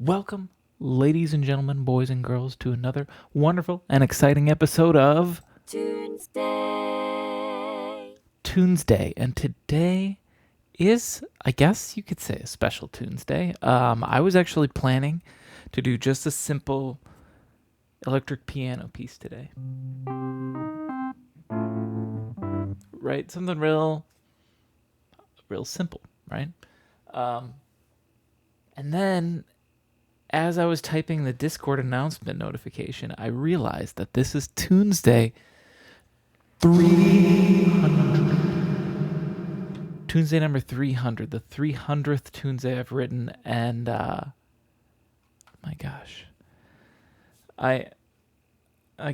Welcome, ladies and gentlemen, boys and girls, to another wonderful and exciting episode of Tunesday. Tunesday. And today is, I guess you could say, a special Tuesday. I was actually planning to do just a simple electric piano piece today. Right? Something real simple, right? And then as I was typing the Discord announcement notification, I realized that this is Tuesday 300. Tuesday number 300, the 300th Tuesday I've written, and my gosh, I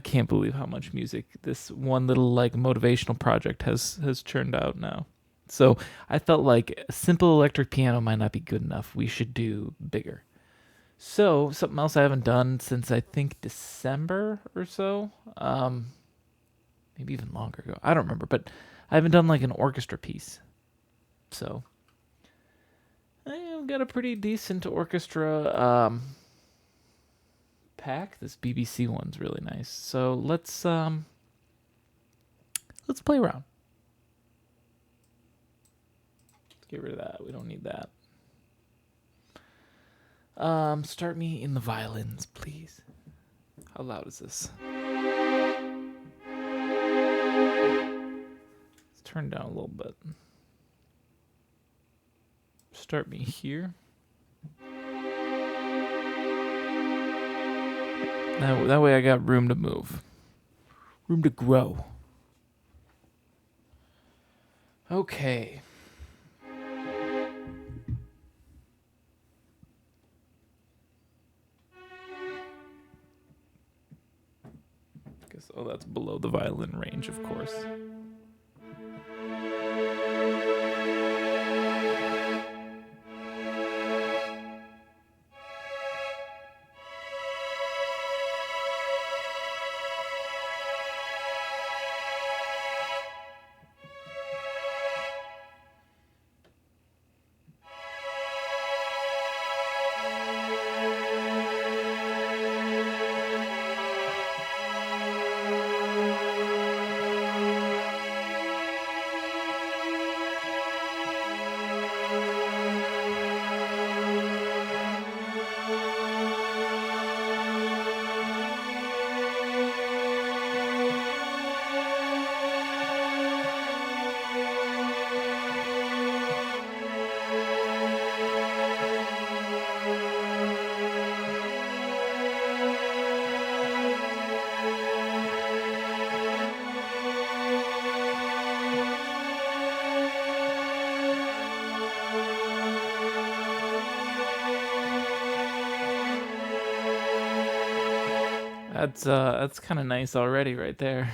can't believe how much music this one little like motivational project has churned out now. So I felt like a simple electric piano might not be good enough. We should do bigger. So something else I haven't done since I think December or so, maybe even longer ago. I don't remember, but I haven't done like an orchestra piece. So I've got a pretty decent orchestra pack. This BBC one's really nice. So let's play around. Let's get rid of that. We don't need that. Start me in the violins, please. How loud is this? Let's turn down a little bit. Start me here. That way I got room to move. Room to grow. Okay. Oh, that's below the violin range, of course. That's kind of nice already, right there.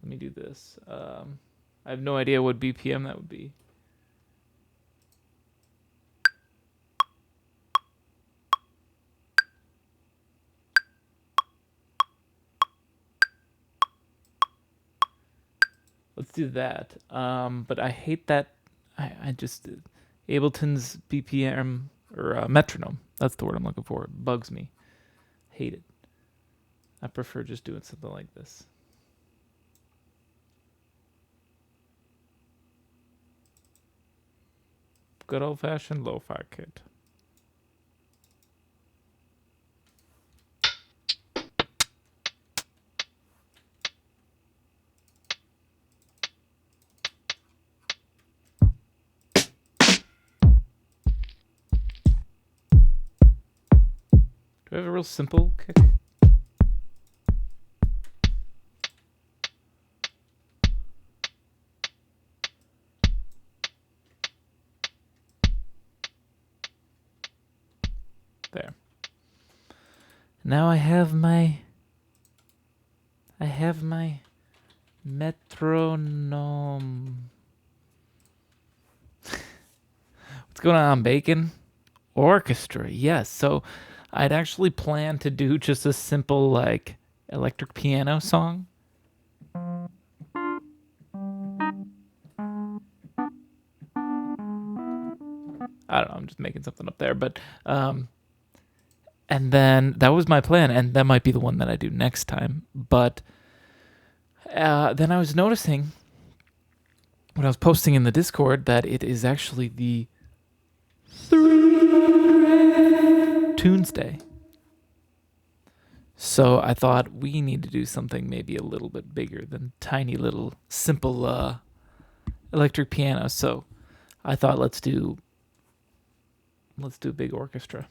Let me do this. I have no idea what BPM that would be. Let's do that. But I hate that. I just Ableton's BPM or metronome. That's the word I'm looking for. It bugs me. Hate it. I prefer just doing something like this. Good old fashioned lo-fi kit. Do I have a real simple kick? There. Now I have my metronome. What's going on, Bacon? Orchestra, yes. So I'd actually planned to do just a simple like electric piano song. I don't know. I'm just making something up there, but and then that was my plan, and that might be the one that I do next time. But then I was noticing when I was posting in the Discord that it is actually the 300th Tunesday. So I thought we need to do something maybe a little bit bigger than tiny little simple electric piano. So I thought let's do a big orchestra.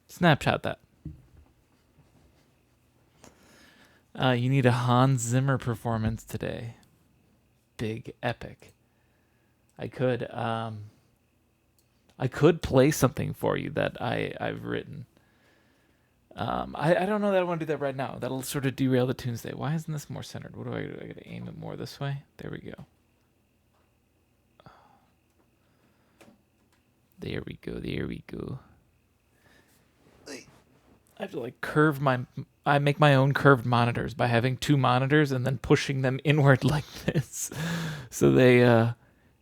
Snapchat that. You need a Hans Zimmer performance today. Big epic. I could play something for you that I've written. I don't know that I want to do that right now. That'll sort of derail the Tuesday. Why isn't this more centered? What do I do? I gotta aim it more this way. There we go. There we go. There we go. I have to like I make my own curved monitors by having two monitors and then pushing them inward like this. So they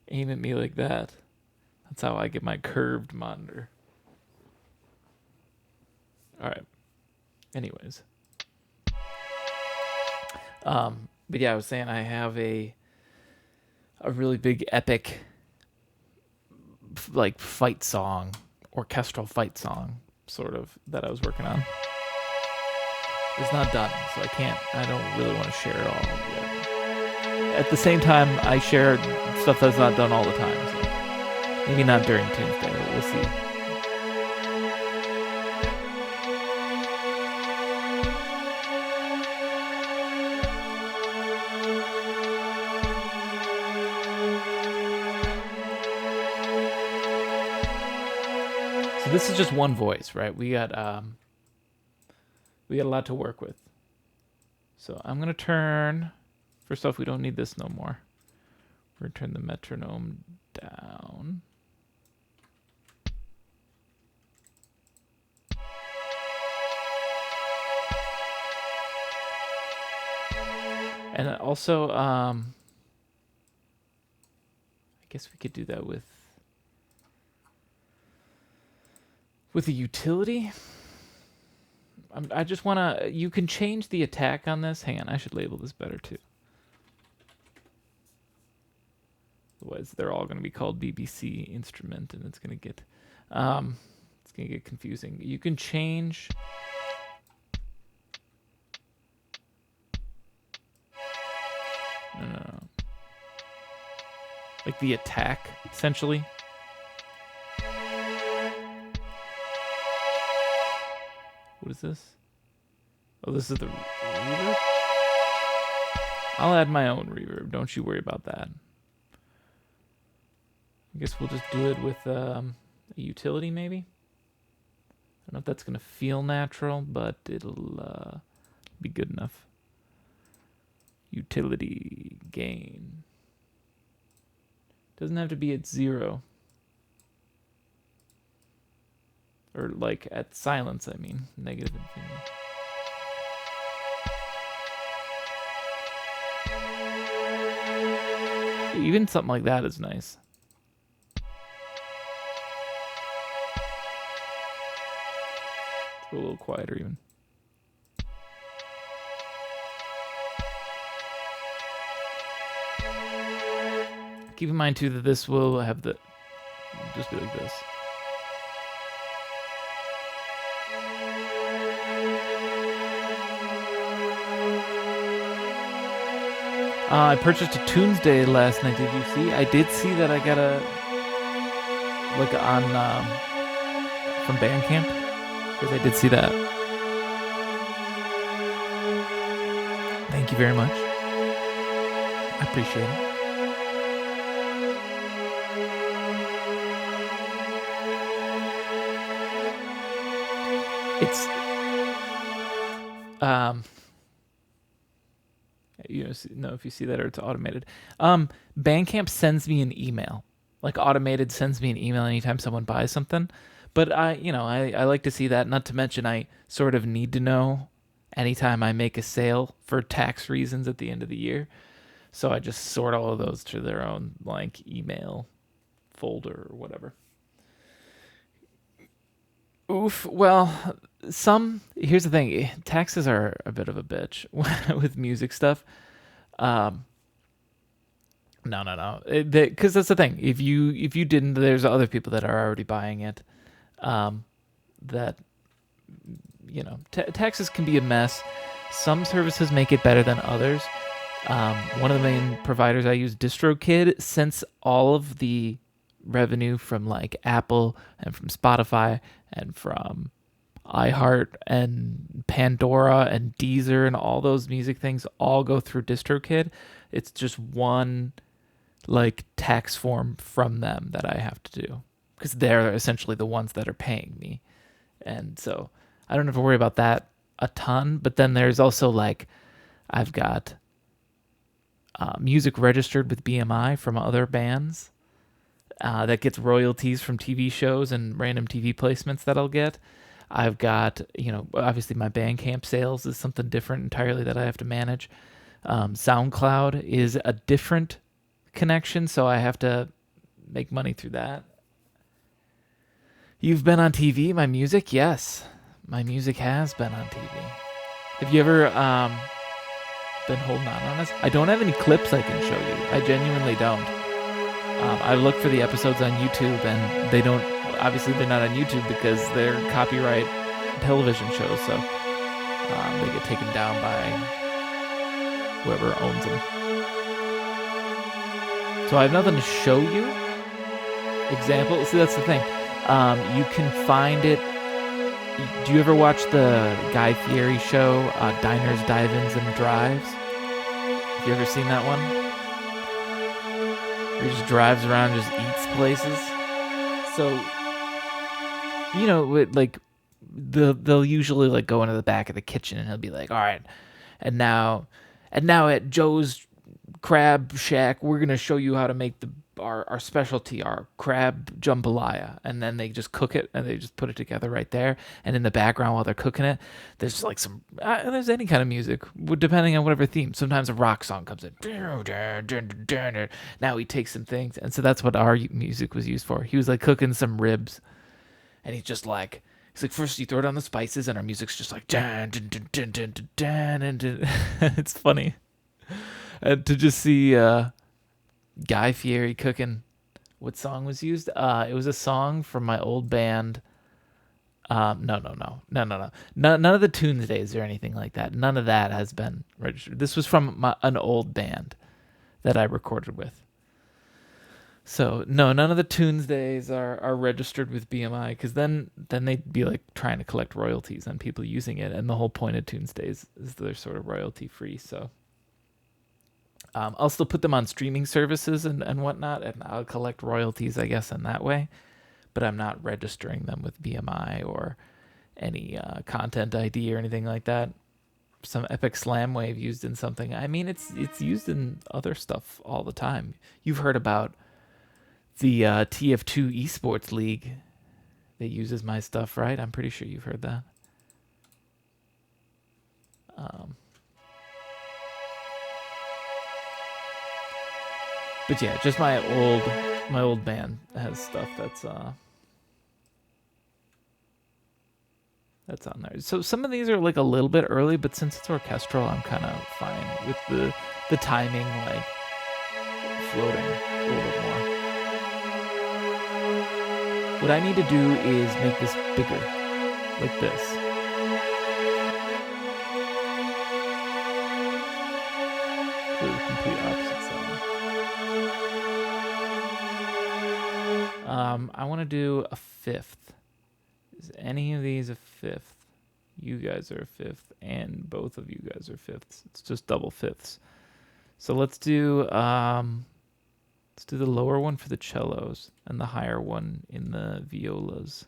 aim at me like that. That's how I get my curved monitor. All right. Anyways. But yeah, I was saying I have a really big epic like fight song, orchestral fight song sort of that I was working on. It's not done, so I don't really want to share it all yet. At the same time, I share stuff that's not done all the time, so maybe not during Tuesday, but we'll see. So this is just one voice, right? We got a lot to work with. So I'm gonna turn. First off, we don't need this no more. We're gonna turn the metronome down. And also, I guess we could do that with a utility. I just want to... You can change the attack on this. Hang on, I should label this better too. Otherwise, they're all going to be called BBC instrument, and it's going to get confusing. You can change... No. Like the attack, essentially. What is this? Oh, this is the reverb? I'll add my own reverb. Don't you worry about that. I guess we'll just do it with a utility, maybe? I don't know if that's going to feel natural, but it'll be good enough. Utility gain. Doesn't have to be at 0. Or like at silence, I mean. Negative infinity. Even something like that is nice. Let's go a little quieter even. Keep in mind too that this will have the just be like this. I purchased a Tunesday last night. Did you see? I did see that I got a like on from Bandcamp because I did see that. Thank you very much. I appreciate it. It's know if you see that or it's automated. Bandcamp sends me an email, like automated sends me an email anytime someone buys something. But I like to see that. Not to mention, I sort of need to know anytime I make a sale for tax reasons at the end of the year. So I just sort all of those to their own like email folder or whatever. Oof. Well, here's the thing. Taxes are a bit of a bitch with music stuff. No. Because that's the thing. If you didn't, there's other people that are already buying it. That taxes can be a mess. Some services make it better than others. One of the main providers I use, DistroKid, since all of the revenue from like Apple and from Spotify and from iHeart and Pandora and Deezer and all those music things all go through DistroKid. It's just one like tax form from them that I have to do because they're essentially the ones that are paying me. And so I don't have to worry about that a ton. But then there's also like I've got music registered with BMI from other bands that gets royalties from TV shows and random TV placements that I'll get. I've got, obviously my Bandcamp sales is something different entirely that I have to manage. SoundCloud is a different connection, so I have to make money through that. You've been on TV, my music? Yes, my music has been on TV. Have you ever been holding on us? I don't have any clips I can show you. I genuinely don't. I look for the episodes on YouTube, and they don't. Obviously, they're not on YouTube because they're copyright television shows, so they get taken down by whoever owns them. So I have nothing to show you. Example. See, that's the thing. You can find it. Do you ever watch the Guy Fieri show, Diners, Dive-Ins, and Drives? Have you ever seen that one? Where he just drives around, just eats places. So, like they'll usually like go into the back of the kitchen and he'll be like, all right, and now at Joe's Crab Shack, we're gonna show you how to make our specialty, our crab jambalaya. And then they just cook it and they just put it together right there. And in the background while they're cooking it, there's like some there's any kind of music depending on whatever theme. Sometimes a rock song comes in. Now he takes some things, and so that's what our music was used for. He was like cooking some ribs, and he's like first you throw down the spices, and our music's just like dun, dun, dun, dun, dun, dun, dun, dun, dun. It's funny. And to just see Guy Fieri cooking, what song was used? It was a song from my old band. No. None of the Tunesdays or anything like that. None of that has been registered. This was from an old band that I recorded with. So no, none of the Tunesdays are registered with BMI, because then they'd be like trying to collect royalties on people using it, and the whole point of Tunesdays is they're sort of royalty free. So I'll still put them on streaming services and whatnot, and I'll collect royalties, I guess, in that way. But I'm not registering them with BMI or any content ID or anything like that. Some epic slam wave used in something. I mean, it's used in other stuff all the time. You've heard about the TF2 esports league that uses my stuff, right? I'm pretty sure you've heard that. But yeah, just my old band has stuff that's on there. So some of these are like a little bit early, but since it's orchestral, I'm kind of fine with the timing. Like floating a little bit more. What I need to do is make this bigger, like this. Do the complete opposite side. I want to do a fifth. Is any of these a fifth? You guys are a fifth, and both of you guys are fifths. It's just double fifths. So let's do the lower one for the cellos and the higher one in the violas.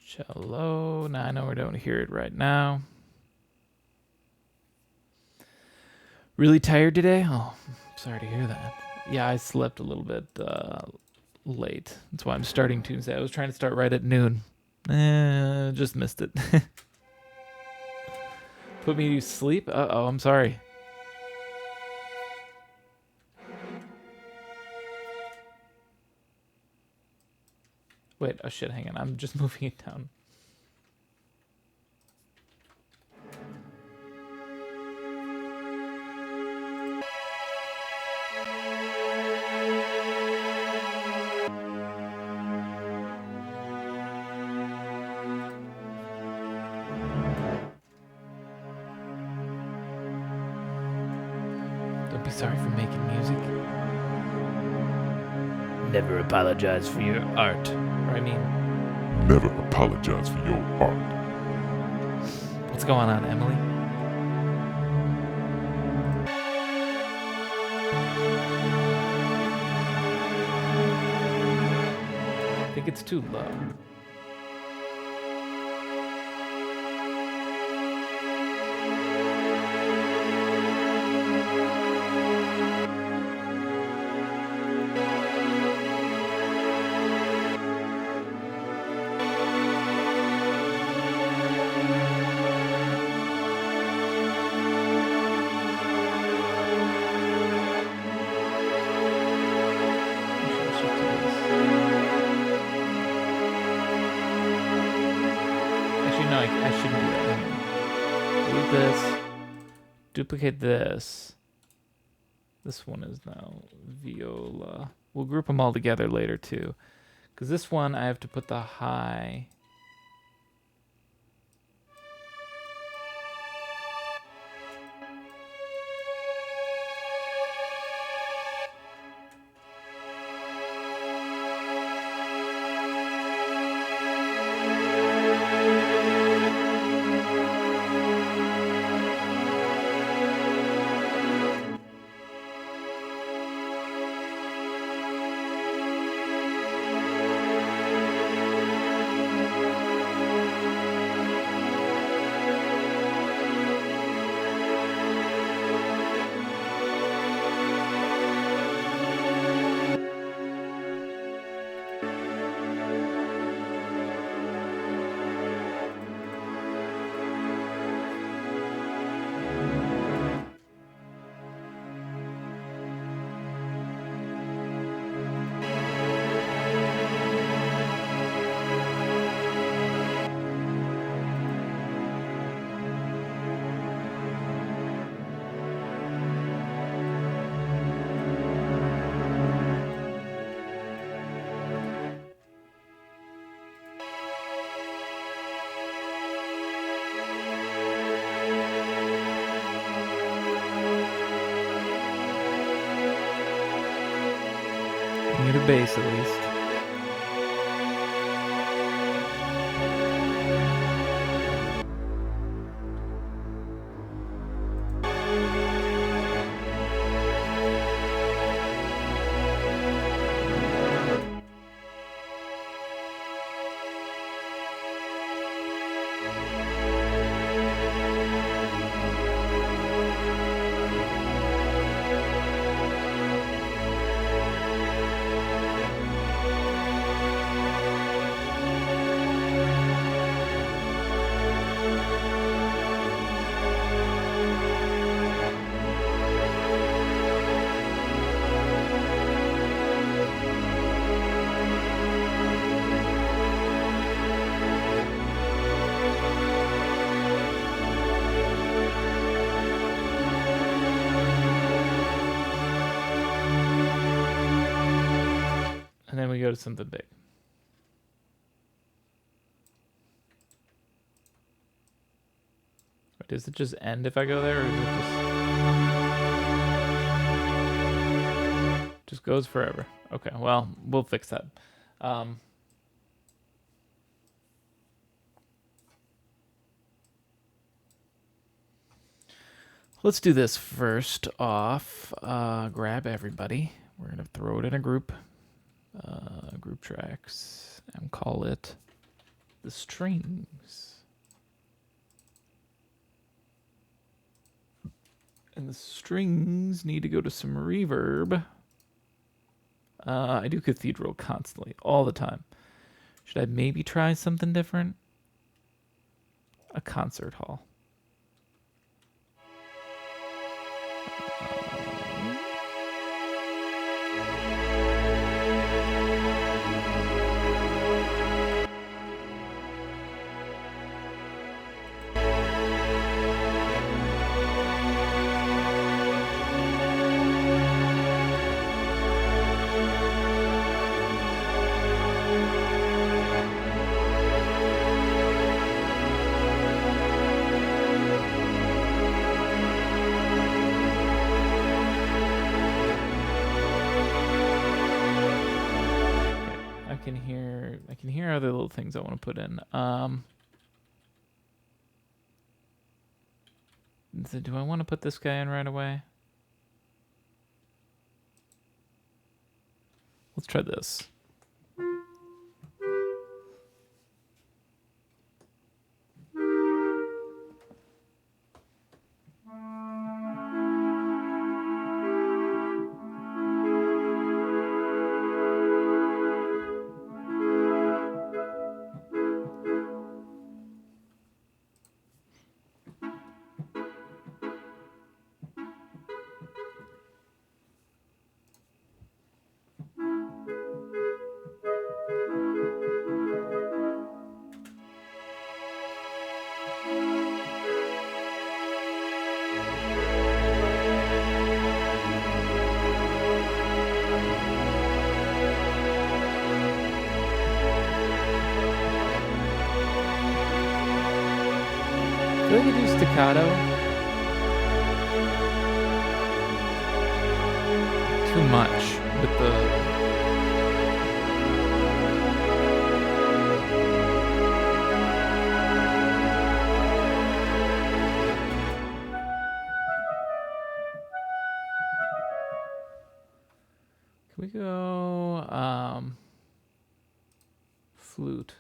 Cello. Now I know we don't hear it right now. Really tired today? Oh, sorry to hear that. Yeah, I slept a little bit late. That's why I'm starting Tuesday. I was trying to start right at noon. Just missed it. Put me to sleep? Uh-oh, I'm sorry. Wait, oh shit, hang on. I'm just moving it down. Don't be sorry for making music. Never apologize for your art. Or I mean, never apologize for your art. What's going on, Emily? I think it's too low. I shouldn't do that. Delete this. Duplicate this. This one is now viola. We'll group them all together later too. Because this one I have to put the high. Need a bass at least. then we go to something big. Does it just end if I go there, or is it just goes forever? Okay, well, we'll fix that. Let's do this first off. Grab everybody. We're gonna throw it in a group tracks, and call it the strings. And the strings need to go to some reverb. I do cathedral constantly, all the time. Should I maybe try something different? A concert hall. I can hear other little things I want to put in. So do I want to put this guy in right away? Let's try this. I feel like I do staccato too much with the... Can we go flute?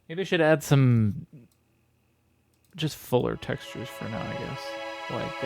Maybe I should add some just fuller textures for now, I guess. Like,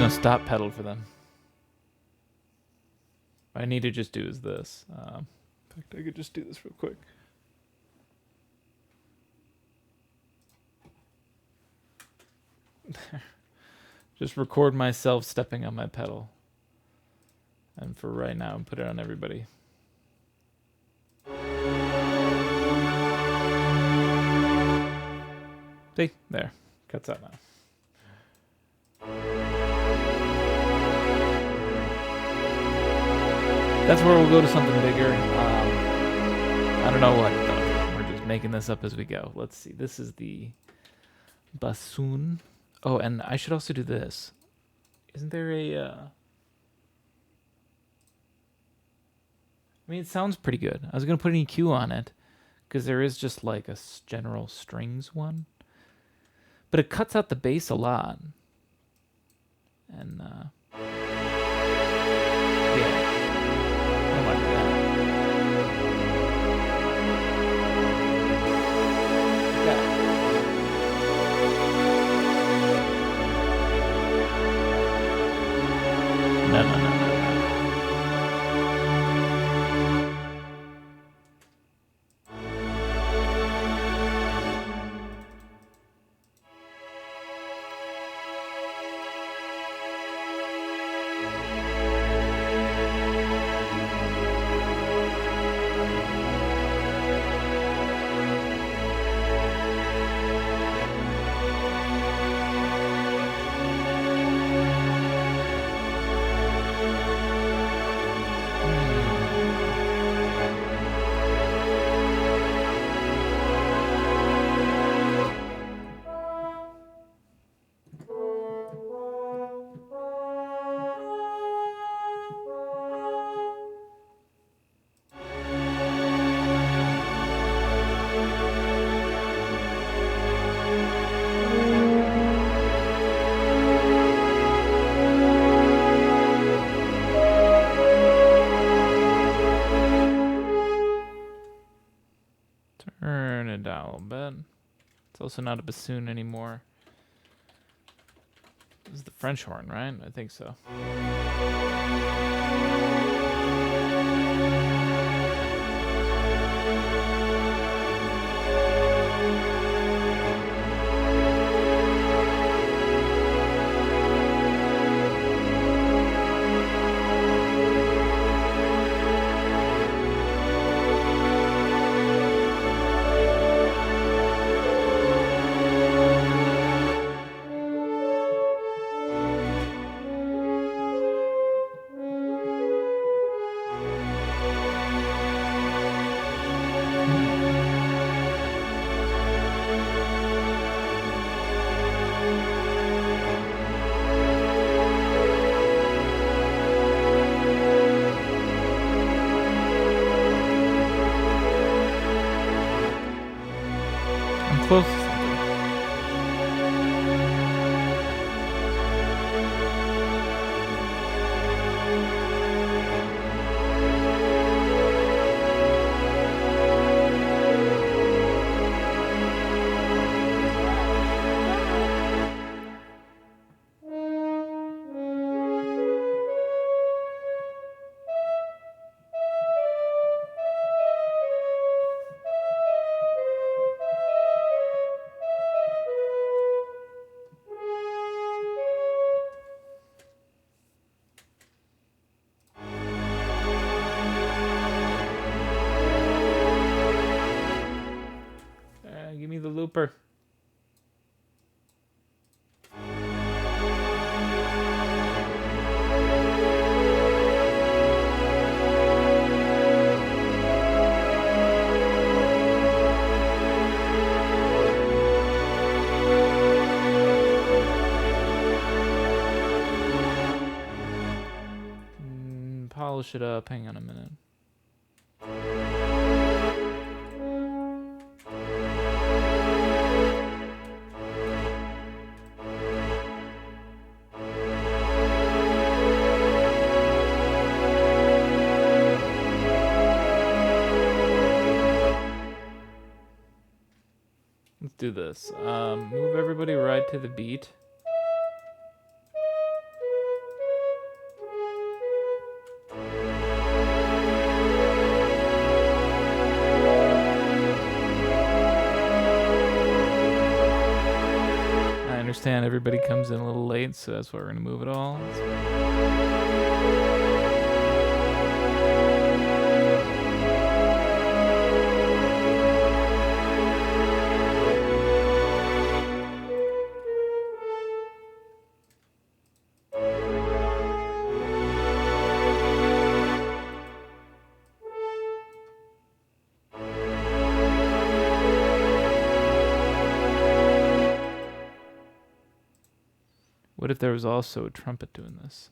no stop pedal for them. What I need to just do is this. In fact, I could just do this real quick. Just record myself stepping on my pedal. And for right now, put it on everybody. See? There. Cuts out now. That's where we'll go to something bigger. I don't know what, though. We're just making this up as we go. Let's see. This is the bassoon. Oh, and I should also do this. Isn't there a... I mean, it sounds pretty good. I was going to put an EQ on it, because there is just like a general strings one. But it cuts out the bass a lot. And, yeah. I don't mind that. No, no, no, no, no. Turn it down a little bit. It's also not a bassoon anymore. This is the French horn, right? I think so. Close to something. Give me the looper. Polish it up. Hang on a minute. Let's do this. Move everybody right to the beat. understand everybody comes in a little late, so that's why we're going to move it all. What if there was also a trumpet doing this?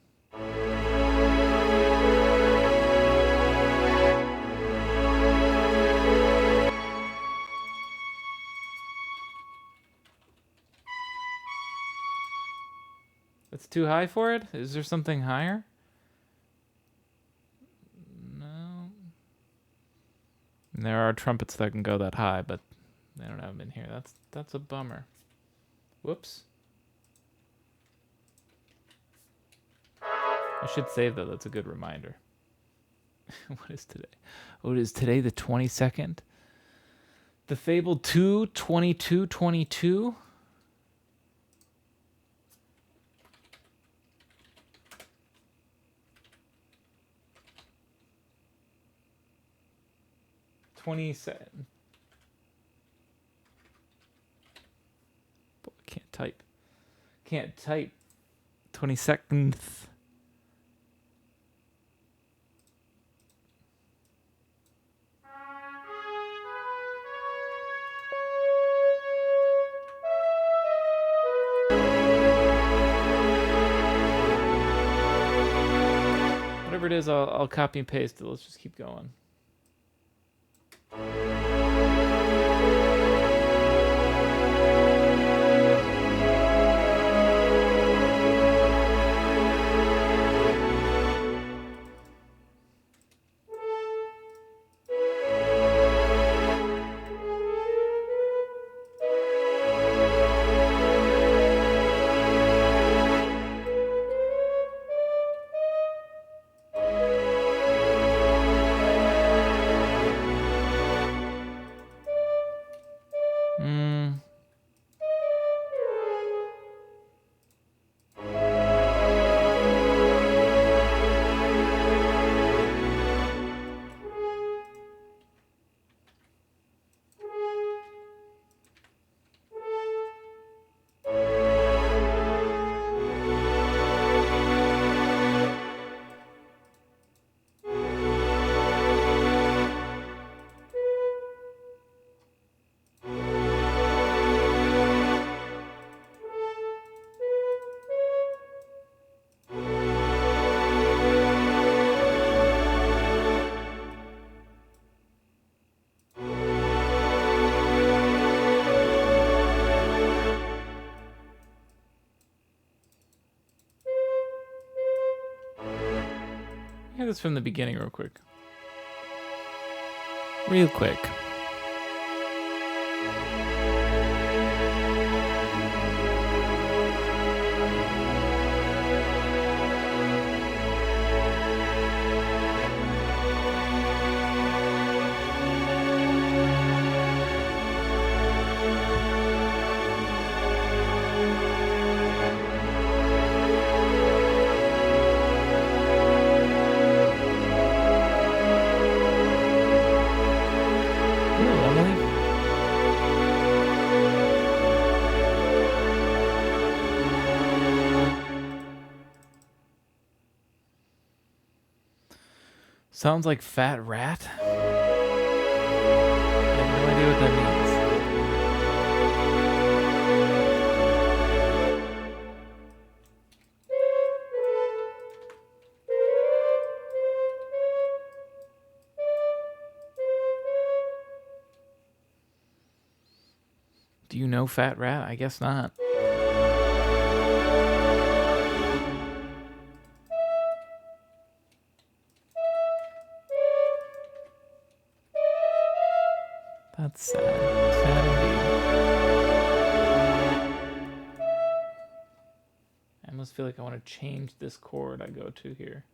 That's too high for it? Is there something higher? No. And there are trumpets that can go that high, but they don't have them in here. That's a bummer. Whoops. I should save though, that's a good reminder. What is today? Oh, it is today the 22nd. The fabled 2/22/22. I can't type. Can't type. 22nd. Whatever it is, I'll copy and paste it. Let's just keep going. Hear this from the beginning real quick. Real quick. Sounds like fat rat. I have no idea what that means. Do you know fat rat? I guess not. That's sad. Sad indeed. I almost feel like I want to change this chord I go to here.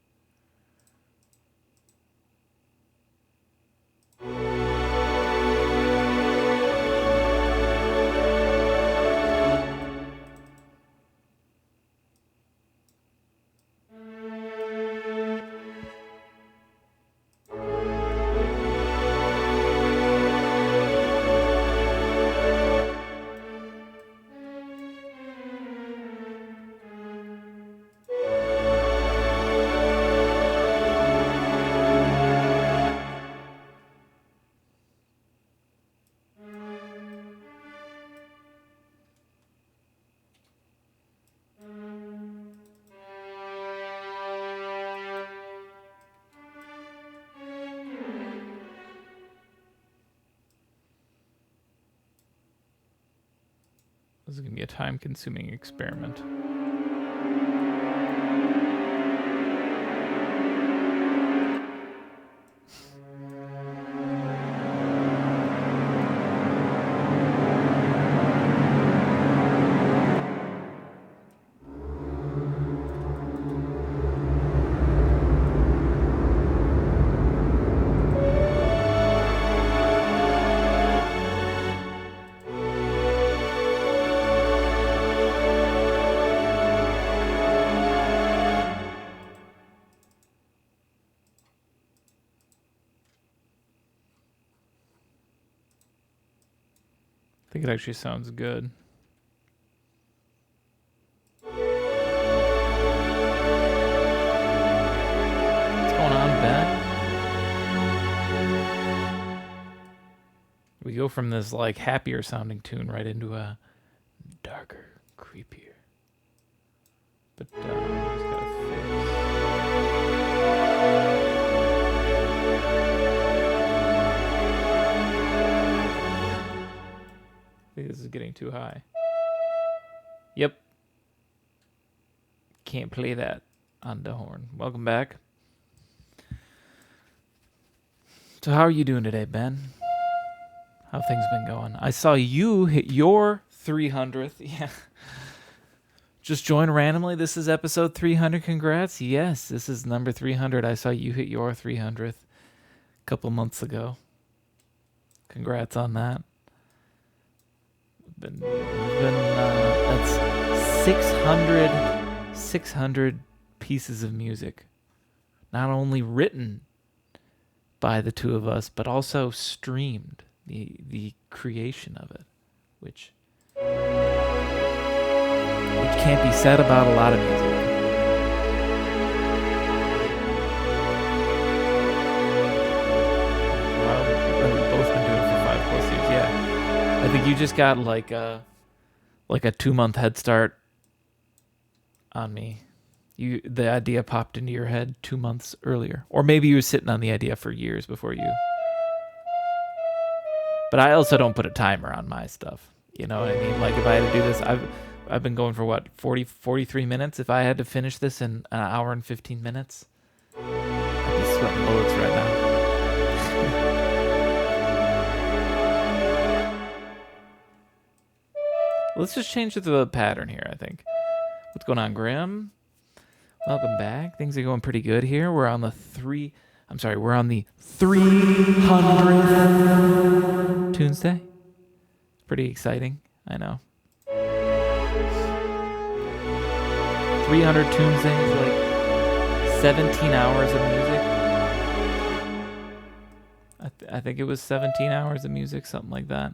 This is going to be a time-consuming experiment. I think it actually sounds good. What's going on, Ben? We go from this like happier sounding tune right into a darker, creepier. But we just gotta fix. I think this is getting too high. Yep. Can't play that on the horn. Welcome back. So how are you doing today, Ben? How things been going? I saw you hit your 300th. Yeah. Just join randomly. This is episode 300. Congrats. Yes, this is number 300. I saw you hit your 300th a couple months ago. Congrats on that. That's 600 pieces of music, not only written by the two of us, but also streamed, the creation of it, which can't be said about a lot of music. Well, we've both been doing it for 5+ years. Yeah. I think you just got like a 2-month head start on me. The idea popped into your head 2 months earlier, or maybe you were sitting on the idea for years before you. But I also don't put a timer on my stuff. You know what I mean? Like if I had to do this, I've been going for what 43 minutes. If I had to finish this in an hour and 15 minutes, I'd be sweating bullets right now. Let's just change the pattern here, I think. What's going on, Grim? Welcome back. Things are going pretty good here. We're on the 300th Tuesday. Pretty exciting, I know. 300 Tuesdays, like 17 hours of music. I think it was 17 hours of music, something like that.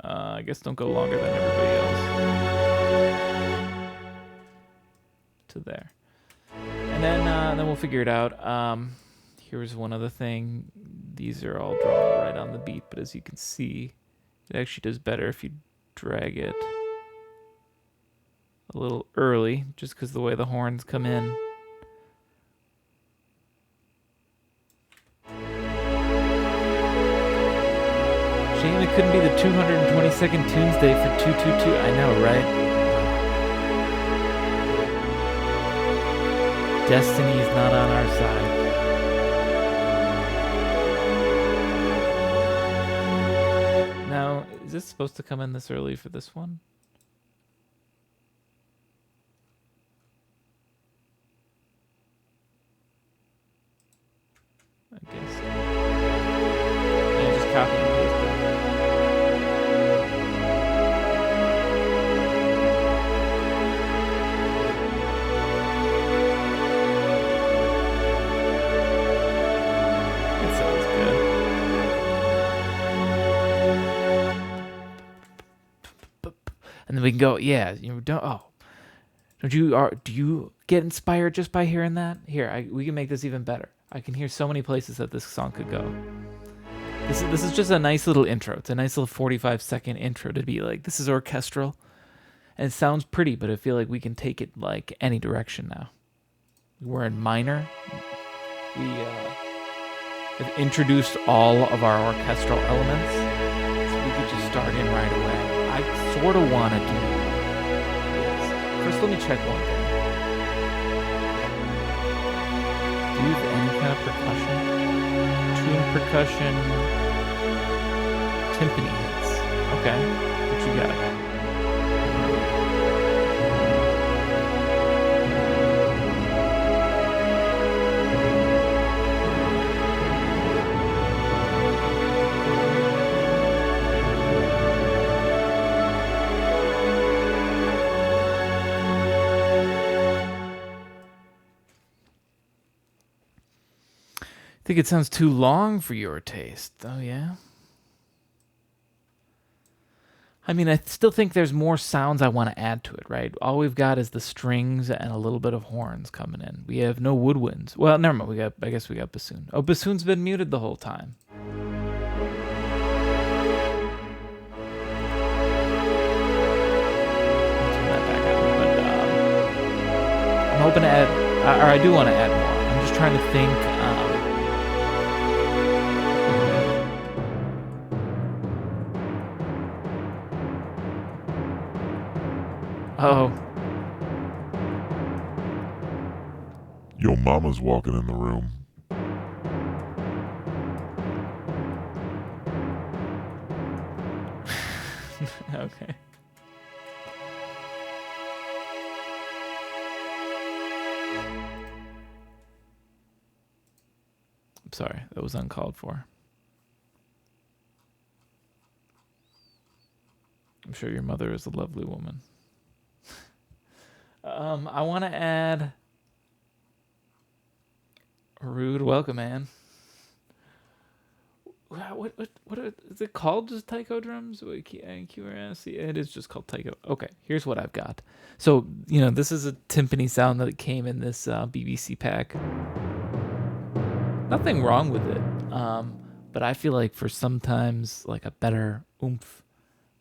I guess don't go longer than everybody else. To there. And then we'll figure it out. Here's one other thing. These are all drawn right on the beat, but as you can see, it actually does better if you drag it a little early, just because the way the horns come in. Shame it couldn't be the 222nd Tuesday for 222. I know, right? Destiny is not on our side. Now, is this supposed to come in this early for this one? I guess so. Yeah, just copy and paste it. It sounds good. And then we can go, yeah, you don't. Oh, do you get inspired just by hearing that? Here, we can make this even better. I can hear so many places that this song could go. This is just a nice little intro. It's a nice little 45-second intro to be like, this is orchestral. And it sounds pretty, but I feel like we can take it like any direction now. We're in minor. We have introduced all of our orchestral elements. So we could just start in right away. I sort of want to do this. First, let me check one thing. Do you have any kind of percussion? Tune percussion, timpani hits. Okay, what you got? I think it sounds too long for your taste. Oh, yeah? I mean, I still think there's more sounds I want to add to it, right? All we've got is the strings and a little bit of horns coming in. We have no woodwinds. Well, never mind. I guess we got bassoon. Oh, bassoon's been muted the whole time. Turn that back on. But I'm hoping to add, or I do want to add more. I'm just trying to think. Oh. Your mama's walking in the room. Okay. I'm sorry, that was uncalled for. I'm sure your mother is a lovely woman. I want to add Rude Welcome, man. What is it called? Just Taiko drums? QRS? It is just called Taiko. Okay, here's what I've got. So, this is a timpani sound that came in this BBC pack. Nothing wrong with it. But I feel like for sometimes like a better oomph,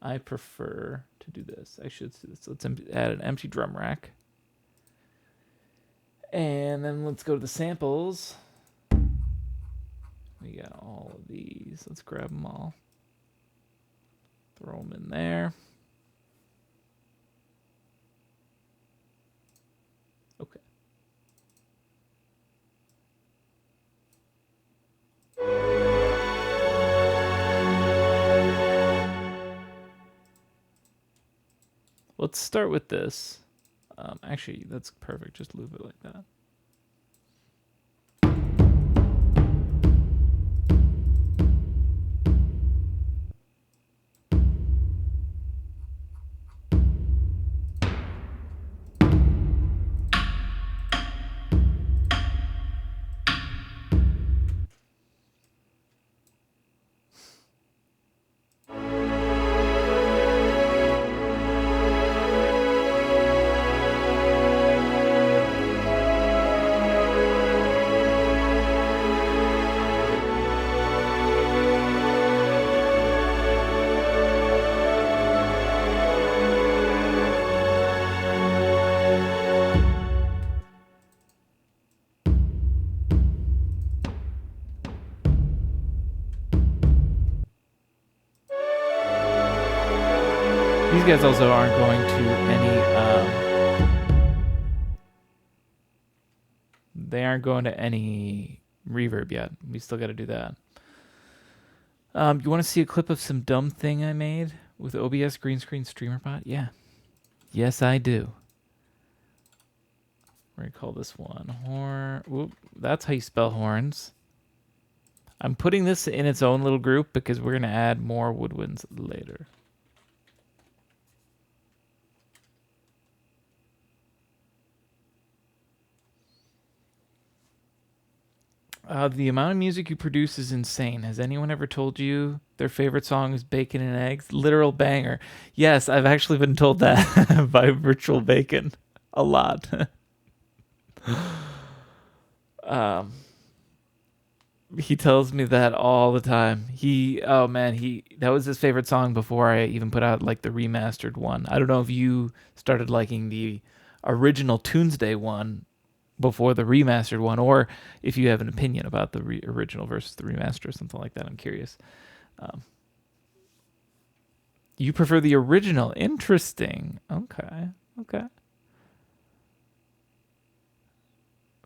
I prefer to do this. I should do this. Let's add an empty drum rack. And then let's go to the samples. We got all of these. Let's grab them all. Throw them in there. Okay. Let's start with this. Actually, that's perfect. Just loop it like that. These guys also aren't going to they aren't going to any reverb yet. We still got to do that. You want to see a clip of some dumb thing I made with OBS green screen streamer bot? Yeah. Yes, I do. We're going to call this one horn. Whoop, that's how you spell horns. I'm putting this in its own little group because we're going to add more woodwinds later. The amount of music you produce is insane. Has anyone ever told you their favorite song is Bacon and Eggs? Literal banger. Yes, I've actually been told that by Virtual Bacon a lot. He tells me that all the time. Oh man, that was his favorite song before I even put out like the remastered one. I don't know if you started liking the original Tunesday one before the remastered one, or if you have an opinion about the original versus the remaster or something like that. I'm curious. Um, you prefer the original? Interesting. Okay. Okay.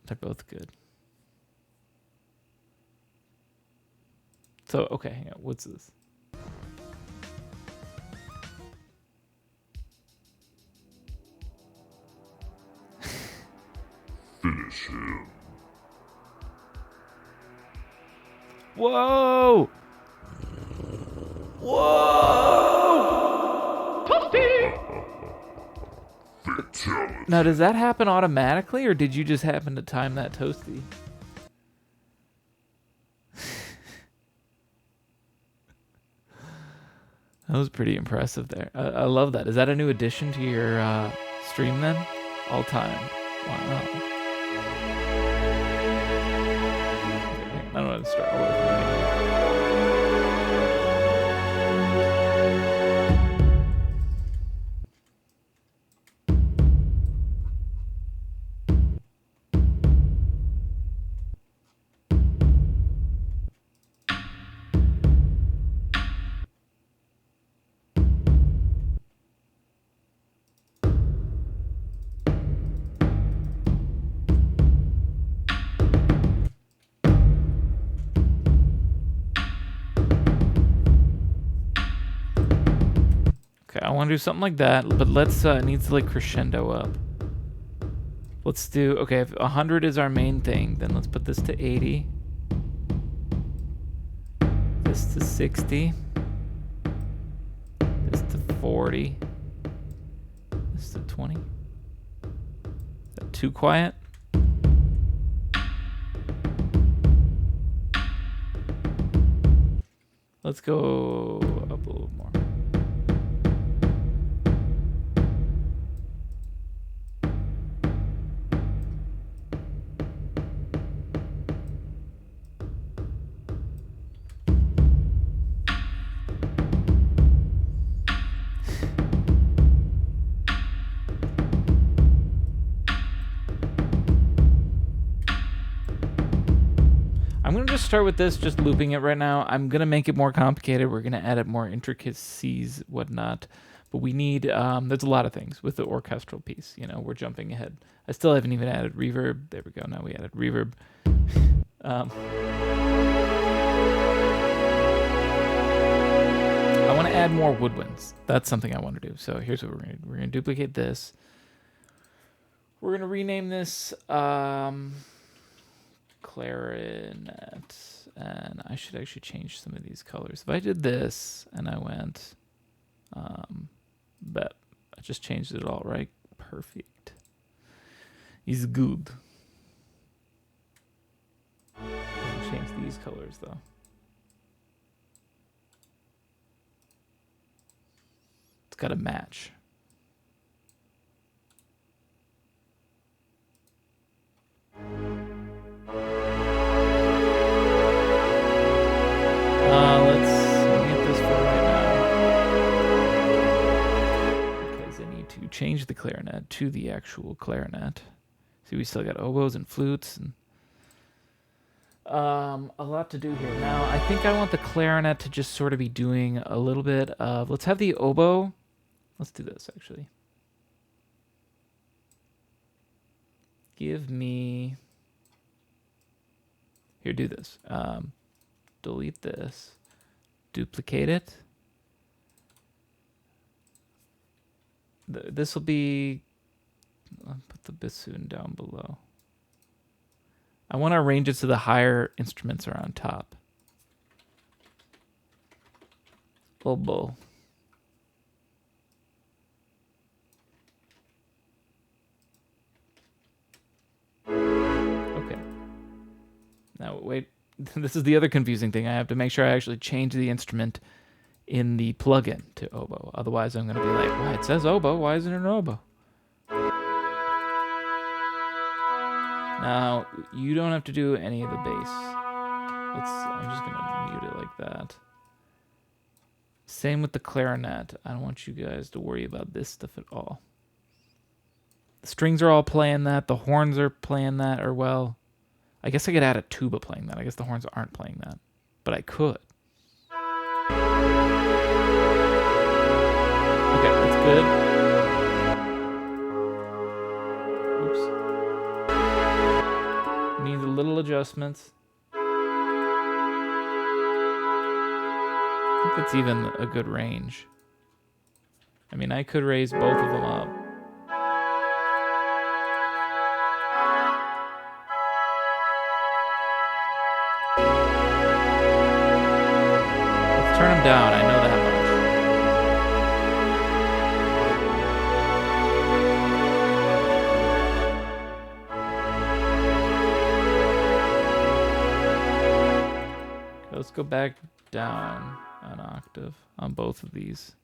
They're both good. So, okay, hang on. What's this? Finish him. Whoa! Whoa! Fatality. Now, does that happen automatically, or did you just happen to time that toasty? That was pretty impressive there. I love that. Is that a new addition to your stream then? All time. Wow. I don't know how to start all over. Okay, I want to do something like that, but let's it needs to like crescendo up. Let's do, okay, if 100 is our main thing, then let's put this to 80. This to 60. This to 40. This to 20. Is that too quiet? Let's go up a little more. I'm going to just start with this, just looping it right now. I'm going to make it more complicated. We're going to add more intricacies, whatnot. But we need, there's a lot of things with the orchestral piece. You know, we're jumping ahead. I still haven't even added reverb. There we go. Now we added reverb. I want to add more woodwinds. That's something I want to do. So here's what we're going to do. We're going to duplicate this. We're going to rename this clarinet, and I should actually change some of these colors. If I did this and I went, but I just changed it all, right? Perfect. Is good. Change these colors though. It's got to match. Let's get this for right now. Because I need to change the clarinet to the actual clarinet. See, we still got oboes and flutes and a lot to do here. Now, I think I want the clarinet to just sort of be doing a little bit of, let's have the oboe. Let's do this actually. Give me, here, do this. Delete this, duplicate it. This will be, I'll put the bassoon down below. I want to arrange it so the higher instruments are on top. Oboe. Okay. Now, wait. This is the other confusing thing. I have to make sure I actually change the instrument in the plugin to oboe. Otherwise, I'm going to be like, why, it says oboe. Why isn't it an oboe? Now, you don't have to do any of the bass. I'm just gonna mute it like that. Same with the clarinet. I don't want you guys to worry about this stuff at all. The strings are all playing that. The horns are playing that, or well, I guess I could add a tuba playing that. I guess the horns aren't playing that, but I could. Okay, that's good. Oops. Needs a little adjustments. I think that's even a good range. I mean, I could raise both of them up. Let's turn them down. I know that much. Let's go back down an octave on both of these.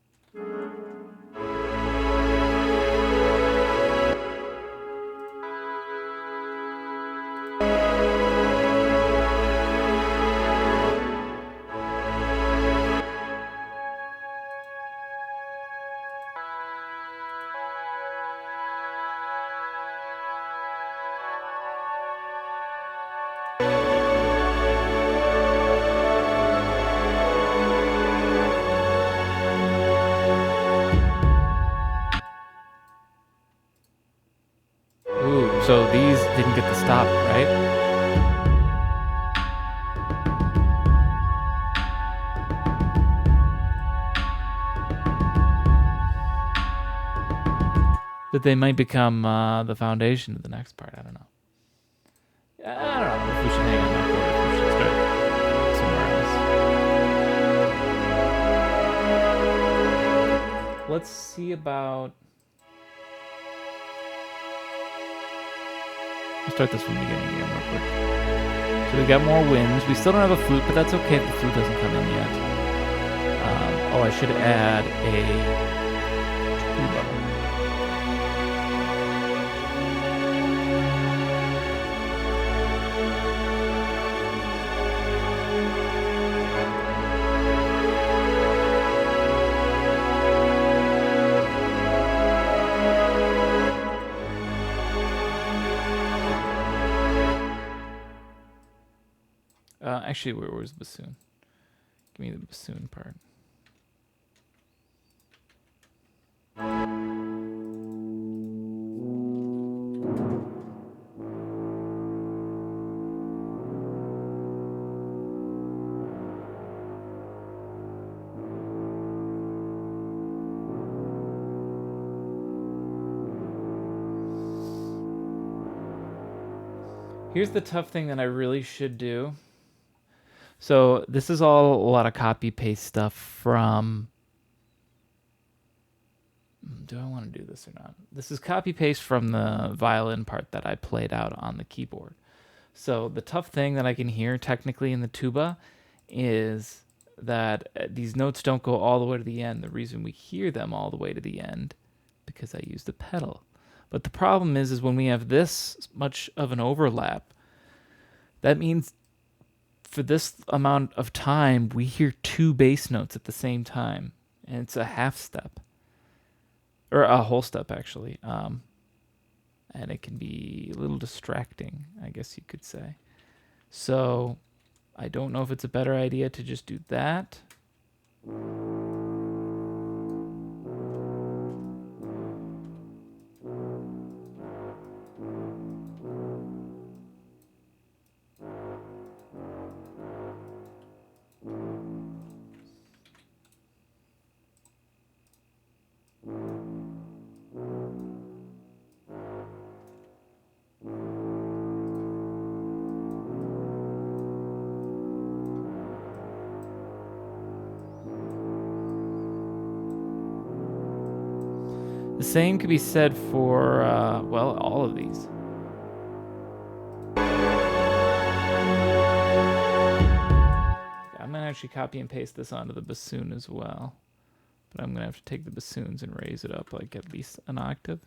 So these didn't get the stop, right? But they might become the foundation of the next part. I don't know. I don't know if we should hang on that chord or if we should start somewhere else. Let's see about... I'll start this from the beginning again real quick. So we got more winds. We still don't have a flute, but that's okay if the flute doesn't come in yet. Oh, I should add a tuba. Actually, where's the bassoon? Give me the bassoon part. Here's the tough thing that I really should do. So this is all a lot of copy paste stuff from... Do I want to do this or not? This is copy paste from the violin part that I played out on the keyboard. So the tough thing that I can hear technically in the tuba is that these notes don't go all the way to the end. The reason we hear them all the way to the end because I use the pedal. But the problem is when we have this much of an overlap, that means for this amount of time, we hear two bass notes at the same time. And it's a half step. Or a whole step, actually. And it can be a little distracting, I guess you could say. So I don't know if it's a better idea to just do that. The same could be said for, well, all of these. I'm going to actually copy and paste this onto the bassoon as well. But I'm going to have to take the bassoons and raise it up like at least an octave.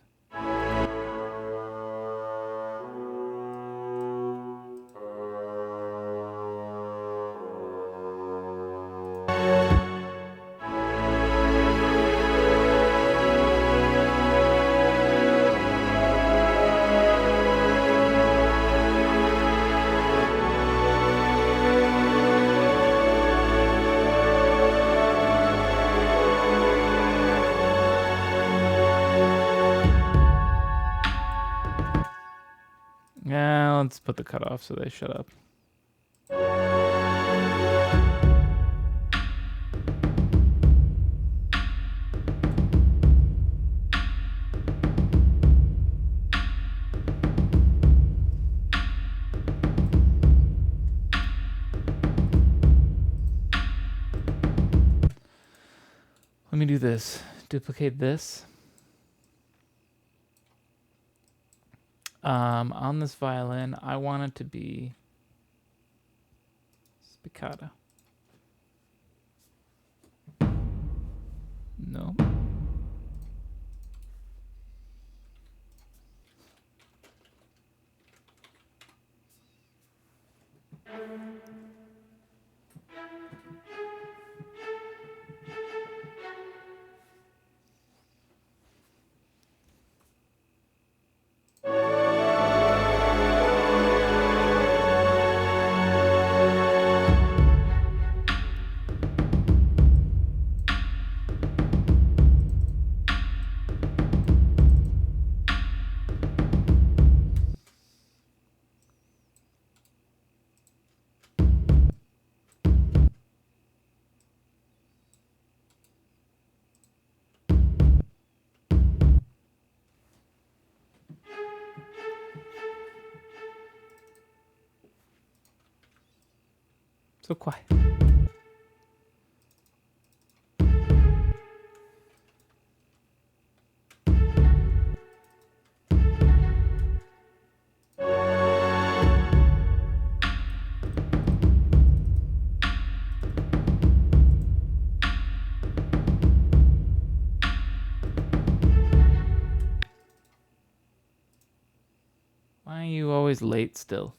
put the cutoff so they shut up. Let me do this. Duplicate this. On this violin, I want it to be spiccato. No. So quiet. Why are you always late still?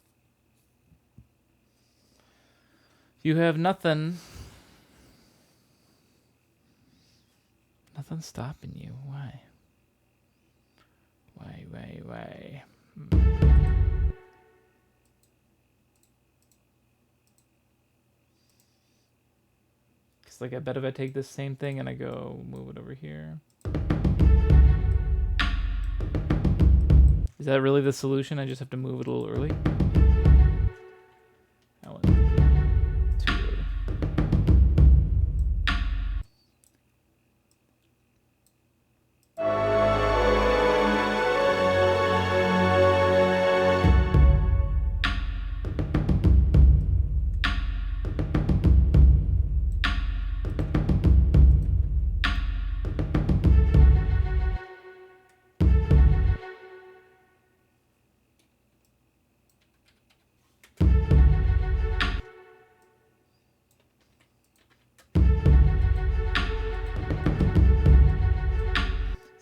You have nothing stopping you. Why? Why? Cause like I bet if I take this same thing and I go move it over here. Is that really the solution? I just have to move it a little early? I went too early.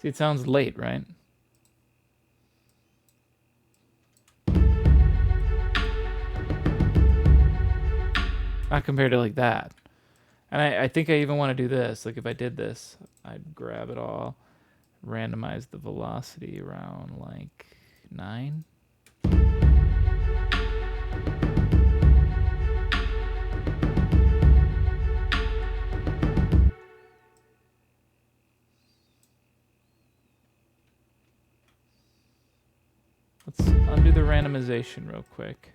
See, it sounds late, right? Not compared to like that. And I think I even want to do this. Like if I did this, I'd grab it all, randomize the velocity around like 9. Let's undo the randomization real quick.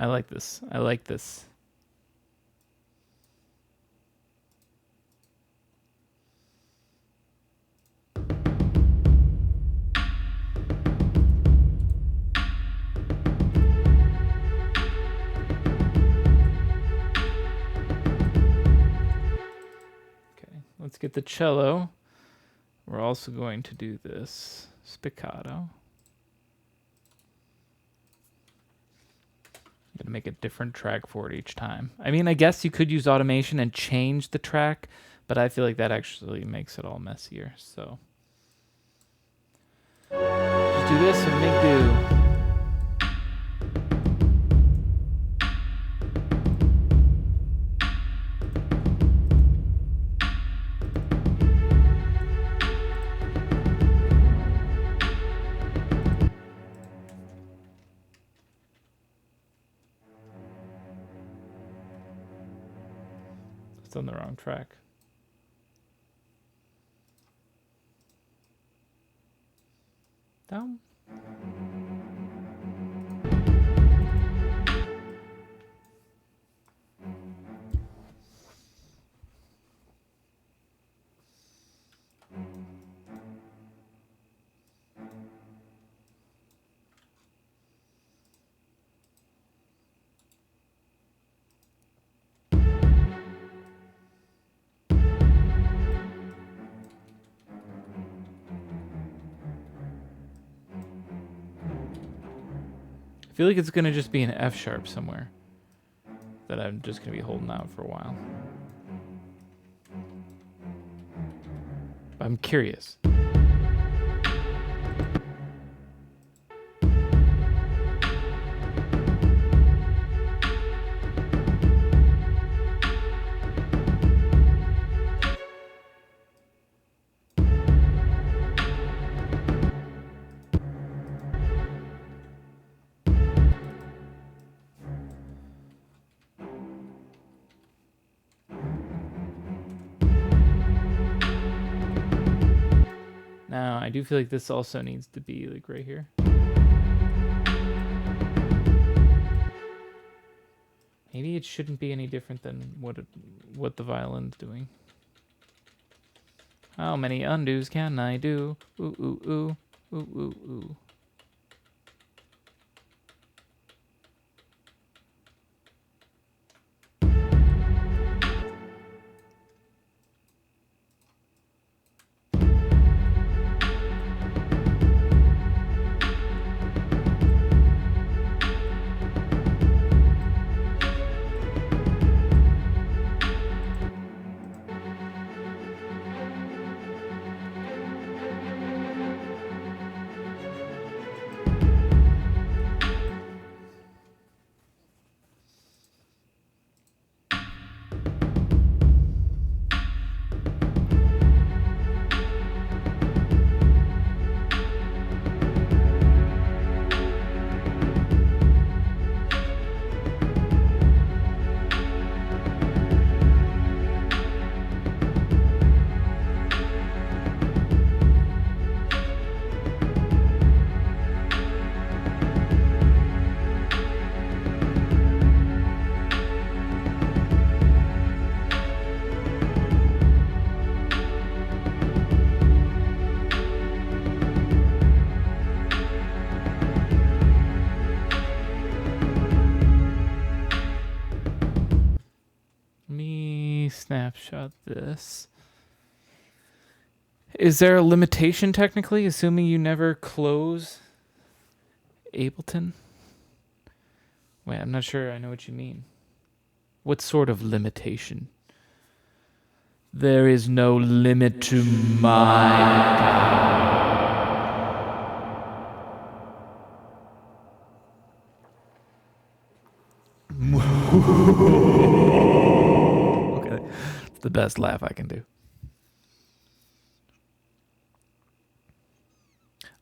I like this. I like this. Let's get the cello. We're also going to do this spiccato. I'm going to make a different track for it each time. I mean, I guess you could use automation and change the track, but I feel like that actually makes it all messier. So just do this and make do. It's on the wrong track. Down. I feel like it's going to just be an F sharp somewhere that I'm just going to be holding out for a while. I'm curious. Now, I do feel like this also needs to be like right here. Maybe it shouldn't be any different than what the violin's doing. How many undos can I do? Ooh, ooh, ooh, ooh, ooh, ooh. Snapshot this. Is there a limitation technically, assuming you never close Ableton? Wait, I'm not sure I know what you mean. What sort of limitation? There is no limit to my power. Okay, it's the best laugh I can do.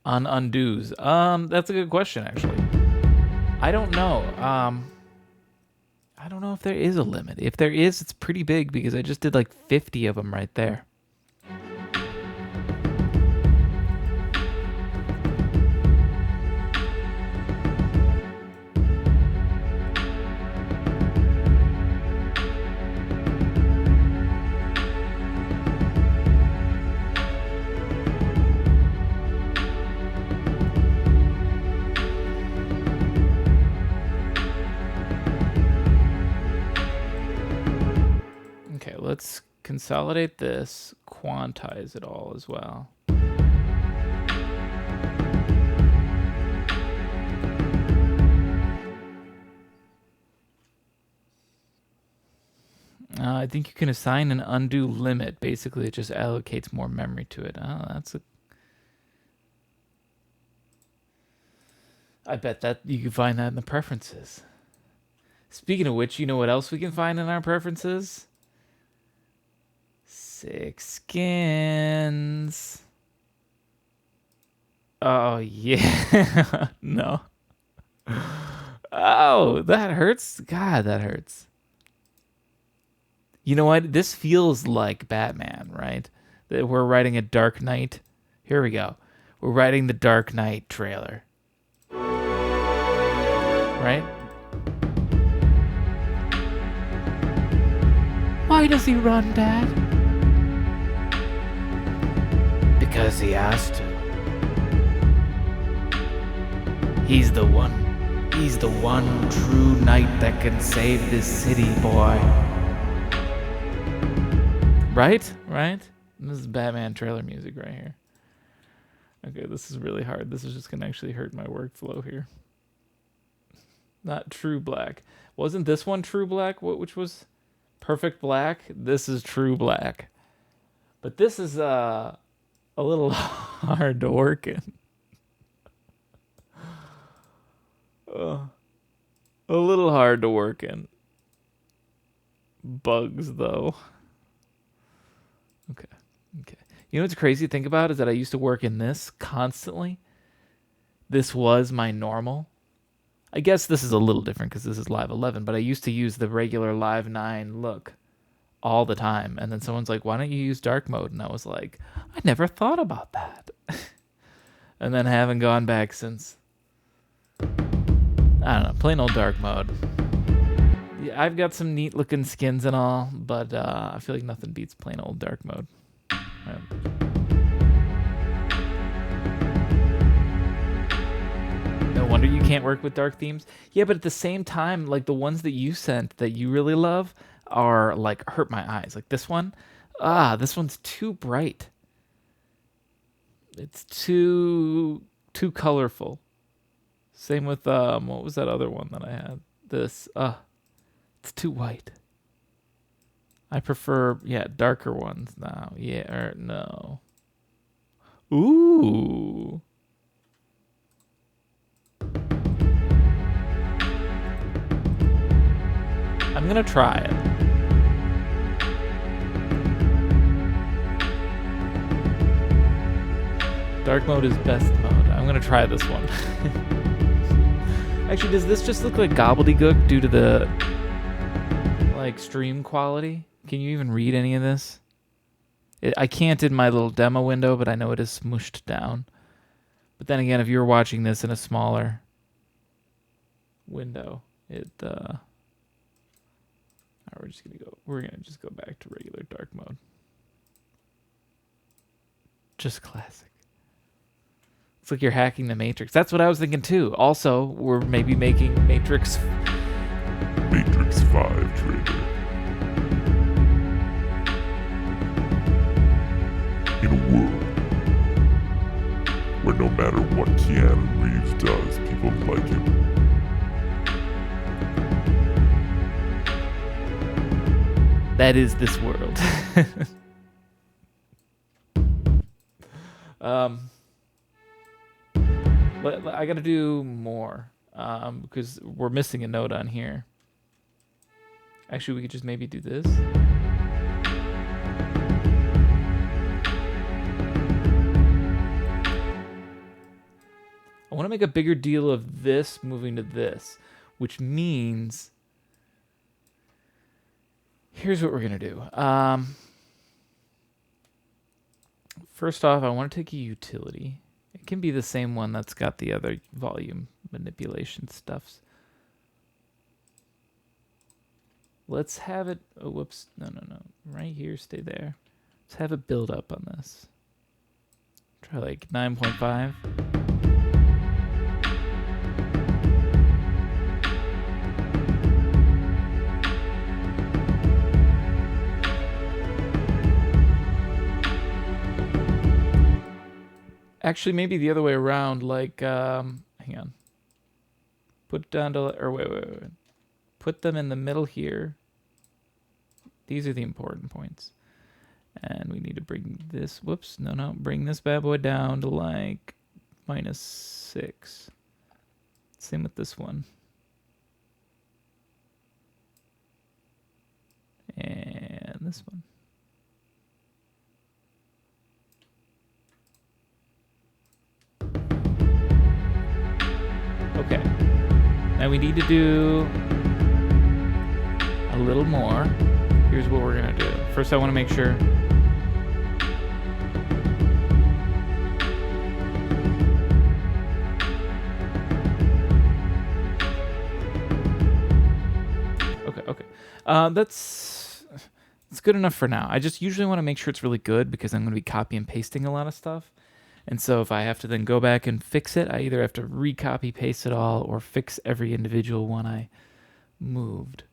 On undos, that's a good question actually. I don't know. I don't know if there is a limit. If there is, it's pretty big because I just did like 50 of them right there. let's consolidate this, quantize it all as well. I think you can assign an undue limit. Basically, it just allocates more memory to it. Oh, that's a... I bet that you can find that in the preferences. Speaking of which, you know what else we can find in our preferences? 6 skins. Oh, yeah. No. Oh, that hurts. God, that hurts. You know what? This feels like Batman, right? That we're writing a Dark Knight. Here we go. We're writing the Dark Knight trailer. Right? Why does he run, Dad? Because he has to. He's the one. He's the one true knight that can save this city, boy. Right? Right? This is Batman trailer music right here. Okay, this is really hard. This is just going to actually hurt my workflow here. Not True Black. Wasn't this one True Black? Which was Perfect Black? This is True Black. But this is a little hard to work in. A little hard to work in. Bugs, though. Okay. You know what's crazy to think about is that I used to work in this constantly. This was my normal. I guess this is a little different because this is Live 11, but I used to use the regular Live 9 look all the time. And then someone's like, why don't you use dark mode? And I was like, I never thought about that. And then I haven't gone back since. I don't know, plain old dark mode. Yeah, I've got some neat looking skins and all, but I feel like nothing beats plain old dark mode. No wonder you can't work with dark themes. Yeah, but at the same time, like the ones that you sent that you really love are like hurt my eyes. Like this one, this one's too bright. It's too colorful. Same with what was that other one that I had? This it's too white. I prefer darker ones now. Yeah, or no. Ooh. I'm gonna try it. Dark mode is best mode. I'm gonna try this one. Actually, does this just look like gobbledygook due to the like stream quality? Can you even read any of this? I can't in my little demo window, but I know it is smooshed down. But then again, if you were watching this in a smaller window, we're gonna just go back to regular dark mode. Just classic. It's like you're hacking the Matrix. That's what I was thinking too. Also, we're maybe making Matrix 5 trailer. In a world where no matter what Keanu Reeves does, people like him. That is this world. But I gotta do more because we're missing a note on here. Actually, we could just maybe do this. I want to make a bigger deal of this moving to this, which means here's what we're going to do. First off, I want to take a utility. It can be the same one that's got the other volume manipulation stuffs. Let's have it... Oh, whoops. No. Right here, stay there. Let's have it build up on this. Try like 9.5. Actually, maybe the other way around. Like, hang on. Put down to, or wait. Put them in the middle here. These are the important points. And we need to bring this, whoops, no, bring this bad boy down to like -6. Same with this one. And this one. Okay. Now we need to do a little more. Here's what we're gonna do. First, I want to make sure. Okay. That's good enough for now. I just usually want to make sure it's really good because I'm going to be copy and pasting a lot of stuff. And so if I have to then go back and fix it, I either have to recopy paste it all or fix every individual one I moved.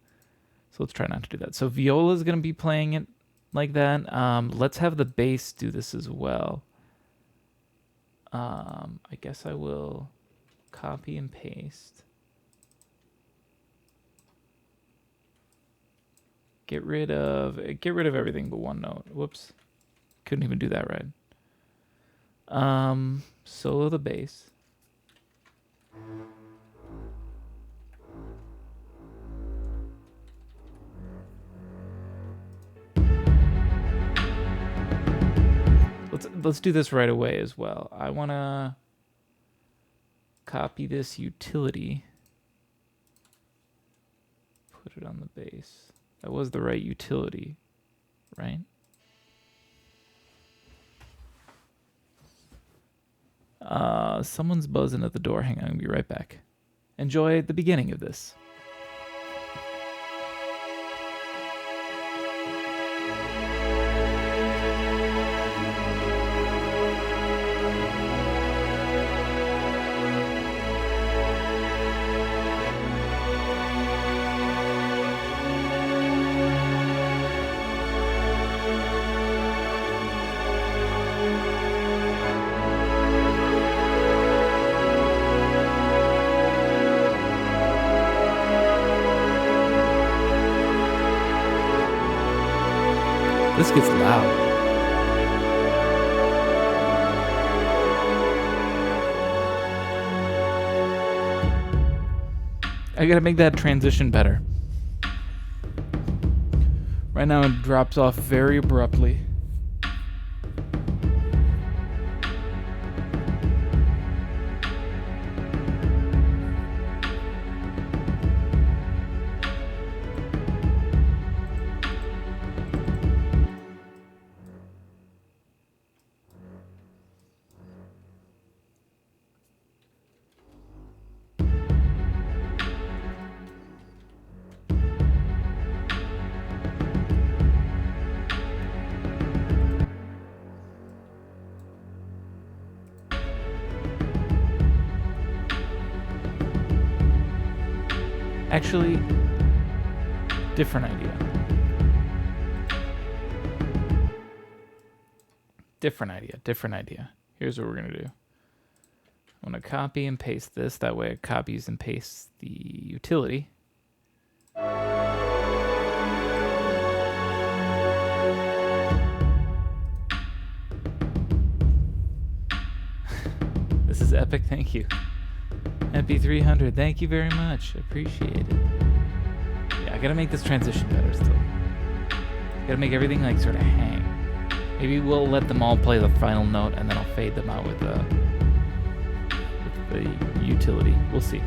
So let's try not to do that. So viola is going to be playing it like that. Let's have the bass do this as well. I guess I will copy and paste. Get rid of everything but one note. Whoops. Couldn't even do that right. Solo the bass. Let's do this right away as well. I want to copy this utility. Put it on the bass. That was the right utility, right? Someone's buzzing at the door. Hang on, I'll be right back. Enjoy the beginning of this. This gets loud. I gotta make that transition better. Right now it drops off very abruptly. Actually, different idea. Different idea. Here's what we're going to do. I'm going to copy and paste this. That way it copies and pastes the utility. This is epic. Thank you. MP300, thank you very much. Appreciate it. Yeah, I gotta make this transition better still. Gotta make everything like sort of hang. Maybe we'll let them all play the final note and then I'll fade them out with the utility. We'll see.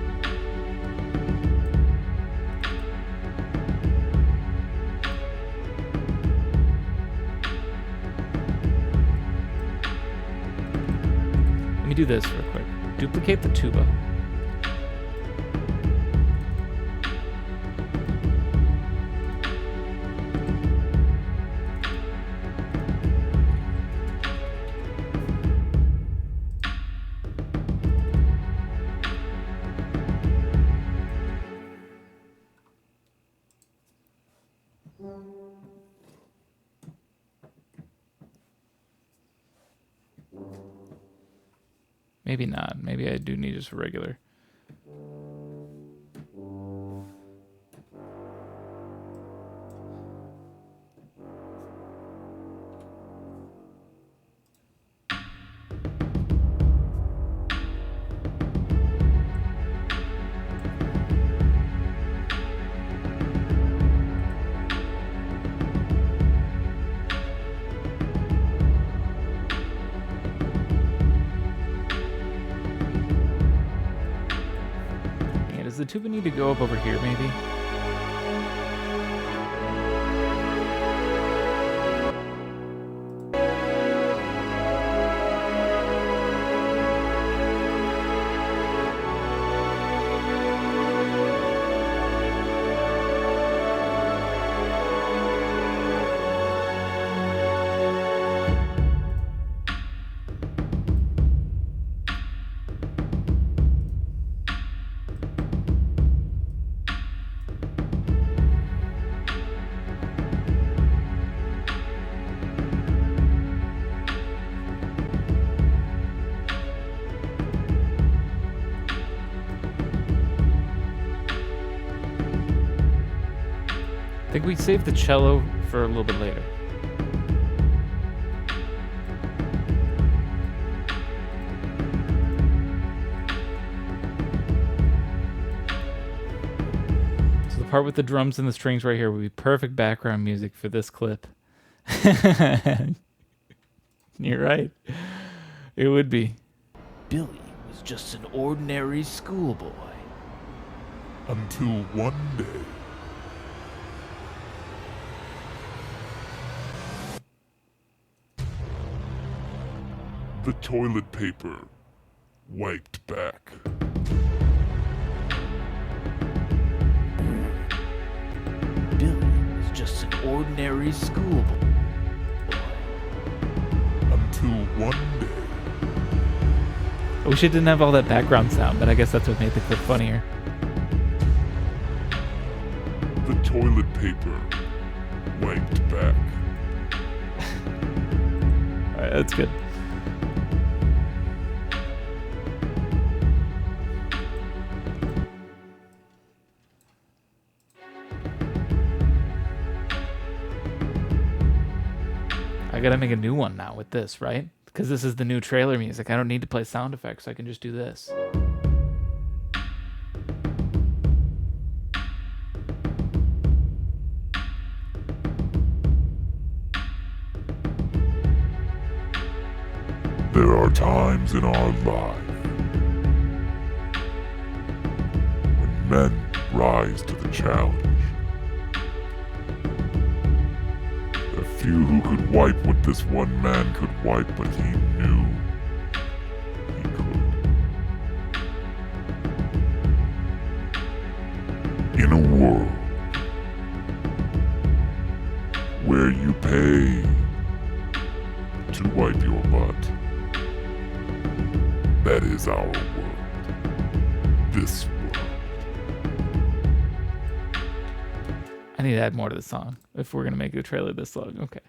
Let me do this real quick. Duplicate the tuba. Maybe not. Maybe I do need just a regular. Does the tuba need to go up over here, maybe? I think we saved the cello for a little bit later. So the part with the drums and the strings right here would be perfect background music for this clip. You're right. It would be. Billy was just an ordinary schoolboy. Until one day, the toilet paper wiped back. Billy was just an ordinary schoolboy. Until one day, I wish it didn't have all that background sound, but I guess that's what made the clip funnier. the toilet paper wiped back. Alright, that's good. I gotta make a new one now with this, right? Because this is the new trailer music. I don't need to play sound effects. I can just do this. There are times in our life when men rise to the challenge. There are few who could wipe what this one man could wipe, but he knew he could. In a world where you pay to wipe your butt, that is our world. This world. I need to add more to the song if we're gonna make a trailer this long. Okay.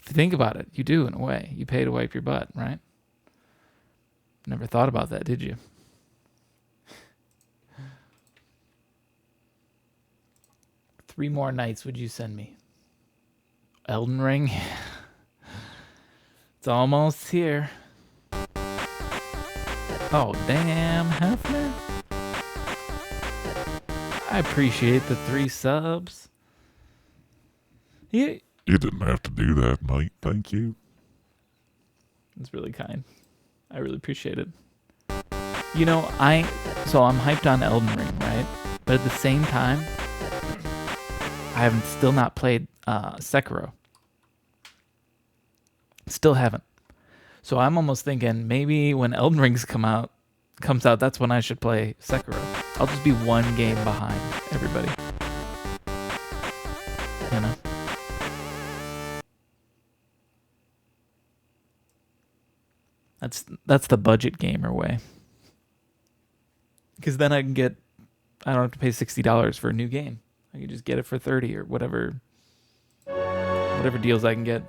Think about it. You do, in a way. You pay to wipe your butt, right? Never thought about that, did you? Three more nights would you send me? Elden Ring? It's almost here. Oh, damn, Hefner. I appreciate the 3 subs. Yeah, You didn't have to do that, mate. Thank you. it's really kind. I really appreciate it. You know, I'm hyped on Elden Ring, right? But at the same time, I haven't still not played Sekiro. Still haven't. So I'm almost thinking maybe when Elden Rings comes out, that's when I should play Sekiro. I'll just be one game behind everybody. You know? That's the budget gamer way. Because then I don't have to pay $60 for a new game. I can just get it for $30 or whatever deals I can get.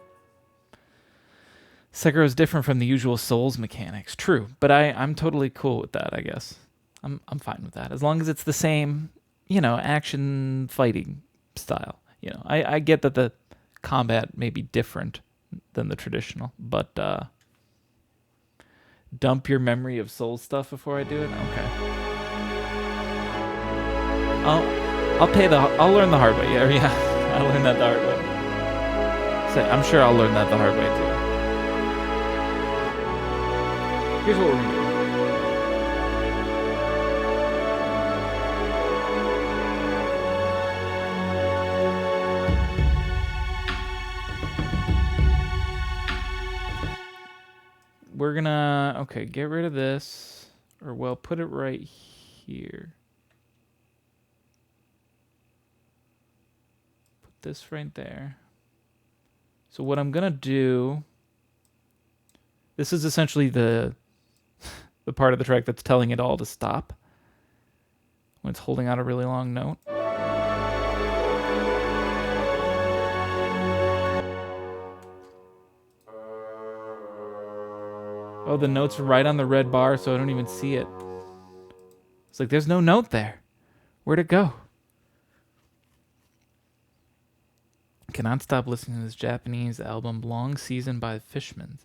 Sekiro is different from the usual Souls mechanics. True, but I'm totally cool with that. I guess I'm fine with that as long as it's the same, action fighting style. I get that the combat may be different than the traditional, but dump your memory of Souls stuff before I do it. Okay. I'll learn the hard way. Yeah. I'll learn that the hard way. So I'm sure I'll learn that the hard way too. Here's what we're gonna do. We're gonna, get rid of this, or well, put it right here. Put this right there. So what I'm gonna do, this is essentially the part of the track that's telling it all to stop when it's holding out a really long note. Oh, the note's right on the red bar, so I don't even see it. It's like, there's no note there. Where'd it go? Cannot stop listening to this Japanese album, Long Season by the Fishmans.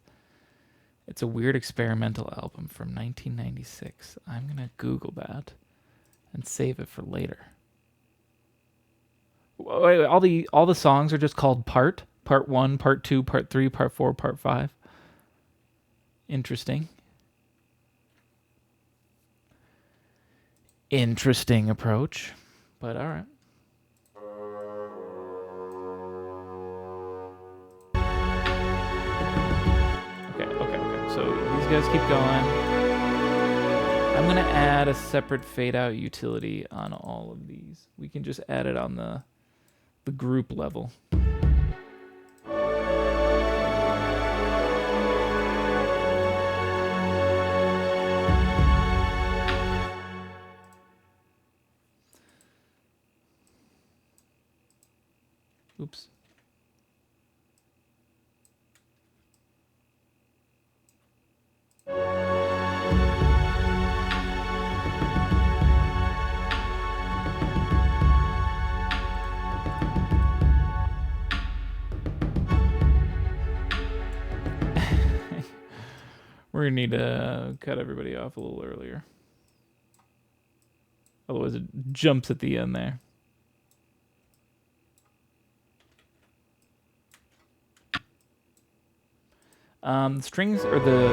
It's a weird experimental album from 1996. I'm going to Google that and save it for later. Wait, all the songs are just called Part 1, Part 2, Part 3, Part 4, Part 5. Interesting. Interesting approach, but all right. Okay. So these guys keep going. I'm going to add a separate fade out utility on all of these. We can just add it on the group level. Oops. We're going to need to cut everybody off a little earlier. Otherwise it jumps at the end there. The strings or the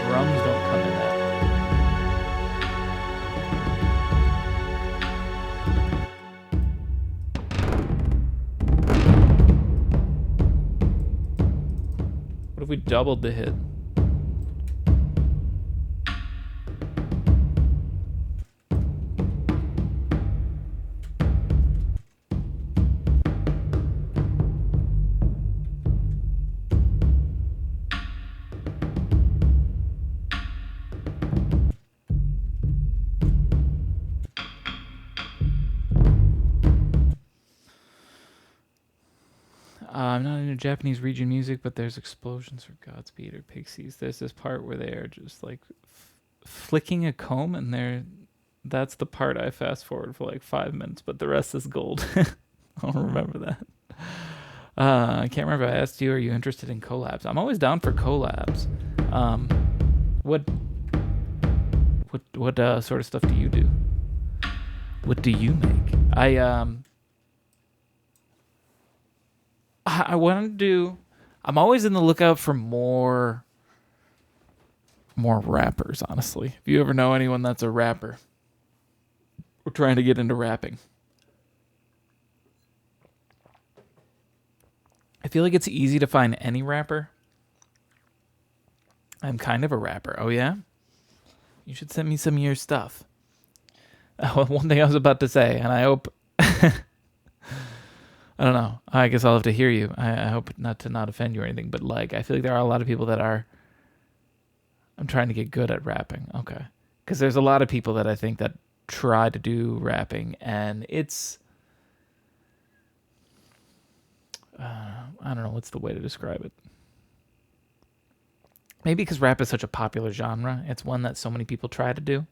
drums don't come in that. What if we doubled the hit? I'm not into Japanese region music, but there's explosions for Godspeed or Pixies. There's this part where they are just like flicking a comb, and that's the part I fast forward for like 5 minutes, but the rest is gold. I don't remember that. I can't remember. I asked you, are you interested in collabs? I'm always down for collabs. What sort of stuff do you do? What do you make? I want to do. I'm always in the lookout for more rappers, honestly. If you ever know anyone that's a rapper, we're trying to get into rapping. I feel like it's easy to find any rapper. I'm kind of a rapper. Oh, yeah? You should send me some of your stuff. One thing I was about to say, and I hope... I don't know. I guess I'll have to hear you. I hope not to not offend you or anything, but like, I feel like there are a lot of people that are... I'm trying to get good at rapping. Okay. Because there's a lot of people that I think that try to do rapping, and it's... I don't know what's the way to describe it. maybe because rap is such a popular genre, it's one that so many people try to do,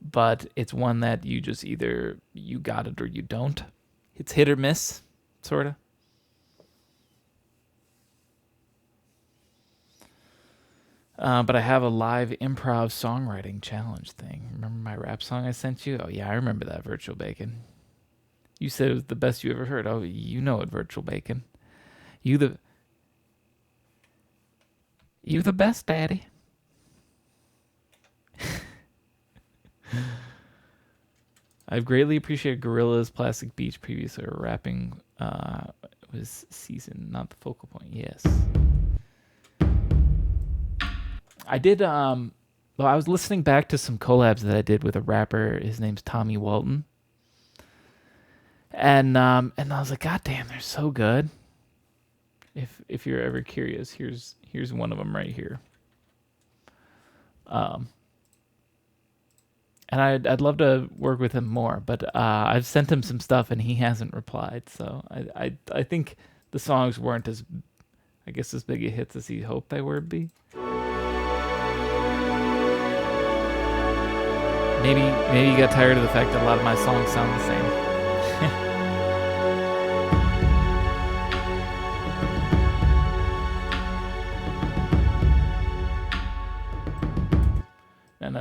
but it's one that you just either you got it or you don't. It's hit or miss, sort of. But I have a live improv songwriting challenge thing. Remember my rap song I sent you? Oh yeah, I remember that, Virtual Bacon. You said it was the best you ever heard. Oh, you know it, Virtual Bacon. You the you the best, Daddy. I've greatly appreciated Gorilla's Plastic Beach previously. Rapping was season, not the focal point. Yes. I did well, I was listening back to some collabs that I did with a rapper. His name's Tommy Walton. And I was like, God damn, they're so good. If you're ever curious, here's one of them right here. And I'd love to work with him more, but I've sent him some stuff and he hasn't replied. So I think the songs weren't as, I guess, as big a hits as he hoped they would be. Maybe you got tired of the fact that a lot of my songs sound the same.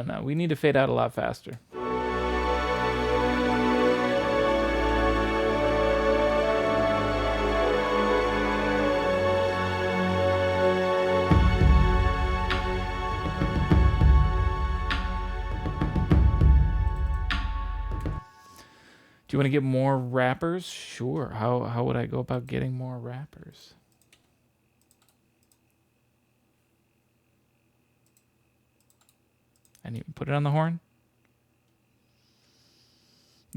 No. We need to fade out a lot faster. Do you want to get more rappers? Sure. How would I go about getting more rappers? I didn't even put it on the horn.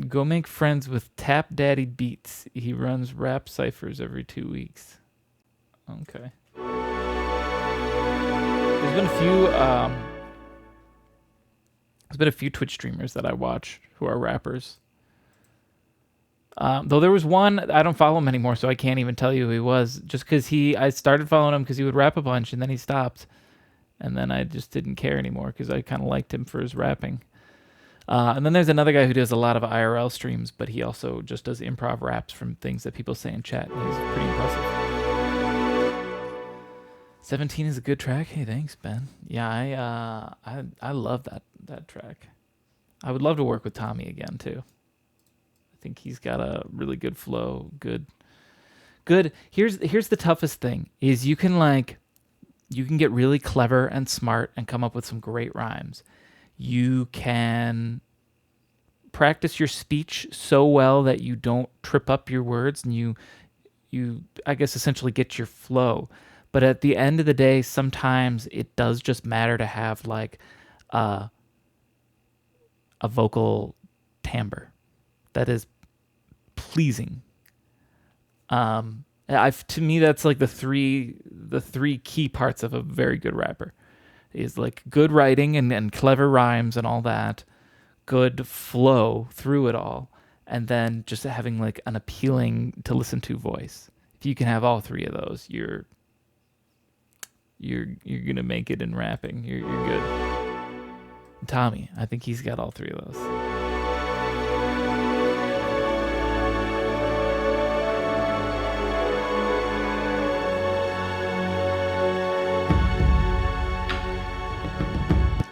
Go make friends with Tap Daddy Beats. He runs rap ciphers every 2 weeks. Okay. There's been a few Twitch streamers that I watch who are rappers. Though there was one, I don't follow him anymore, so I can't even tell you who he was. Just because I started following him because he would rap a bunch, and then he stopped. And then I just didn't care anymore because I kind of liked him for his rapping. And then there's another guy who does a lot of IRL streams, but he also just does improv raps from things that people say in chat. And he's pretty impressive. 17 is a good track. Hey, thanks, Ben. Yeah, I love that track. I would love to work with Tommy again too. I think he's got a really good flow. Good. Here's the toughest thing is you can get really clever and smart and come up with some great rhymes. You can practice your speech so well that you don't trip up your words and you I guess essentially get your flow. But at the end of the day, sometimes it does just matter to have like a vocal timbre that is pleasing. To me, that's like the three key parts of a very good rapper is like good writing and clever rhymes and all that, good flow through it all, and then just having like an appealing to listen to voice. If you can have all three of those, you're gonna make it in rapping. You're good. Tommy, I think he's got all three of those.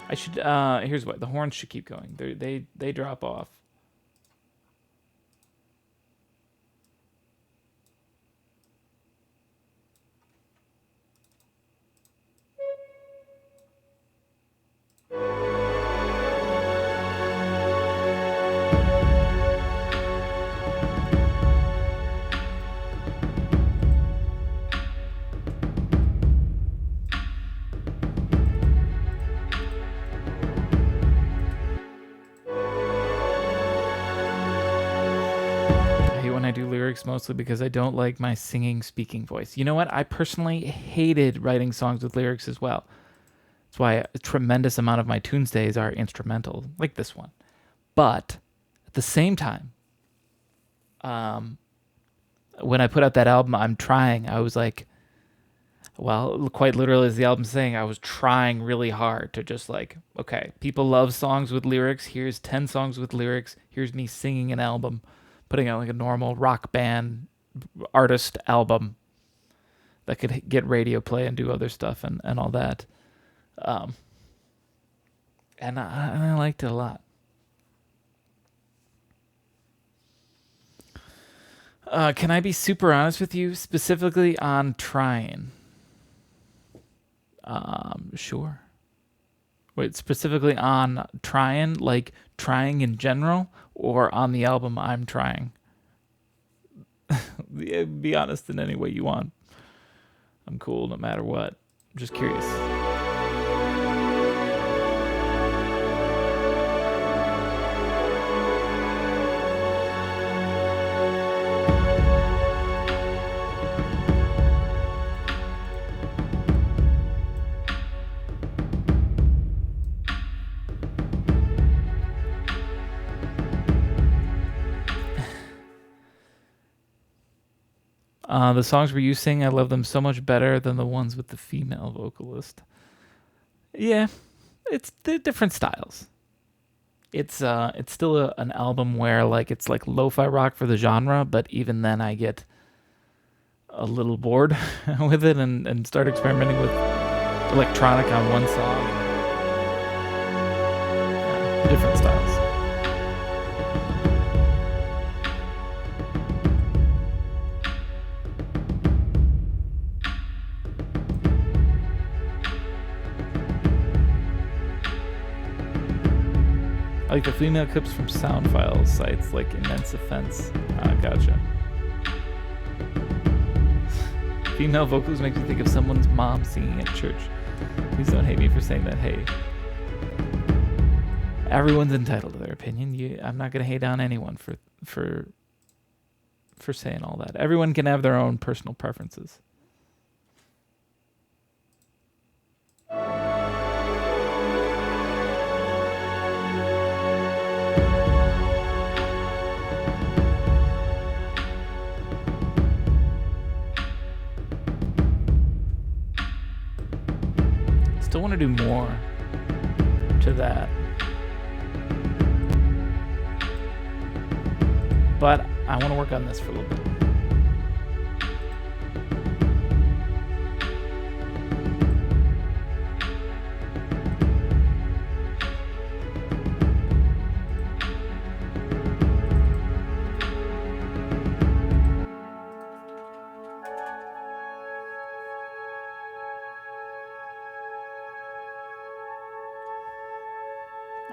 I should. Here's what the horns should keep going. They drop off. Mostly because I don't like my singing speaking voice. You know what? I personally hated writing songs with lyrics as well. That's why a tremendous amount of my Tunesdays are instrumental, like this one. But at the same time, when I put out that album, I was like, Well, quite literally, as the album's saying, I was trying really hard to just like, okay, people love songs with lyrics. Here's 10 songs with lyrics. Here's me singing an album, putting out like a normal rock band artist album that could get radio play and do other stuff and all that. And I liked it a lot. Can I be super honest with you, specifically on trying? Sure. Wait, specifically on trying, like trying in general, or on the album I'm trying? Be honest in any way you want. I'm cool no matter what. I'm just curious. The songs where you sing, I love them so much better than the ones with the female vocalist. Yeah, they're different styles. It's still an album where like it's like lo-fi rock for the genre, but even then I get a little bored with it and start experimenting with electronic on one song. Yeah, different styles. I like the female clips from sound file sites like Immense Offense. Gotcha. Female vocals makes me think of someone's mom singing at church. Please don't hate me for saying that. Hey, everyone's entitled to their opinion. I'm not gonna hate on anyone for saying all that. Everyone can have their own personal preferences. Still want to do more to that. But I want to work on this for a little bit.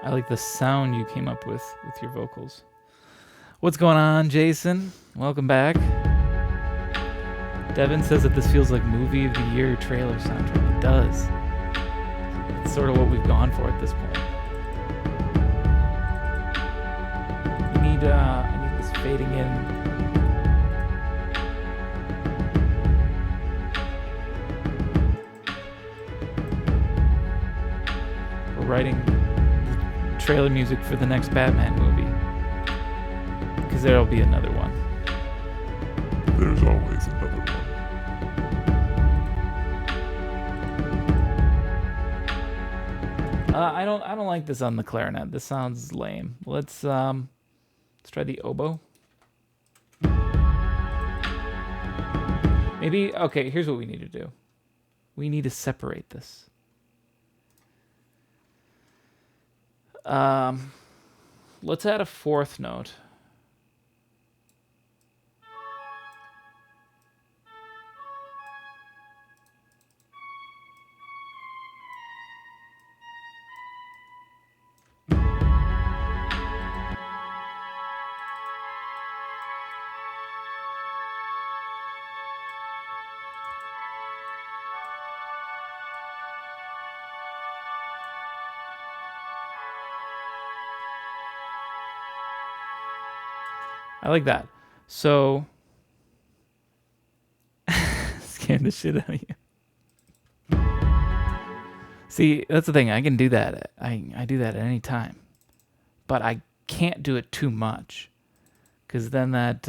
I like the sound you came up with your vocals. What's going on, Jason? Welcome back. Devin says that this feels like movie of the year trailer soundtrack. It does. It's sort of what we've gone for at this point. I need this fading in. We're writing trailer music for the next Batman movie, because there'll be another one. There's always another one. I don't like this on the clarinet. This sounds lame. Let's try the oboe. Maybe, okay, here's what we need to do. We need to separate this. Let's add a fourth note. I like that. So, scared the shit out of you. See, that's the thing. I can do that. I do that at any time. But I can't do it too much. Because then that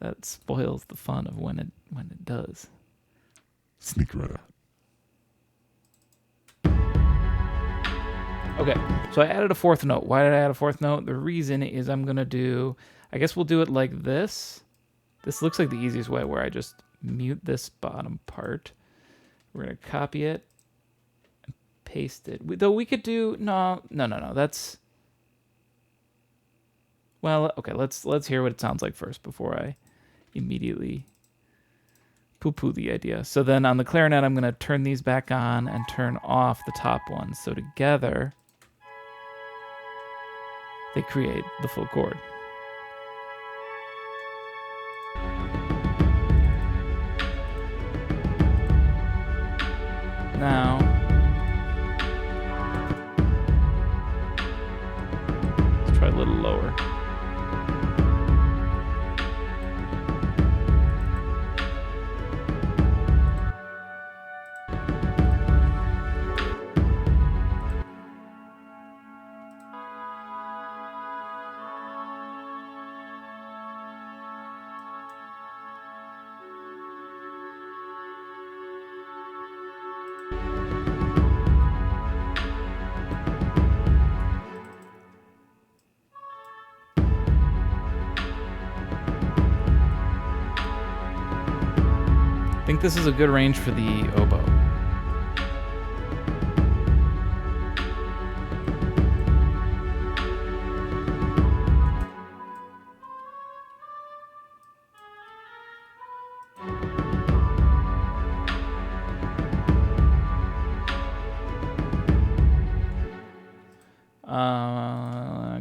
that spoils the fun of when it does. Sneak right out. Okay, so I added a fourth note. Why did I add a fourth note? The reason is I'm going to do, I guess we'll do it like this. This looks like the easiest way, where I just mute this bottom part. We're going to copy it and paste it. Though we could do, no, that's, well, okay, let's hear what it sounds like first before I immediately poo-poo the idea. So then on the clarinet, I'm going to turn these back on and turn off the top ones. So together, they create the full chord. Now, let's try a little lower. I think this is a good range for the oboe.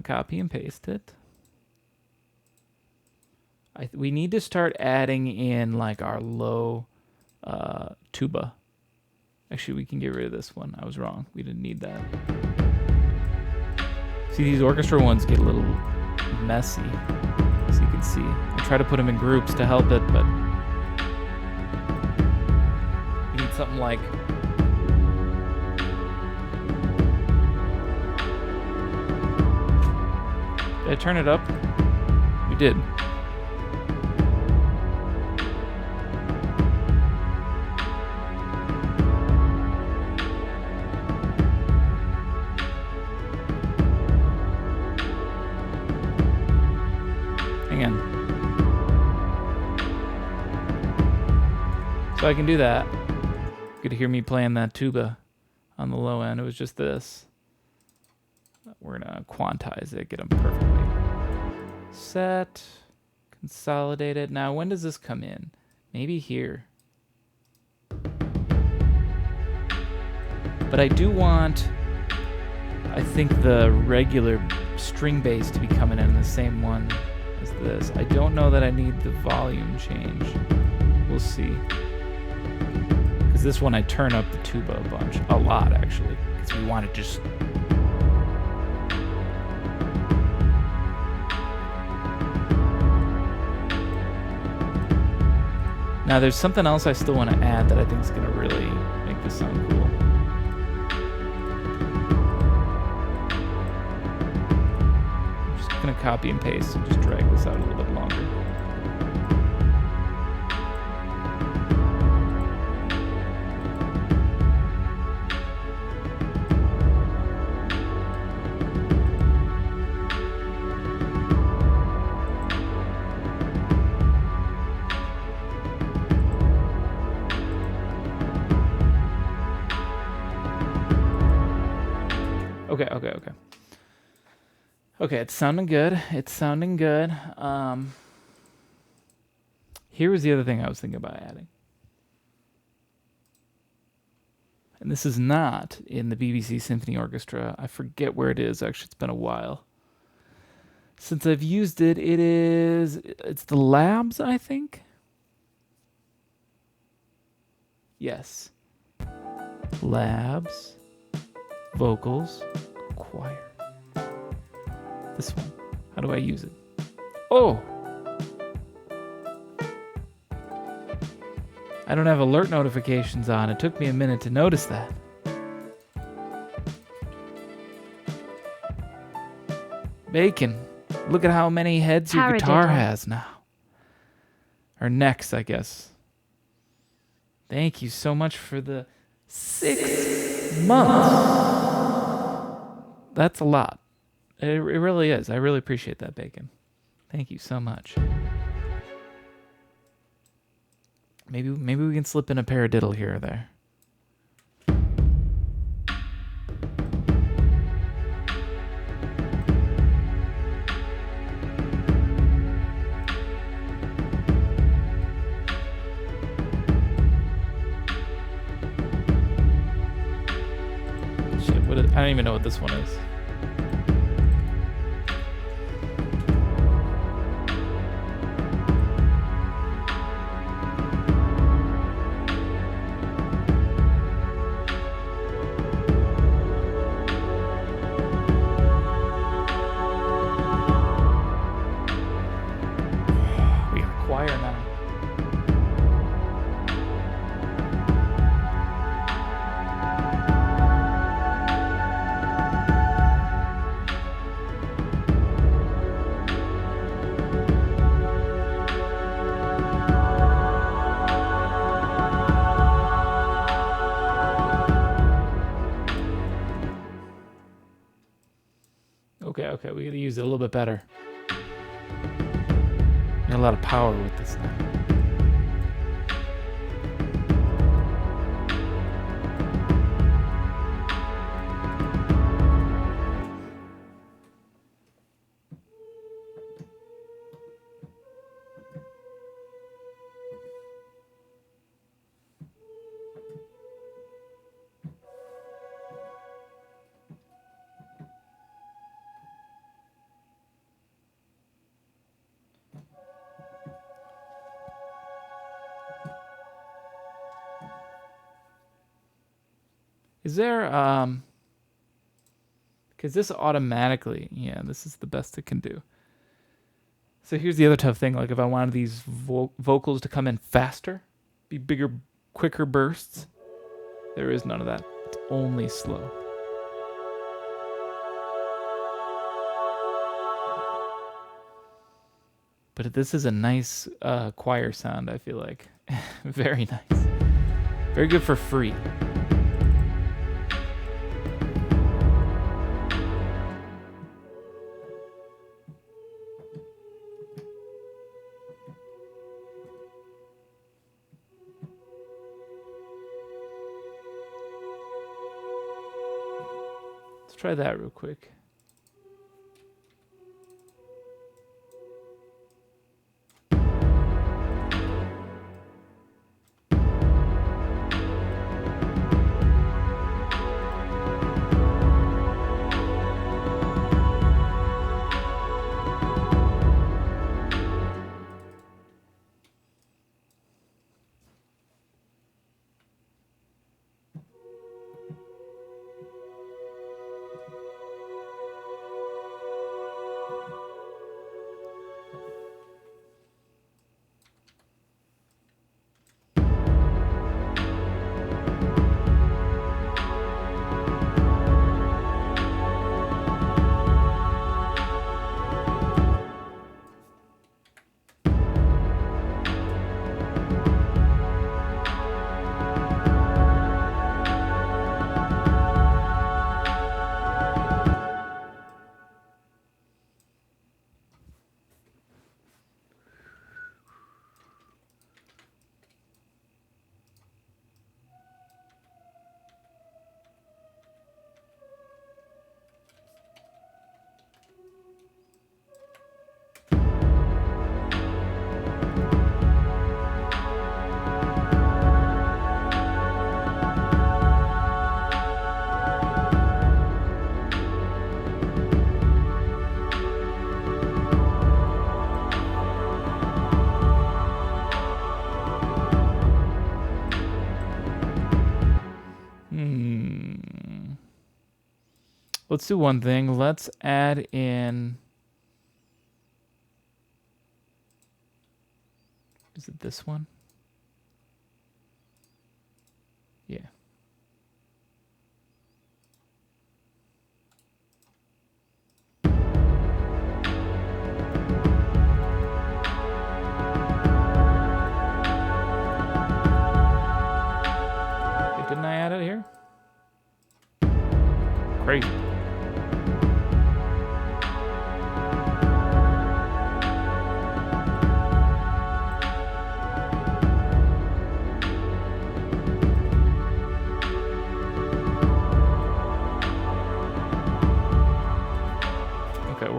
Copy and paste it. We need to start adding in like our low tuba. Actually, we can get rid of this one. I was wrong. We didn't need that. See, these orchestra ones get a little messy, as you can see. I try to put them in groups to help it, but you need something like... Did I turn it up? We did. Hang on. So I can do that. You could hear me playing that tuba on the low end. It was just this. We're gonna quantize it, get them perfectly set, consolidate it. Now, when does this come in? Maybe here. But I do want, I think, the regular string bass to be coming in the same one as this. I don't know that I need the volume change. We'll see. Because this one I turn up the tuba a bunch. A lot, actually. Because we want to just... Now, there's something else I still want to add that I think is going to really make this sound cool. I'm just going to copy and paste and just drag this out a little bit longer. Okay, it's sounding good. Here was the other thing I was thinking about adding. And this is not in the BBC Symphony Orchestra. I forget where it is. Actually, it's been a while since I've used it. It's the Labs, I think. Yes. Labs, vocals, choir. This one. How do I use it? Oh! I don't have alert notifications on. It took me a minute to notice that. Bacon. Look at how many heads your guitar has now. Or next, I guess. Thank you so much for the 6 months. That's a lot. It really is. I really appreciate that, Bacon. Thank you so much. Maybe we can slip in a paradiddle here or there. Shit, I don't even know what this one is. Okay, we gotta use it a little bit better. Got a lot of power with this now. Is there, because this automatically, yeah, this is the best it can do. So here's the other tough thing, like if I wanted these vocals to come in faster, be bigger, quicker bursts, there is none of that. It's only slow. But this is a nice choir sound, I feel like. Very nice. Very good for free. Try that real quick. Let's do one thing. Let's add in... Is it this one? Yeah.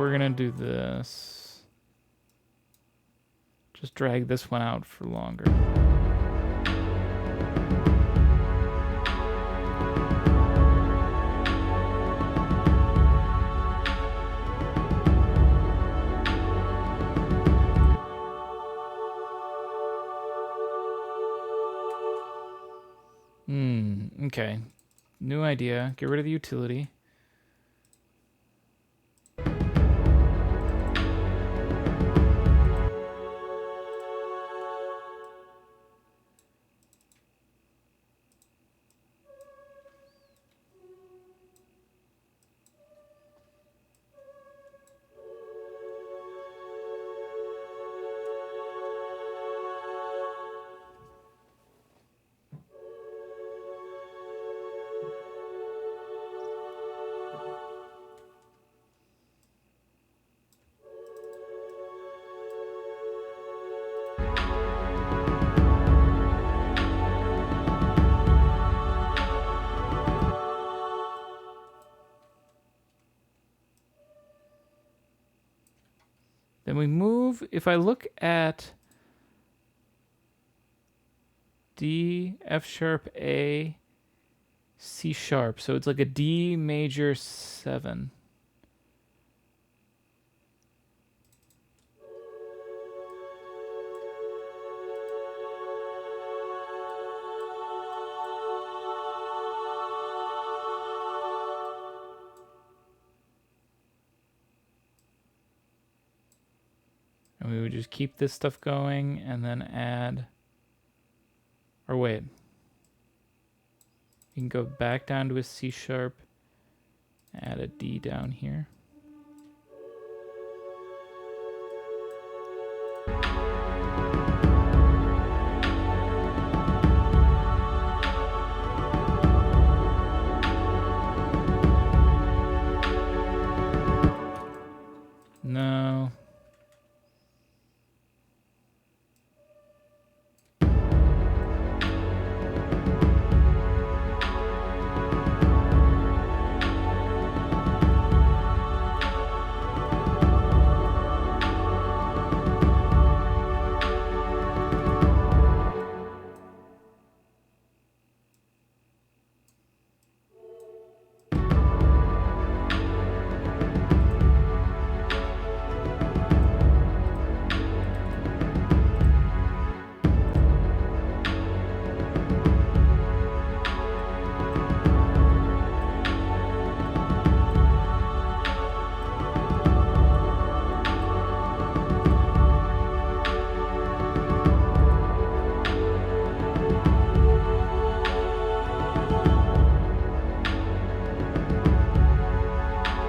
we're gonna do this. Just drag this one out for longer. Okay. New idea. Get rid of the utility. Then we move, if I look at D, F sharp, A, C sharp, so it's like a D major 7. And we would just keep this stuff going and then add, or wait. You can go back down to a C sharp, add a D down here. No.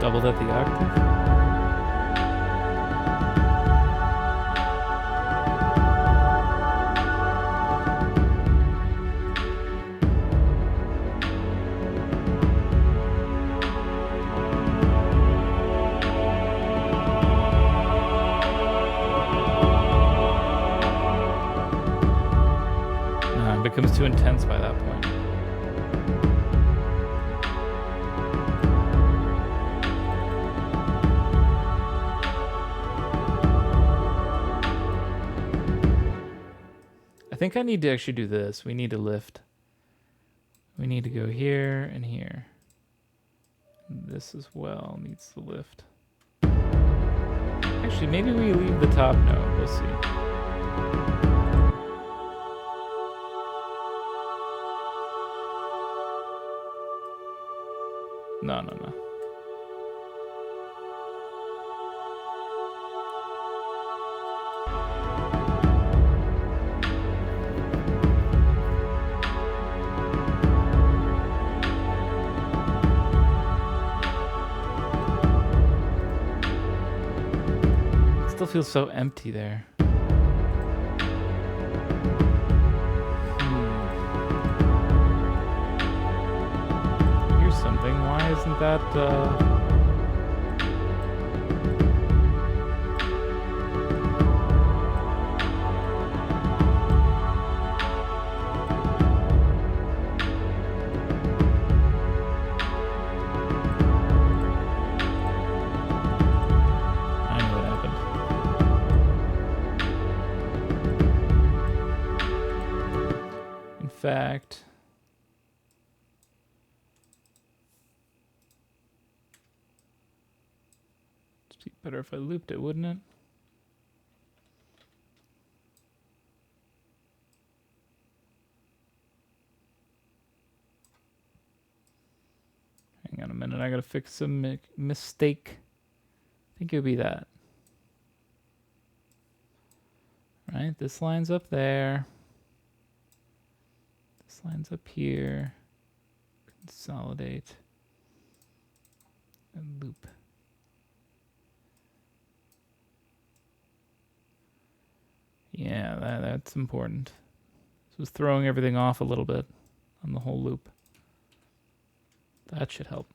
Doubled at the octave. No, it becomes too intense by that point. I think I need to actually do this. We need to lift. We need to go here and here. This as well needs to lift. Actually, maybe we leave the top note. We'll see. No, no, no. Still feels so empty there. Here's something. Why isn't that fact, it'd be better if I looped it, wouldn't it? Hang on a minute, I gotta fix a mistake. I think it would be that. Right, this line's up there. This line's up here. Consolidate. And loop. Yeah, that's important. This was throwing everything off a little bit on the whole loop. That should help.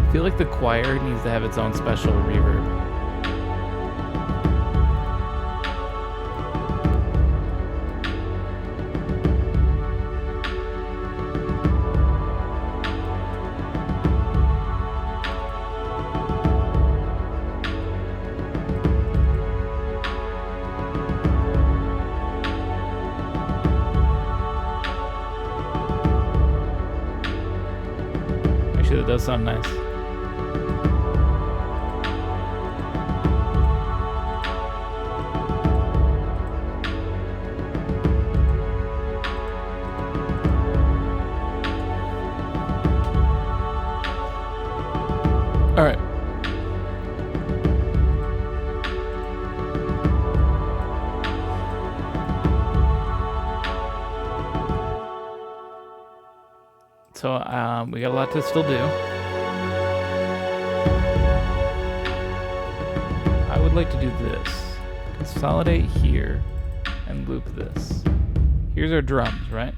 I feel like the choir needs to have its own special reverb. Actually, that does sound nice. All right. So we got a lot to still do. I would like to do this. Consolidate here and loop this. Here's our drums, right?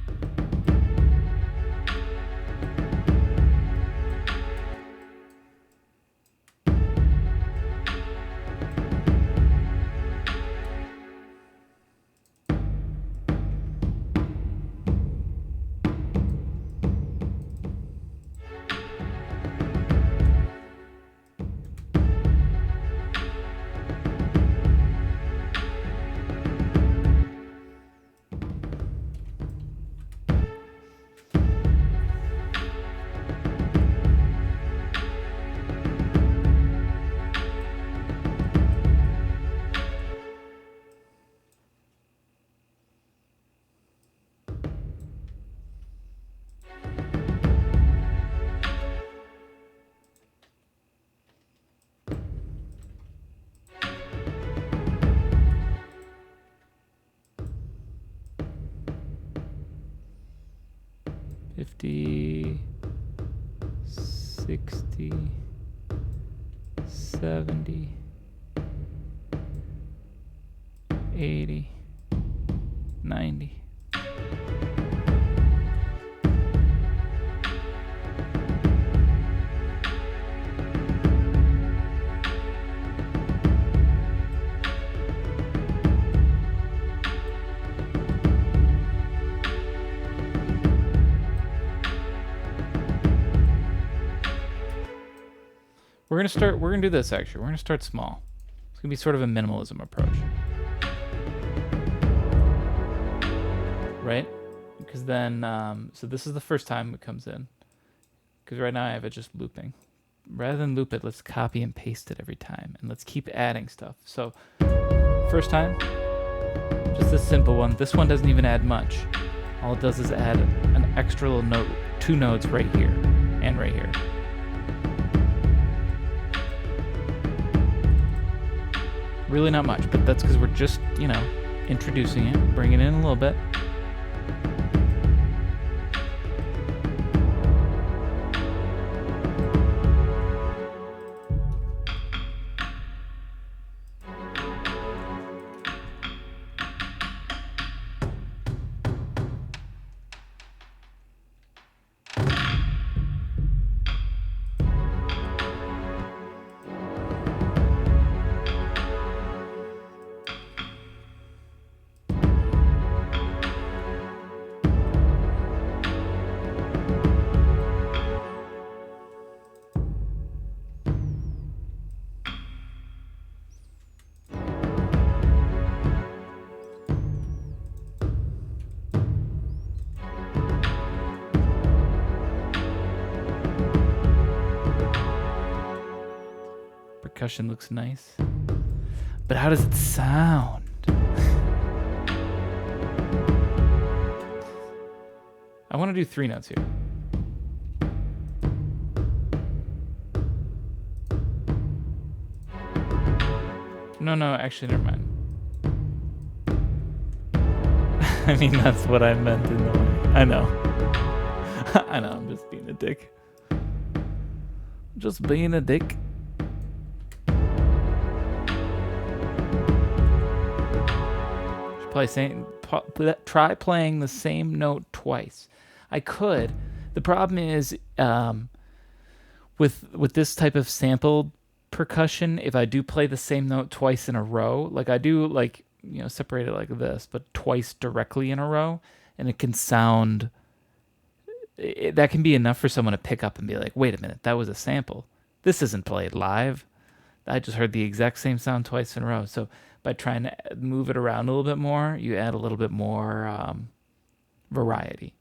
$50, $60, $70, $80, $90. We're gonna do this actually. We're gonna start small. It's gonna be sort of a minimalism approach. Right? Because then, so this is the first time it comes in. Because right now I have it just looping. Rather than loop it, let's copy and paste it every time. And let's keep adding stuff. So, first time, just a simple one. This one doesn't even add much. All it does is add an extra little note, 2 notes right here and right here. Really not much, but that's because we're just, introducing it, bringing it in a little bit. percussion looks nice. But how does it sound? I want to do 3 notes here. No, actually, never mind. I mean, that's what I meant in the way. I know. I know, I'm just being a dick. Just being a dick. Should try playing the same note twice. I could. The problem is, with this type of sampled percussion, if I do play the same note twice in a row, like I do, like, you know, separate it like this, but twice directly in a row, and it can sound, that can be enough for someone to pick up and be like, wait a minute, that was a sample. This isn't played live. I just heard the exact same sound twice in a row. So by trying to move it around a little bit more, you add a little bit more variety.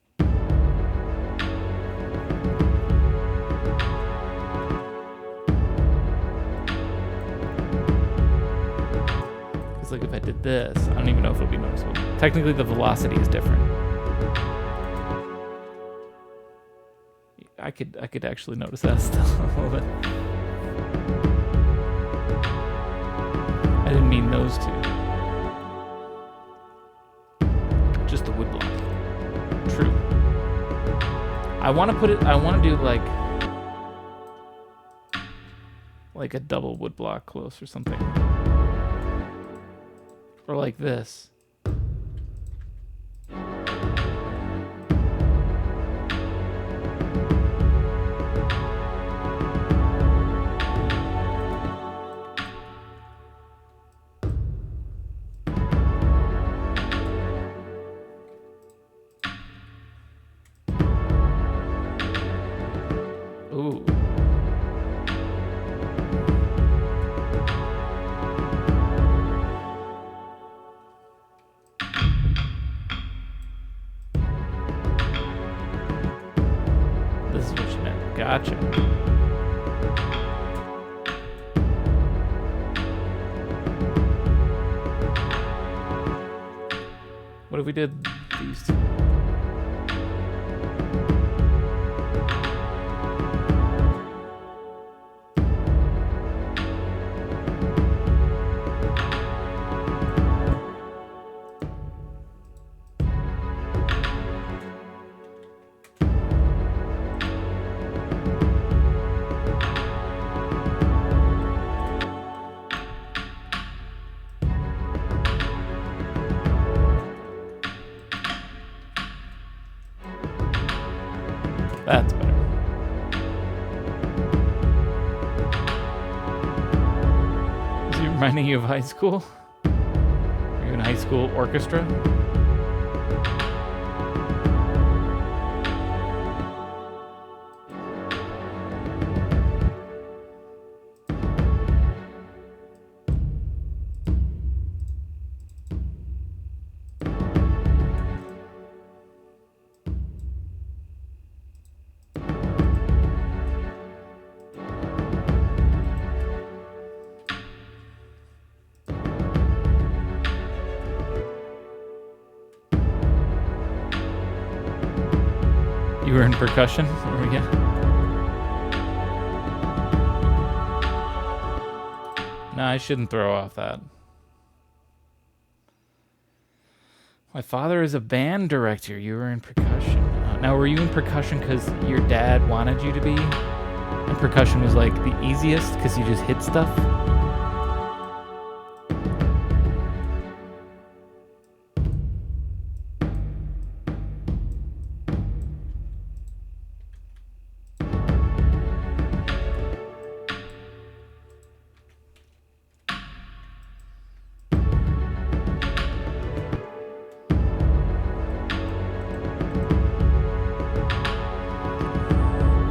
Like if I did this, I don't even know if it'll be noticeable. Technically, the velocity is different. I could actually notice that still a little bit. I didn't mean those two. Just the wood block. True. I want to do like a double wood block close or something. Or like this. Ooh. Gotcha. What if we did these two? That's better. Is he reminding you of high school? Are you in high school orchestra? You were in percussion? Yeah. No, I shouldn't throw off that. My father is a band director. You were in percussion. Now, were you in percussion because your dad wanted you to be? And percussion was like the easiest because you just hit stuff?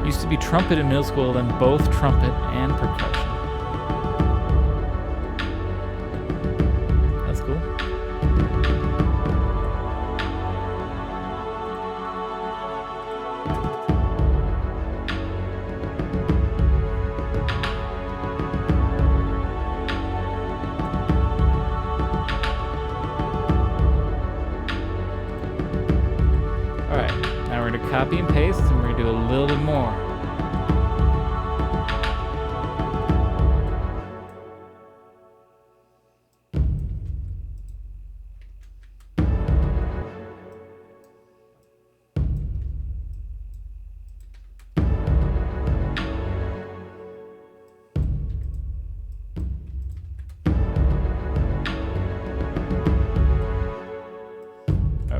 Used to be trumpet in middle school, then both trumpet and percussion. That's cool. copy and paste, and we're gonna do a little bit more.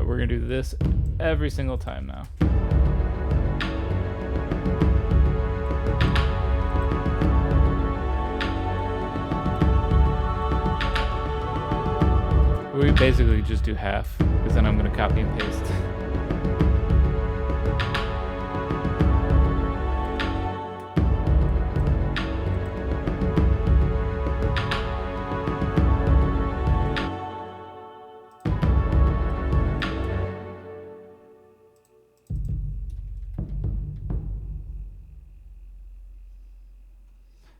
We're gonna do this every single time now. We basically just do half, because then I'm gonna copy and paste.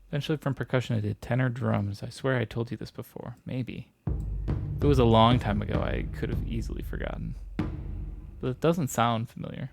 Eventually from percussion I did tenor drums. I swear I told you this before. Maybe. If it was a long time ago, I could have easily forgotten. But it doesn't sound familiar.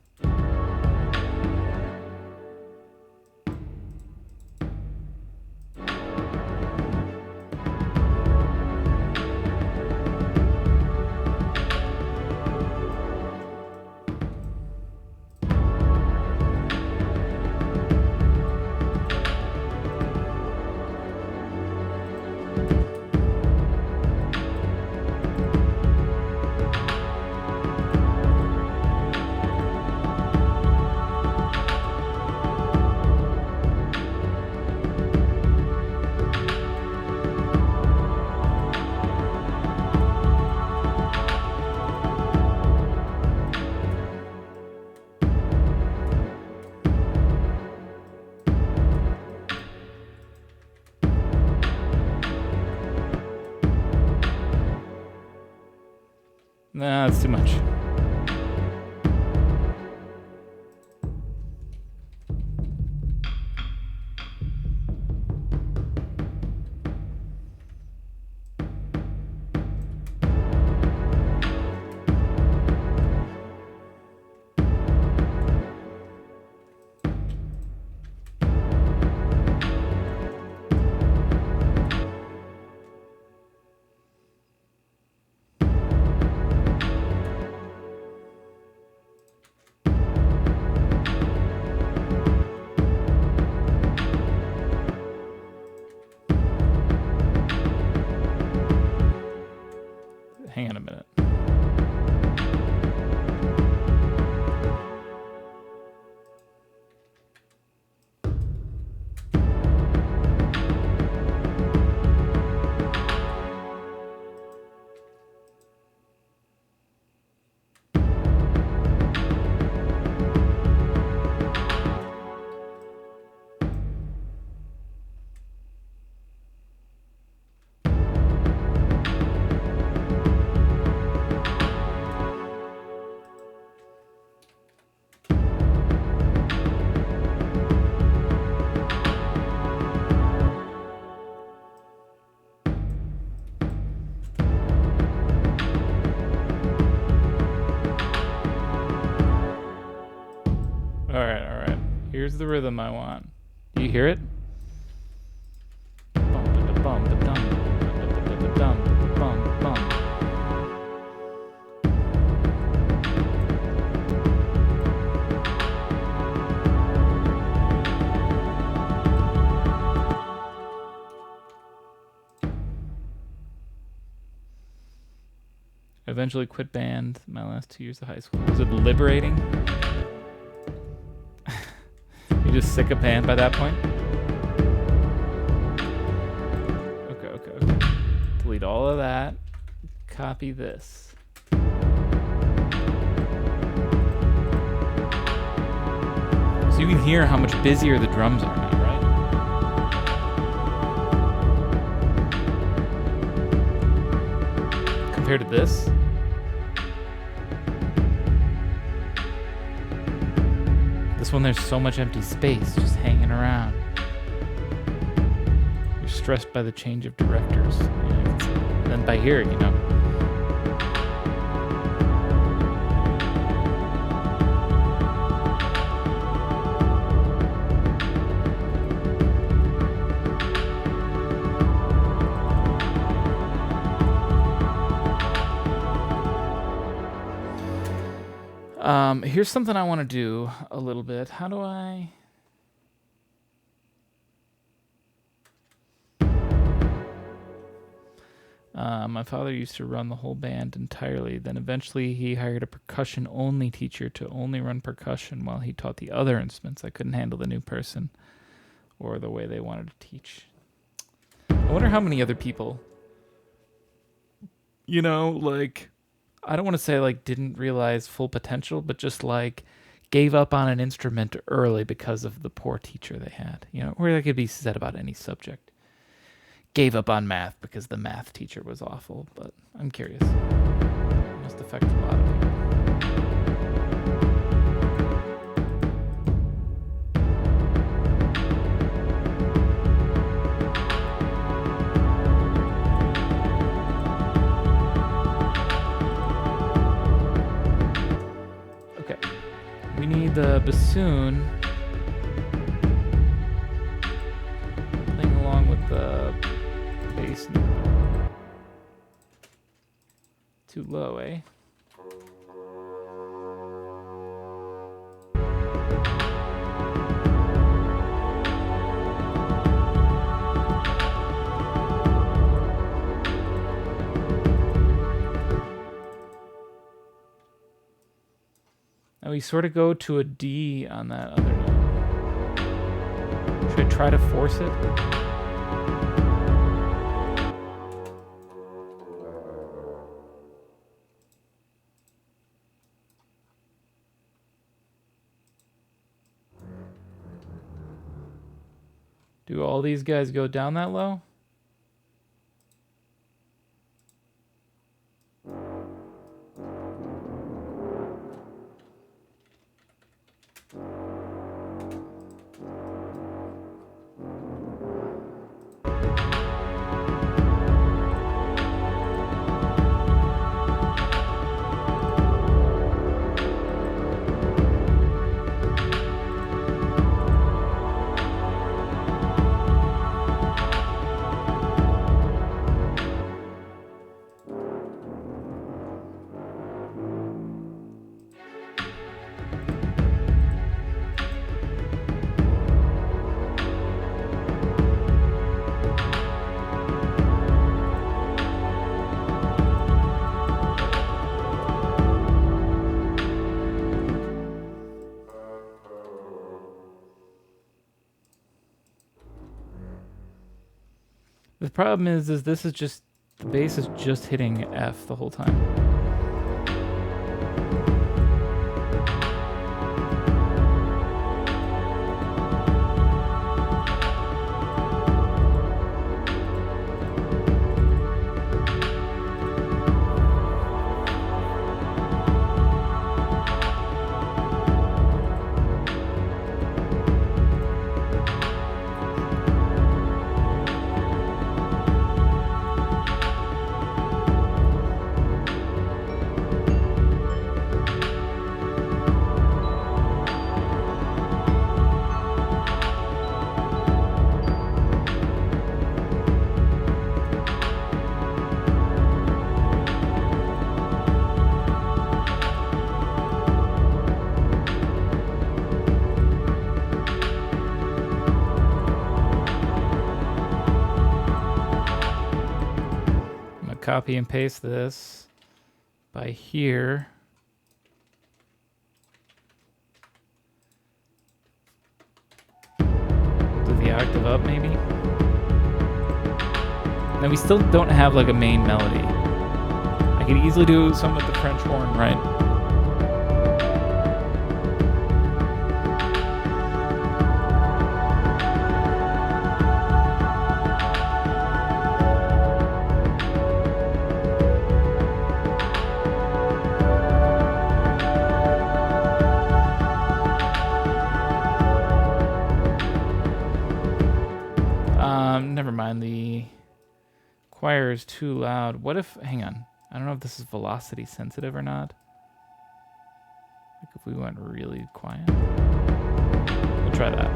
Nah, that's too much. Hang on a minute. All right. Here's the rhythm I want. Do you hear it? I eventually quit band my last 2 years of high school. Was it liberating? You just sick of band by that point? Okay. Delete all of that. Copy this. So you can hear how much busier the drums are now, right? Compared to this. This one, there's so much empty space just hanging around. You're stressed by the change of directors. And then by here, you know. Here's something I want to do a little bit. How do I... my father used to run the whole band entirely. Then eventually he hired a percussion-only teacher to only run percussion while he taught the other instruments. I couldn't handle the new person or the way they wanted to teach. I wonder how many other people, you know, like, I don't want to say like didn't realize full potential, but just like gave up on an instrument early because of the poor teacher they had. You know, or that could be said about any subject. Gave up on math because the math teacher was awful, but I'm curious. It must affect a lot of people. Okay. We need the bassoon playing along with the bass. Too low, eh? Now we sort of go to a D on that other note. Should I try to force it? Do all these guys go down that low? The problem is this is just, the bass is just hitting F the whole time. Copy and paste this by here. Do the octave up maybe. Now we still don't have like a main melody. I could easily do some with the French horn, right? Never mind, the choir is too loud. What if, hang on, I don't know if this is velocity sensitive or not. Like if we went really quiet. We'll try that.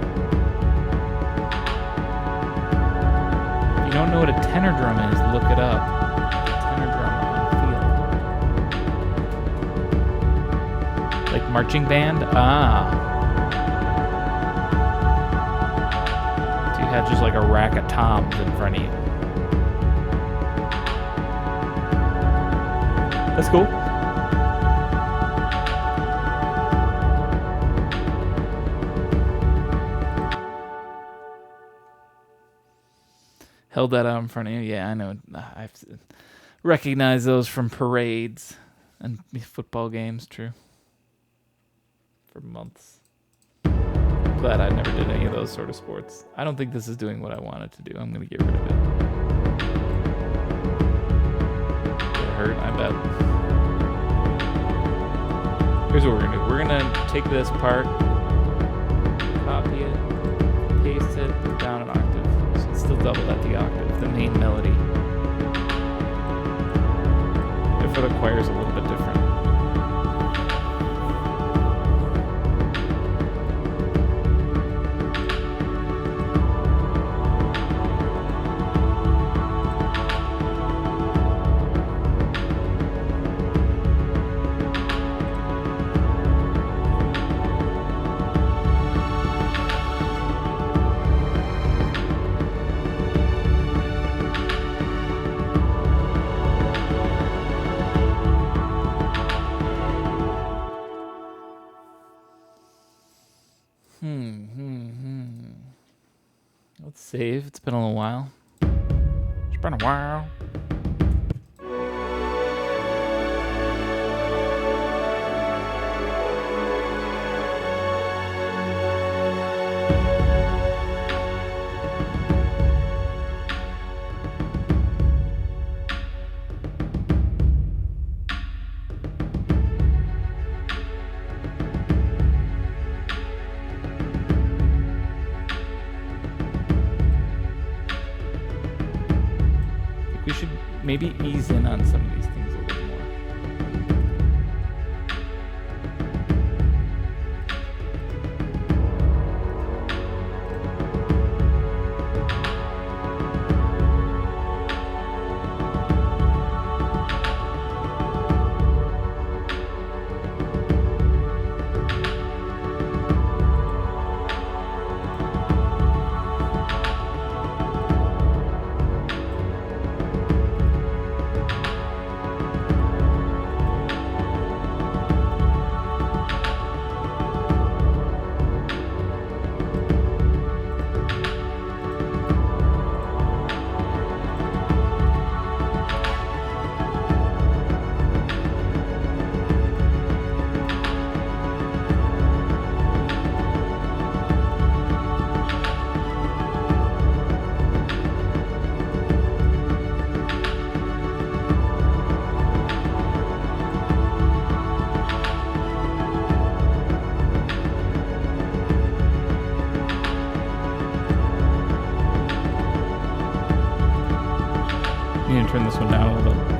If you don't know what a tenor drum is, look it up. Tenor drum on field. Like Marching band? Ah. So you had just like a rack of toms in front of you. That's cool. Held that out in front of you. Yeah, I know. I've recognized those from parades and football games. True. For months. Glad I never did any of those sort of sports. I don't think this is doing what I want it to do. I'm gonna get rid of it. It hurt, I bet. Here's what we're gonna do. We're gonna take this part, copy it, paste it down an octave. So it's still double at the octave, the main melody. Therefore the choir's a little bit different. Let's save. It's been a little while. It's been a while. We should maybe ease in on some of these things a little more. You need to turn this one down a little bit.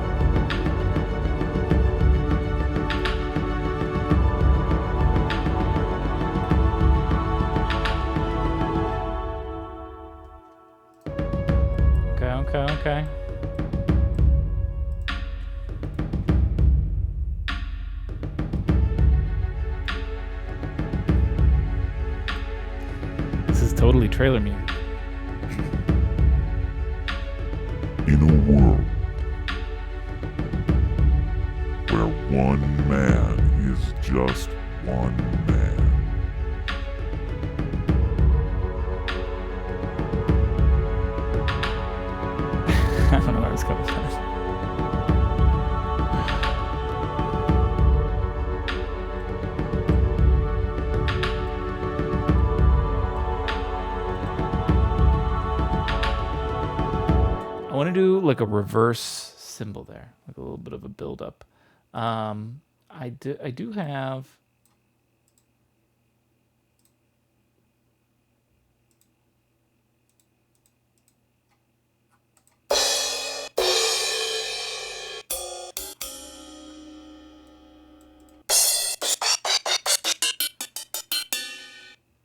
Okay. This is totally trailer music. In a world where one man is just one man, I don't know where I was coming from. I want to do like a reverse cymbal there, like a little bit of a build up. I do have.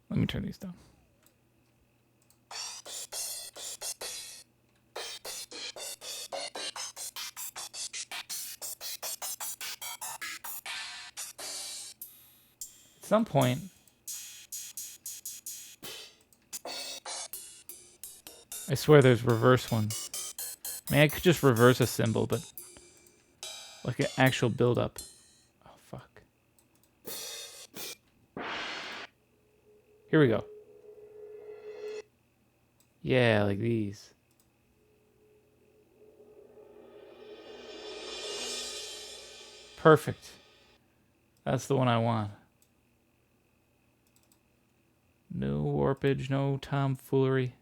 Let me turn these down. some point, I swear there's reverse ones. I mean, I could just reverse a symbol, but like an actual build-up. Oh, fuck. Here we go. Yeah, like these. Perfect. That's the one I want. No warpage, no tomfoolery.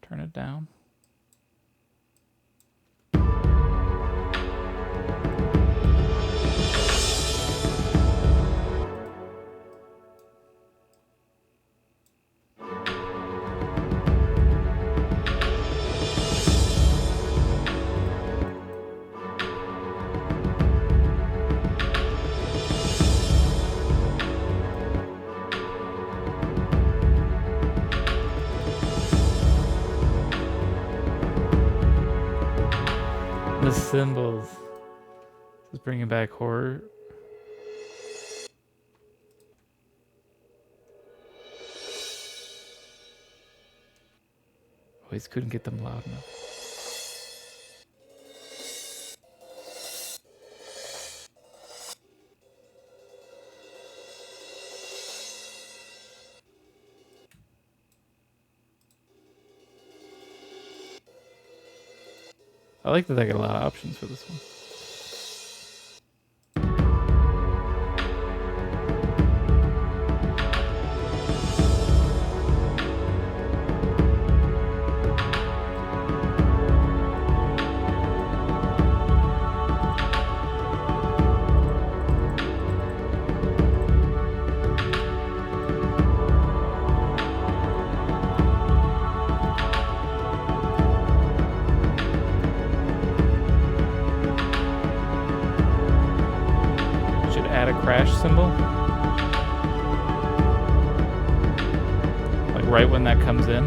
Turn it down. The symbols. This is bringing back horror. Always couldn't get them loud enough. I like that I got a lot of options for this one. Crash symbol. Like right when that comes in.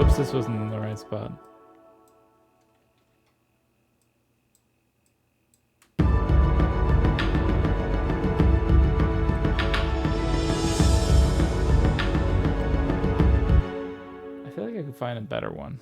Oops, this wasn't in the right spot. I feel like I could find a better one.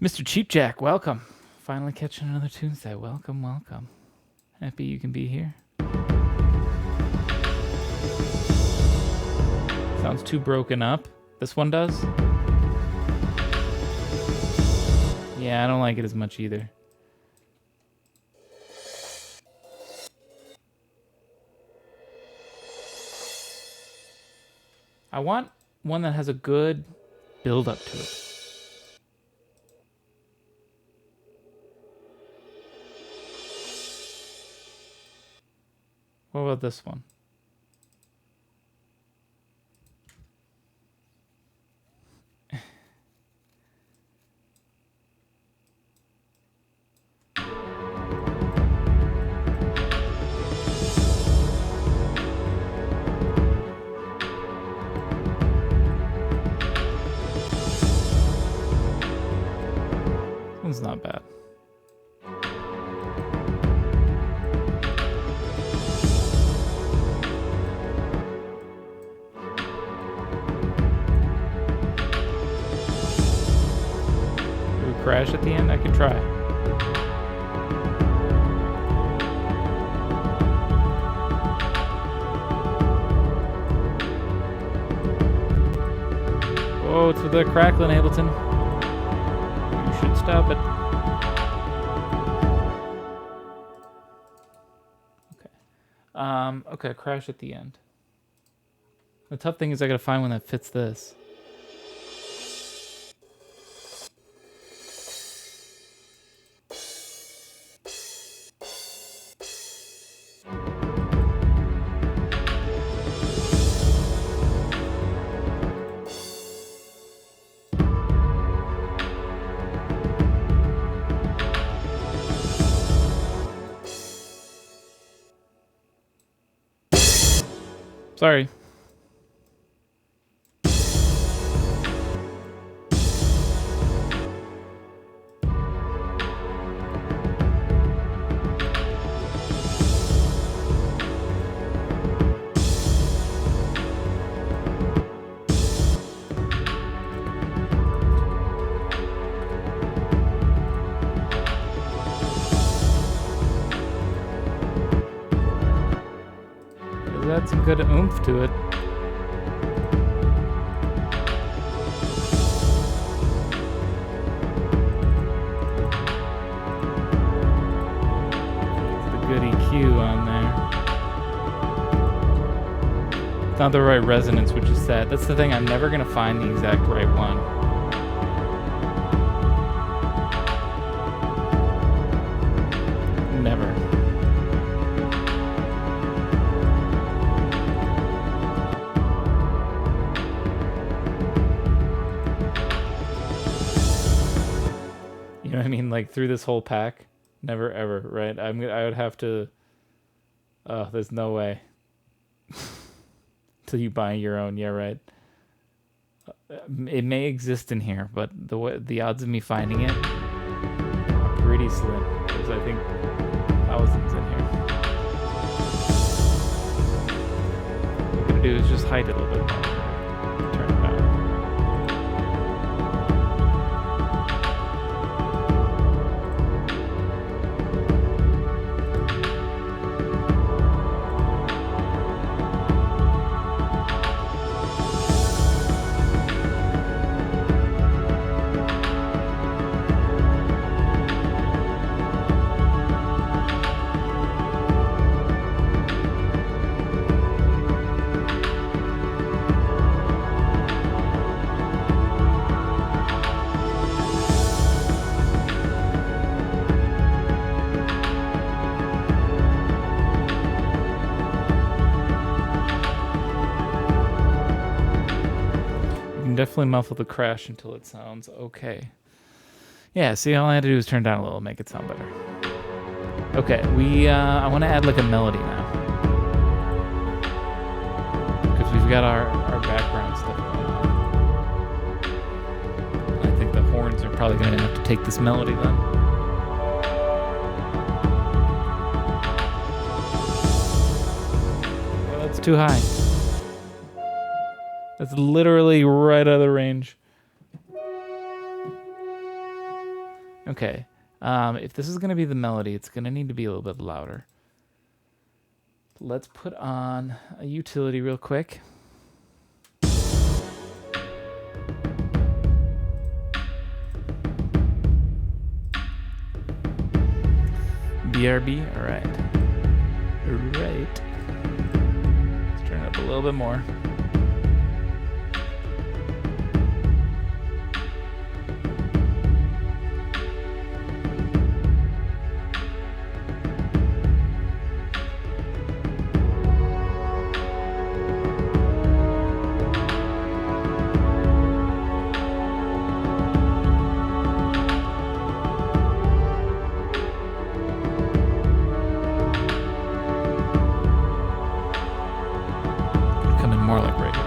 Mr. Cheapjack, welcome. Finally catching another Tunesday. Welcome, welcome. Happy you can be here. Sounds too broken up. This one does? Yeah, I don't like it as much either. I want one that has a good build up to it. What about this one? This one's not bad. Crash at the end? I could try. Whoa, it's with the crackling, Ableton. You should stop it. Okay. Okay, crash at the end. The tough thing is I gotta find one that fits this. Sorry. That's some good oomph to it. The good EQ on there. It's not the right resonance, which is sad. That's the thing, I'm never gonna find the exact right one. Never. You know what I mean? Like through this whole pack, never ever, right? I would have to. Oh, there's no way. Till you buy your own, yeah, right. It may exist in here, but the odds of me finding it are pretty slim. There's, I think, thousands in here. What we're gonna do is just hide it a little bit more. Turn it down. Definitely muffle the crash until it sounds okay. Yeah, see, all I had to do was turn it down a little, make it sound better. Okay, I want to add like a melody now. Because we've got our background stuff going on. And I think the horns are probably going to have to take this melody then. Oh, that's too high. That's literally right out of the range. Okay. If this is going to be the melody, it's going to need to be a little bit louder. Let's put on a utility real quick. BRB, all right. All right. Let's turn it up a little bit more. More like right here.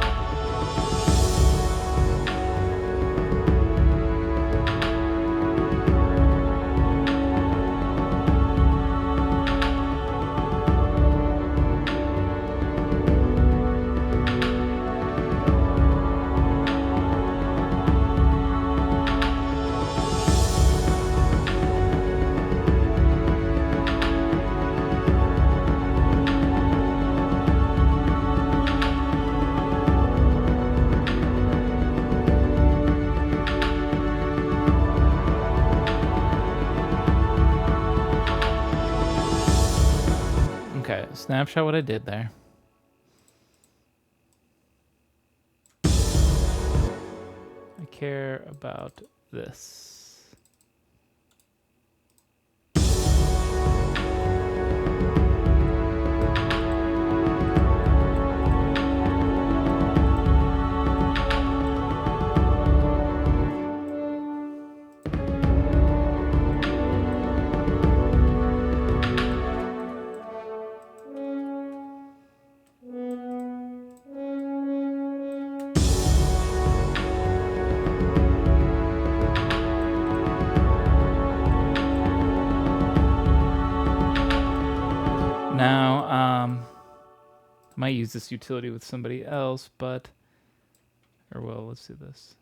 snapshot what I did there. I care about this. Now, I might use this utility with somebody else, but, or well, let's do this.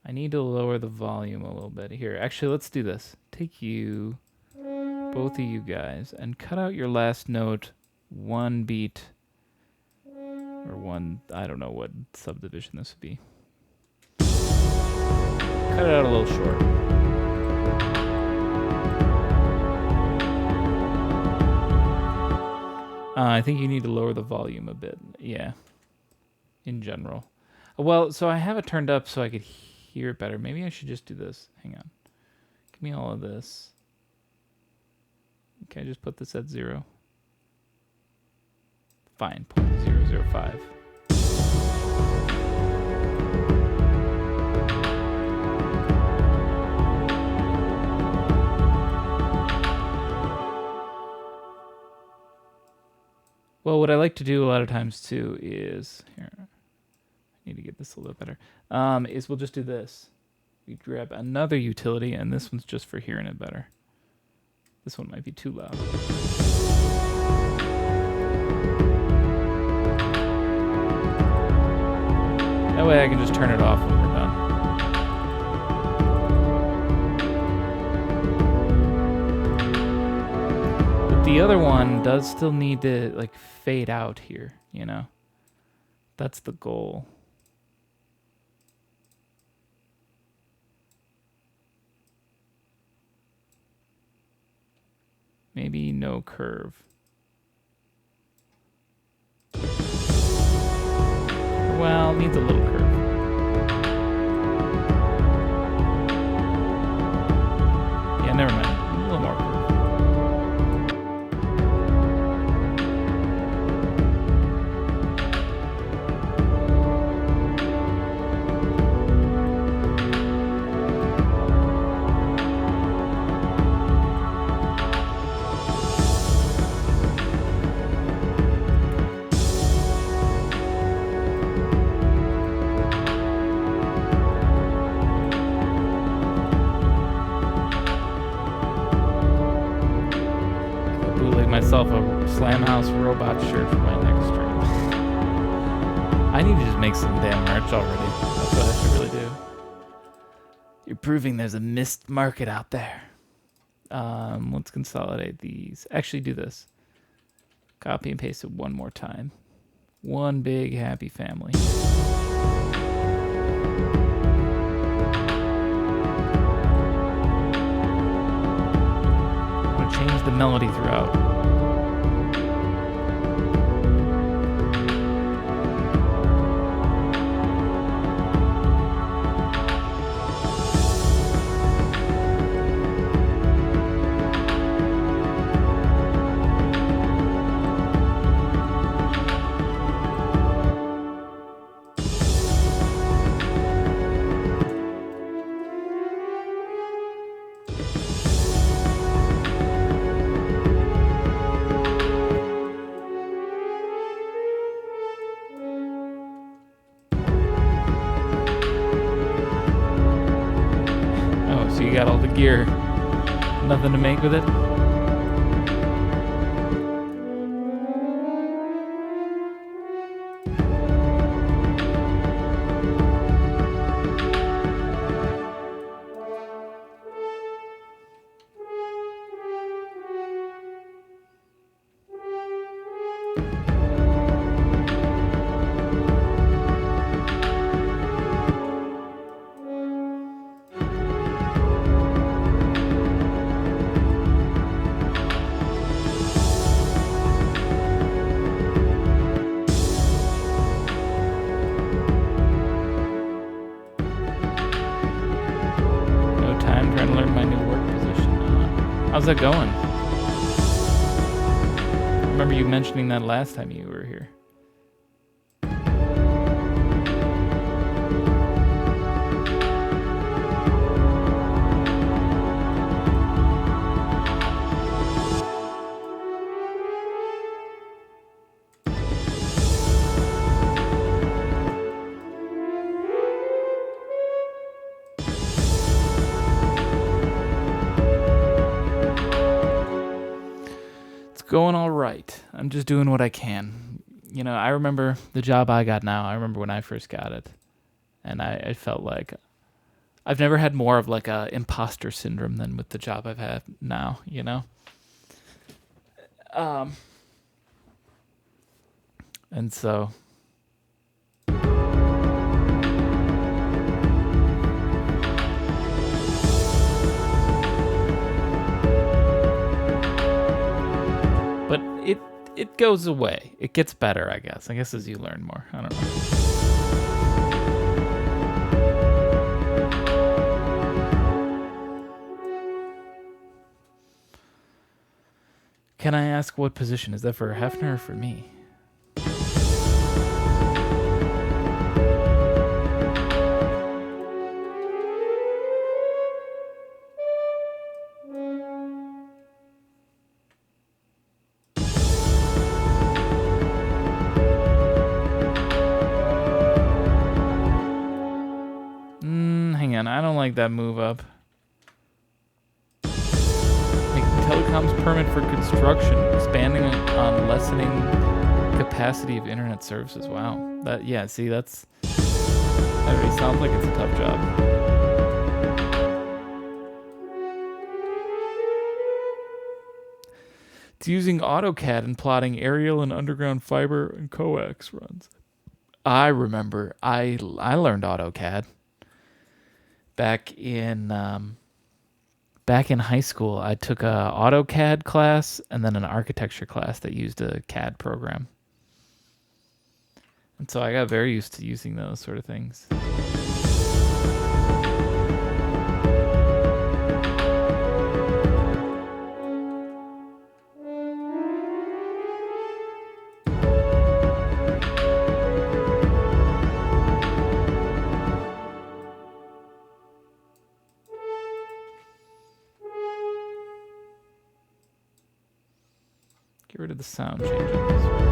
I need to lower the volume a little bit here. Actually, let's do this. Take you, both of you guys, and cut out your last note one beat, or one, I don't know what subdivision this would be. Cut it out a little short. I think you need to lower the volume a bit. Yeah. In general. Well, so I have it turned up so I could hear it better. Maybe I should just do this. Hang on. Give me all of this. Okay, just put this at 0. Fine. 0.005. Well, what I like to do a lot of times too is, here, I need to get this a little better, is we'll just do this. We grab another utility, and this one's just for hearing it better. This one might be too loud. That way I can just turn it off when we're done. The other one does still need to like fade out here, you know? That's the goal. Maybe no curve. Well, needs a little curve. Yeah, never mind. A little more curve. Myself a Slamhaus robot shirt for my next stream. I need to just make some damn merch already. That's what I should really do. You're proving there's a missed market out there. Let's consolidate these. Actually do this. Copy and paste it one more time. One big happy family. I'm gonna change the melody throughout. Got all the gear. Nothing to make with it. How's that going? I remember you mentioning that last time you were here. Going all right. I'm just doing what I can. You know, I remember the job I got now. I remember when I first got it. And I felt like I've never had more of like a imposter syndrome than with the job I've had now, you know? And so but it goes away. It gets better, I guess. I guess as you learn more. I don't know. Can I ask what position? Is that for Hefner or for me? Hang on, I don't like that move up. Telecom's permit for construction, expanding on lessening capacity of internet services. Wow. That, yeah, see, that already sounds like it's a tough job. It's using AutoCAD and plotting aerial and underground fiber and coax runs. I remember I learned AutoCAD back in high school. I took a AutoCAD class and then an architecture class that used a CAD program. And so I got very used to using those sort of things. Get rid of the sound change on this one.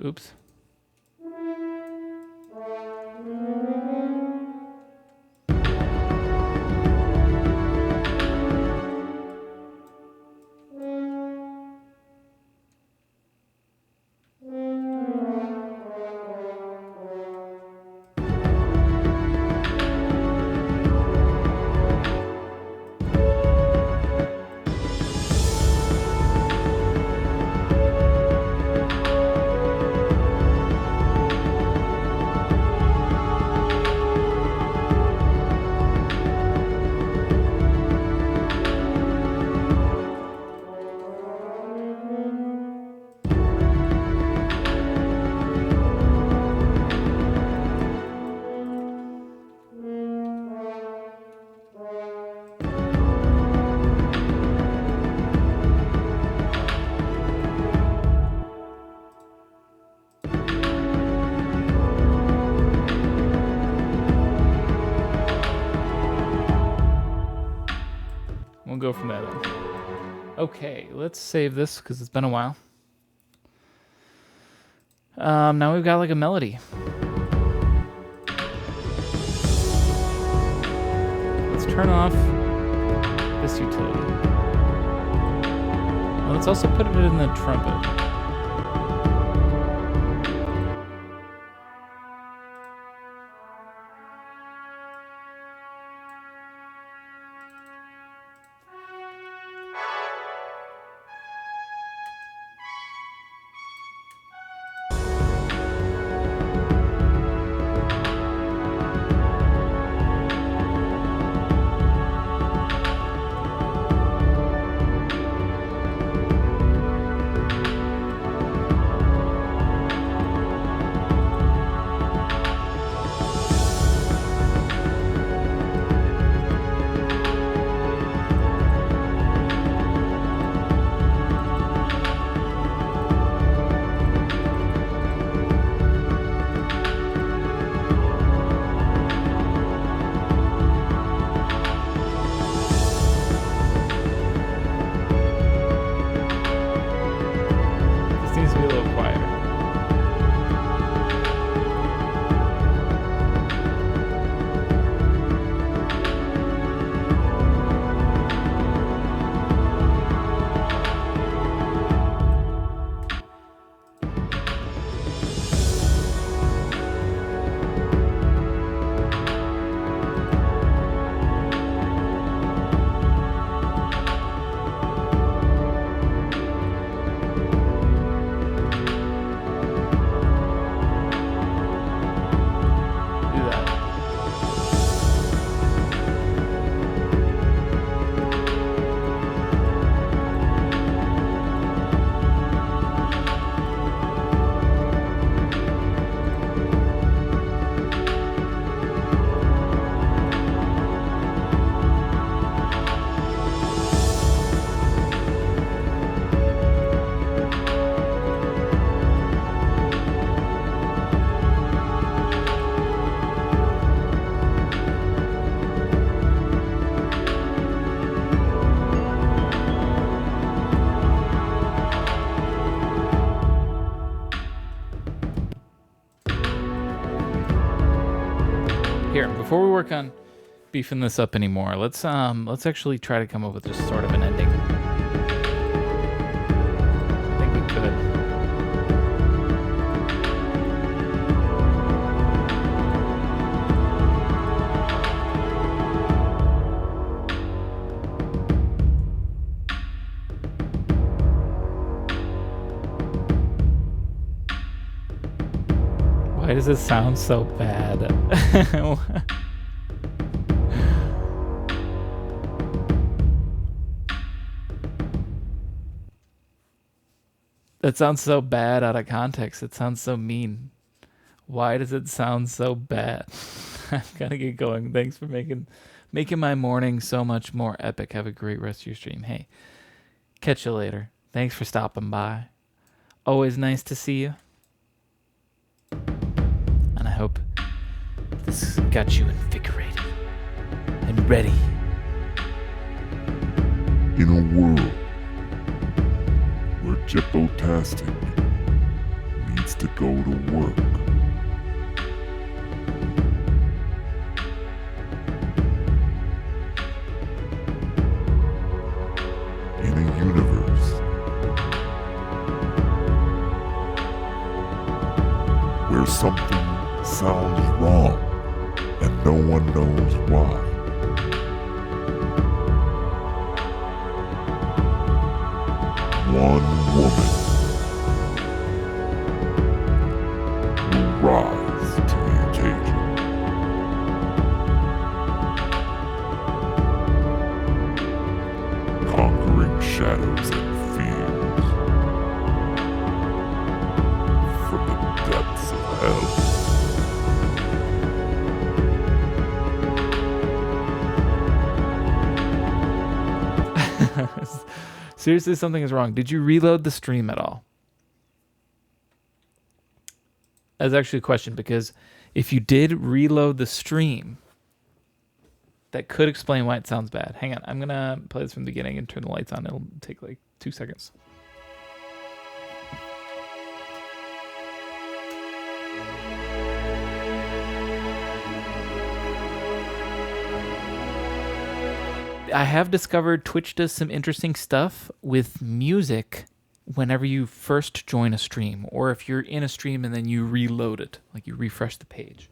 Oops. We'll go from there then. Okay, let's save this because it's been a while. Now we've got like a melody. Let's turn off this utility. Well, let's also put it in the trumpet. before we work on beefing this up anymore, let's actually try to come up with just sort of an ending. I think we could. Why does it sound so bad? That sounds so bad out of context. It sounds so mean. Why does it sound so bad? I've got to get going. Thanks for making my morning so much more epic. Have a great rest of your stream. Hey, catch you later. Thanks for stopping by. Always nice to see you. And I hope this got you invigorated and ready. In a world where Jepotastic needs to go to work, in a universe where something sounds wrong and no one knows why, one woman will rise to the occasion. Conquering shadows and fears from the depths of hell. Seriously, something is wrong. Did you reload the stream at all? That's actually a question, because if you did reload the stream, that could explain why it sounds bad. Hang on, I'm going to play this from the beginning and turn the lights on. It'll take like 2 seconds. I have discovered Twitch does some interesting stuff with music whenever you first join a stream, or if you're in a stream and then you reload it, like you refresh the page.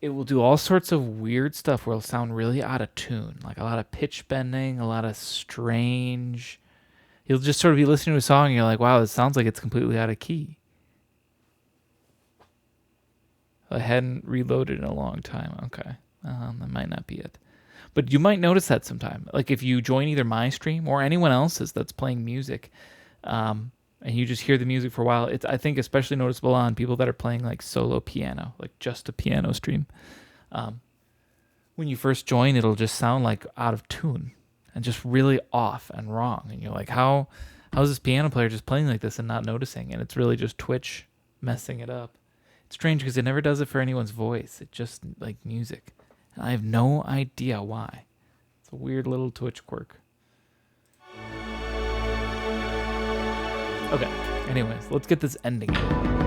It will do all sorts of weird stuff where it'll sound really out of tune, like a lot of pitch bending, a lot of strange. You'll just sort of be listening to a song and you're like, wow, this sounds like it's completely out of key. I hadn't reloaded in a long time. Okay. That might not be it. But you might notice that sometime. Like if you join either my stream or anyone else's that's playing music, and you just hear the music for a while, it's, I think, especially noticeable on people that are playing like solo piano, like just a piano stream. When you first join, it'll just sound like out of tune and just really off and wrong. And you're like, how is this piano player just playing like this and not noticing? And it's really just Twitch messing it up. It's strange because it never does it for anyone's voice. It's just like music. And I have no idea why. It's a weird little Twitch quirk. Okay, anyways, let's get this ending in.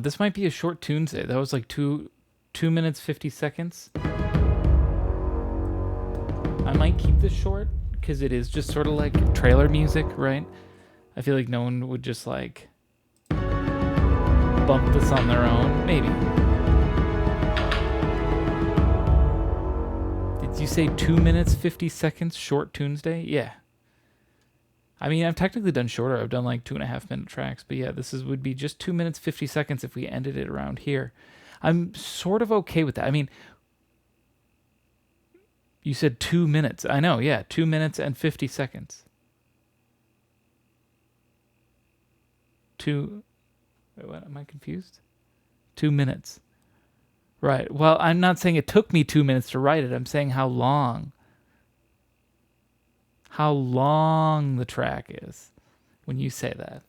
This might be a short Tunesday. That was like 2 minutes 50 seconds. I might keep this short because it is just sort of like trailer music, right? I feel like no one would just like bump this on their own. Maybe. Did you say 2 minutes 50 seconds short Tuesday? Yeah. I mean, I've technically done shorter. I've done like 2.5 minute tracks, but yeah, would be just 2 minutes 50 seconds if we ended it around here. I'm sort of okay with that. I mean, You said 2 minutes. I know, yeah. 2 minutes and 50 seconds. Wait, what? Am I confused? 2 minutes. Right. Well, I'm not saying it took me 2 minutes to write it. I'm saying how long. How long the track is when you say that.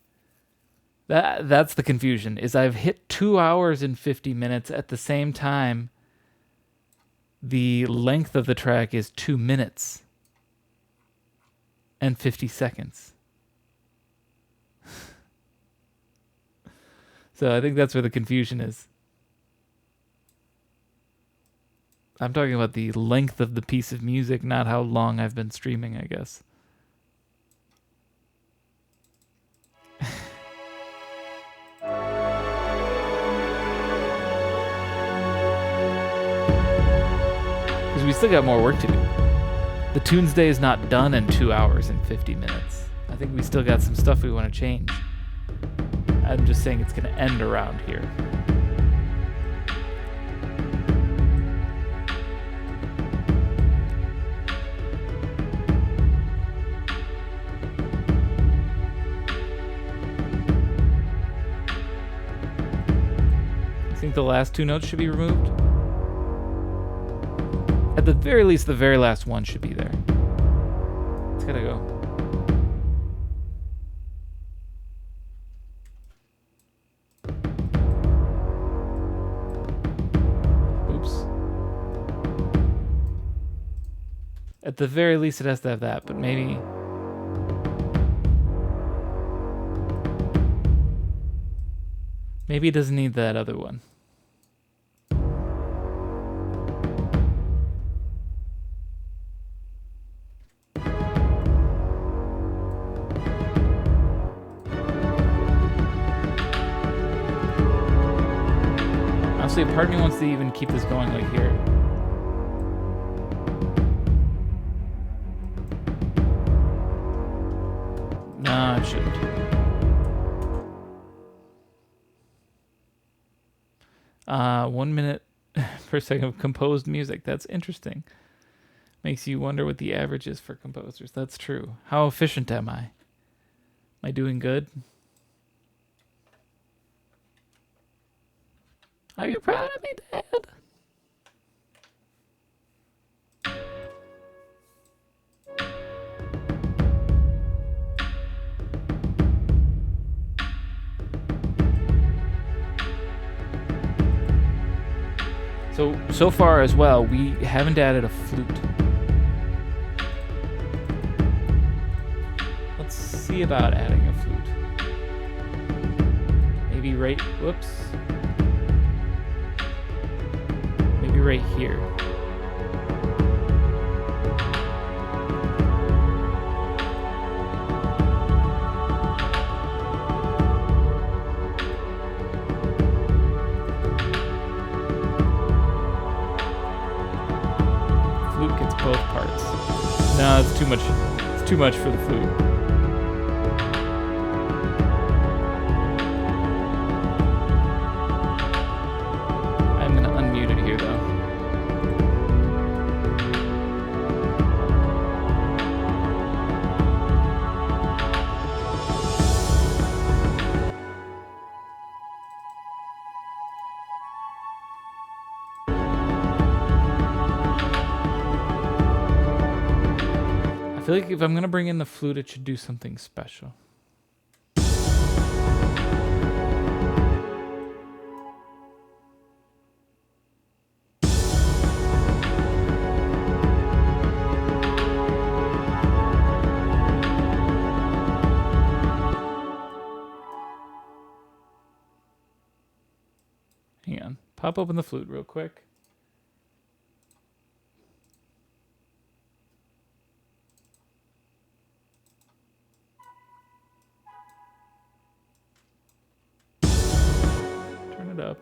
That's the confusion, is I've hit 2 hours and 50 minutes at the same time. The length of the track is 2 minutes and 50 seconds. So I think that's where the confusion is. I'm talking about the length of the piece of music, not how long I've been streaming, I guess. Because we still got more work to do. The Tunesday is not done in 2 hours and 50 minutes. I think we still got some stuff we want to change. I'm just saying it's going to end around here. You think the last 2 notes should be removed? At the very least, the very last one should be there. It's gotta go. Oops. At the very least, it has to have that, but maybe... Maybe it doesn't need that other one. Honestly, a part of me wants to even keep this going like here. No, it shouldn't. 1 minute per second of composed music. That's interesting. Makes you wonder what the average is for composers. That's true. How efficient am I? Am I doing good? Are you proud of me, Dad? So far as well, we haven't added a flute. Let's see about adding a flute. Maybe right, whoops. Maybe right here. Both parts. No, it's too much. It's too much for the flute. I'm gonna unmute it here, though. I feel like if I'm going to bring in the flute, it should do something special. Hang on. Pop open the flute real quick. Turn it up.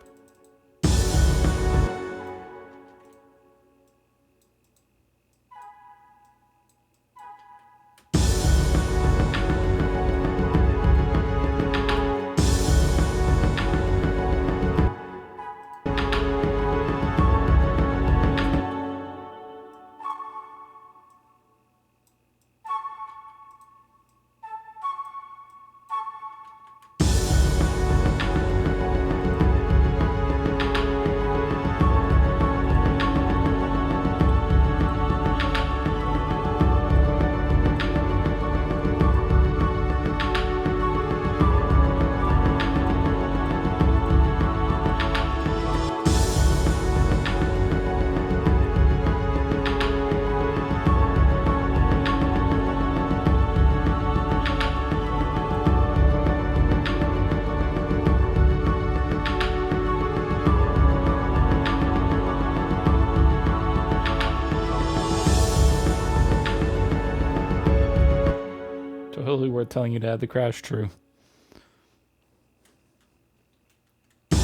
telling you to add the crash. True. Lots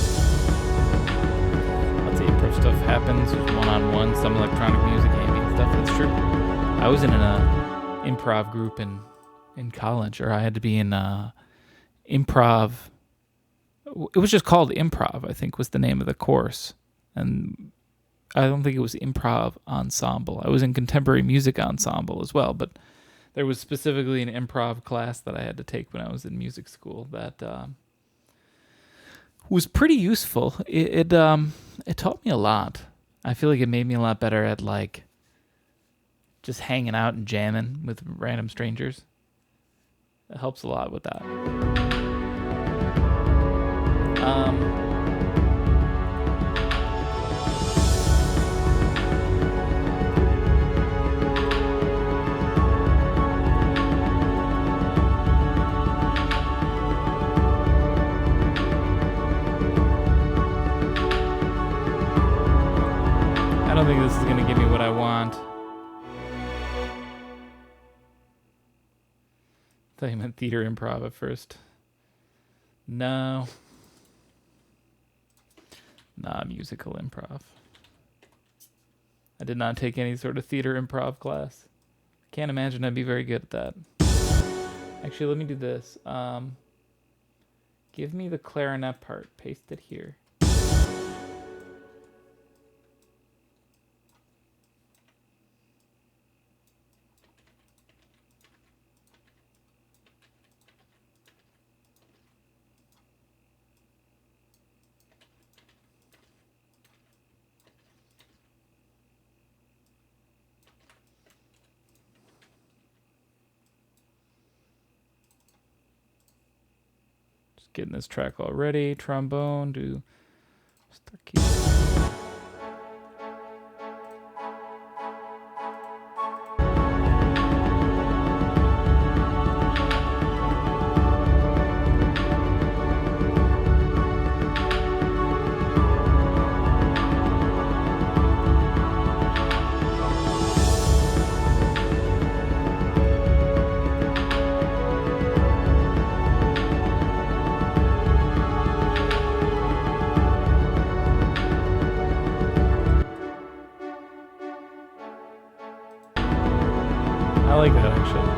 of improv stuff happens. There's one-on-one, some electronic music, ambient stuff. That's true. I was in an improv group in college, or I had to be in improv. It was just called improv, I think was the name of the course. And I don't think it was improv ensemble. I was in contemporary music ensemble as well, but there was specifically an improv class that I had to take when I was in music school that was pretty useful. It taught me a lot. I feel like it made me a lot better at like just hanging out and jamming with random strangers. It helps a lot with that. I don't think this is going to give me what I want. I thought you meant theater improv at first. No. Nah, musical improv. I did not take any sort of theater improv class. Can't imagine I'd be very good at that. Actually, let me do this. Give me the clarinet part. Paste it here. Getting this track already. Trombone, do start key. I like that actually.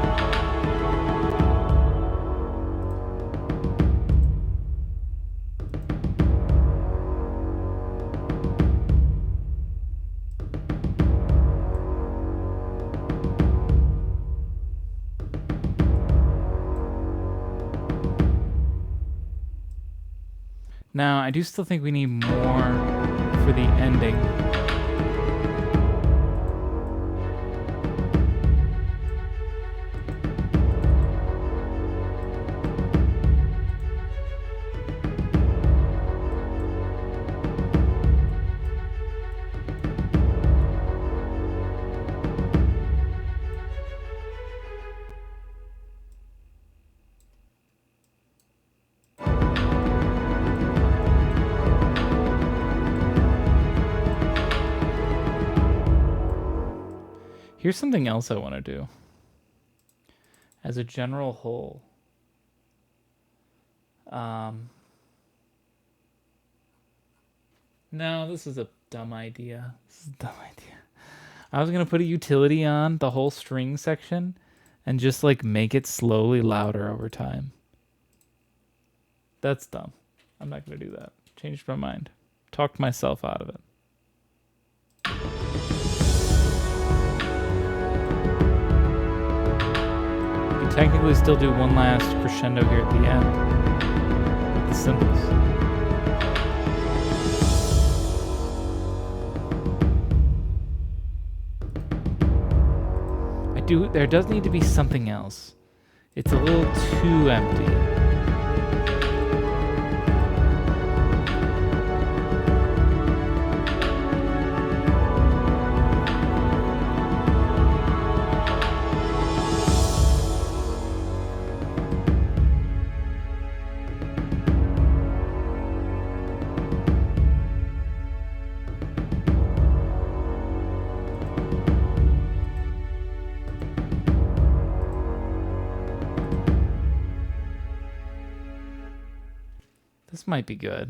Now, I do still think we need more for the ending. Here's something else I want to do. As a general whole. No, this is a dumb idea. I was going to put a utility on the whole string section and just like make it slowly louder over time. That's dumb. I'm not going to do that. Changed my mind. Talked myself out of it. Technically still do one last crescendo here at the end with the cymbals. There does need to be something else. It's a little too empty. might be good.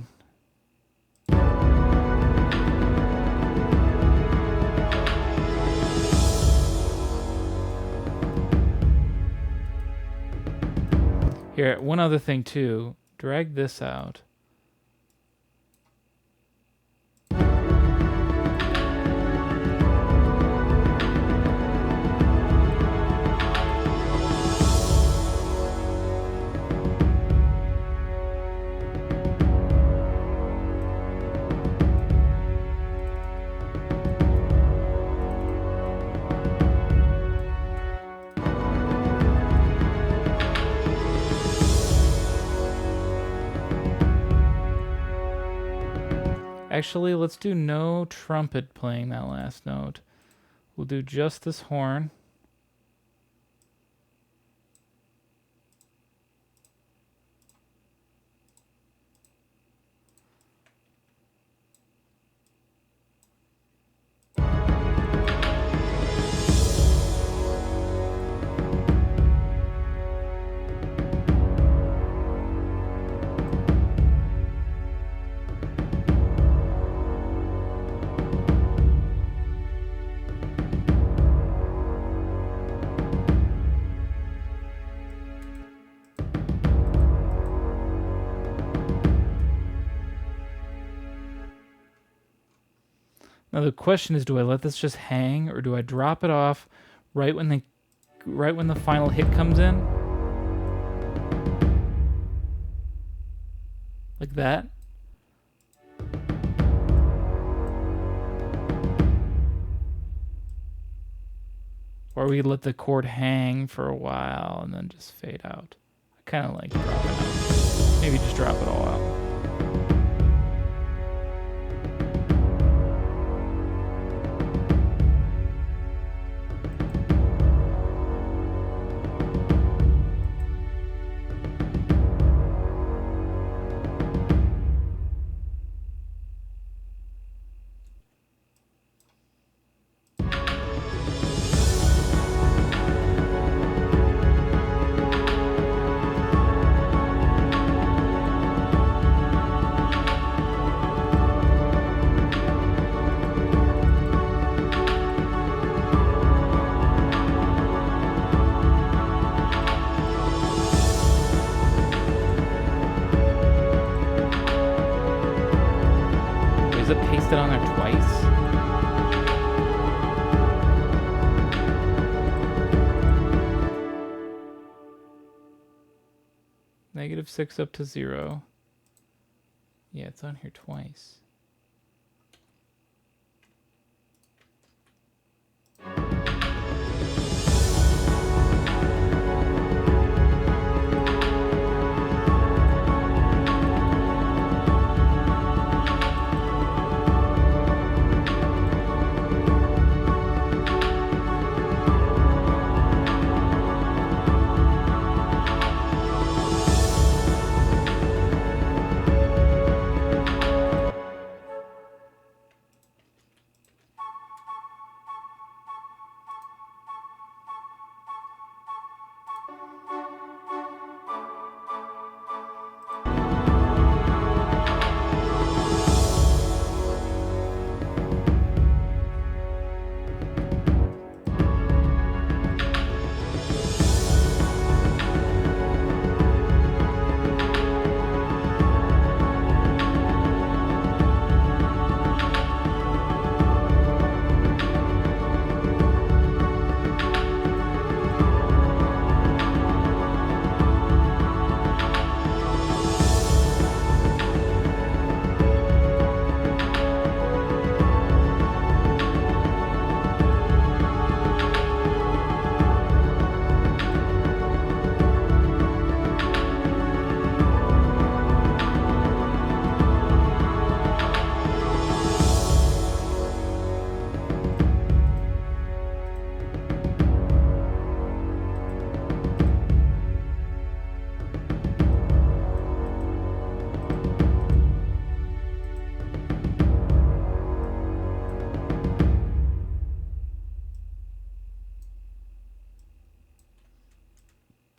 Here, one other thing too. Drag this out. Actually, let's do no trumpet playing that last note. We'll do just this horn. Now the question is, do I let this just hang or do I drop it off right when the final hit comes in? Like that? Or we let the chord hang for a while and then just fade out. I kind of like dropping out. Maybe just drop it all out. Pasted on there twice. -6 up to 0. Yeah, it's on here twice.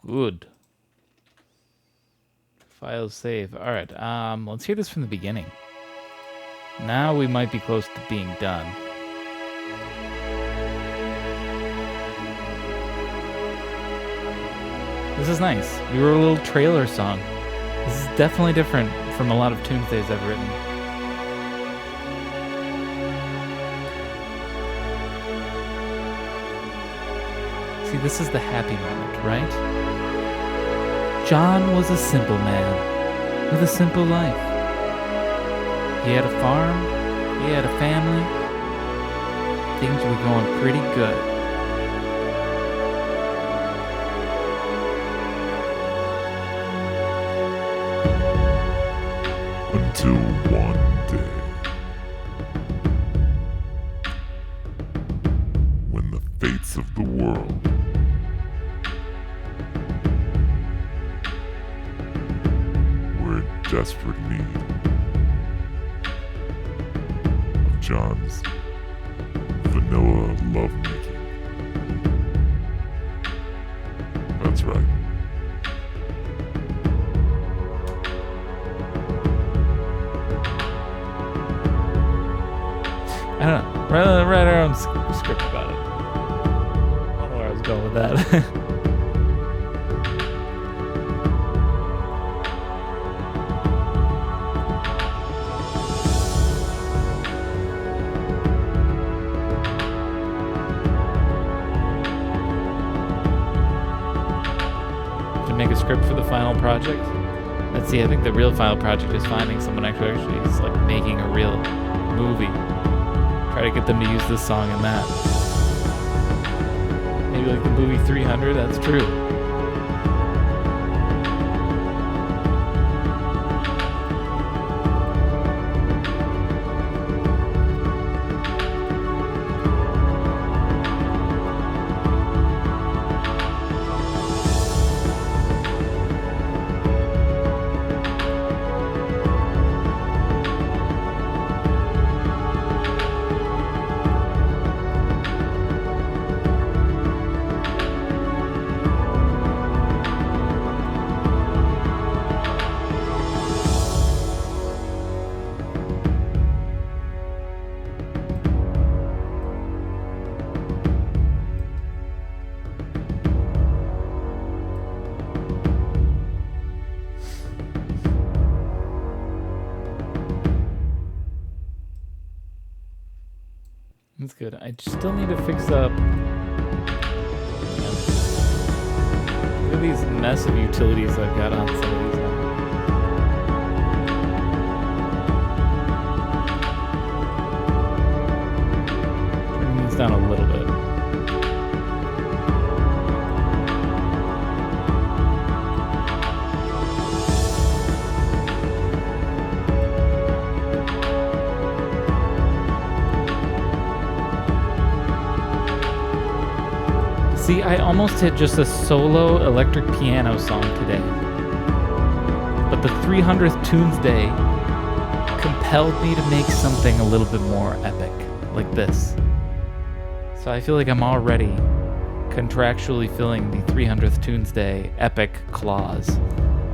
Good. Files save. All right. Let's hear this from the beginning. Now we might be close to being done. This is nice. We wrote a little trailer song. This is definitely different from a lot of Tunesdays I've written. See, this is the happy moment, right? John was a simple man with a simple life. He had a farm, he had a family. Things were going pretty good. Until one day, when the fates of the world were in desperate need of John's vanilla lovemaking. That's right. I don't know. Write our own script about it. I don't know where I was going with that. To make a script for the final project. Let's see. I think the real final project is finding someone actually is like making a real movie. Try to get them to use this song in that. Maybe like the movie 300, that's true. That's good. I still need to fix up. Look at these mess of utilities I've got on some of these now. Turning these down a little bit. See, I almost hit just a solo electric piano song today. But the 300th Tunesday compelled me to make something a little bit more epic, like this. So I feel like I'm already contractually filling the 300th Tunesday epic clause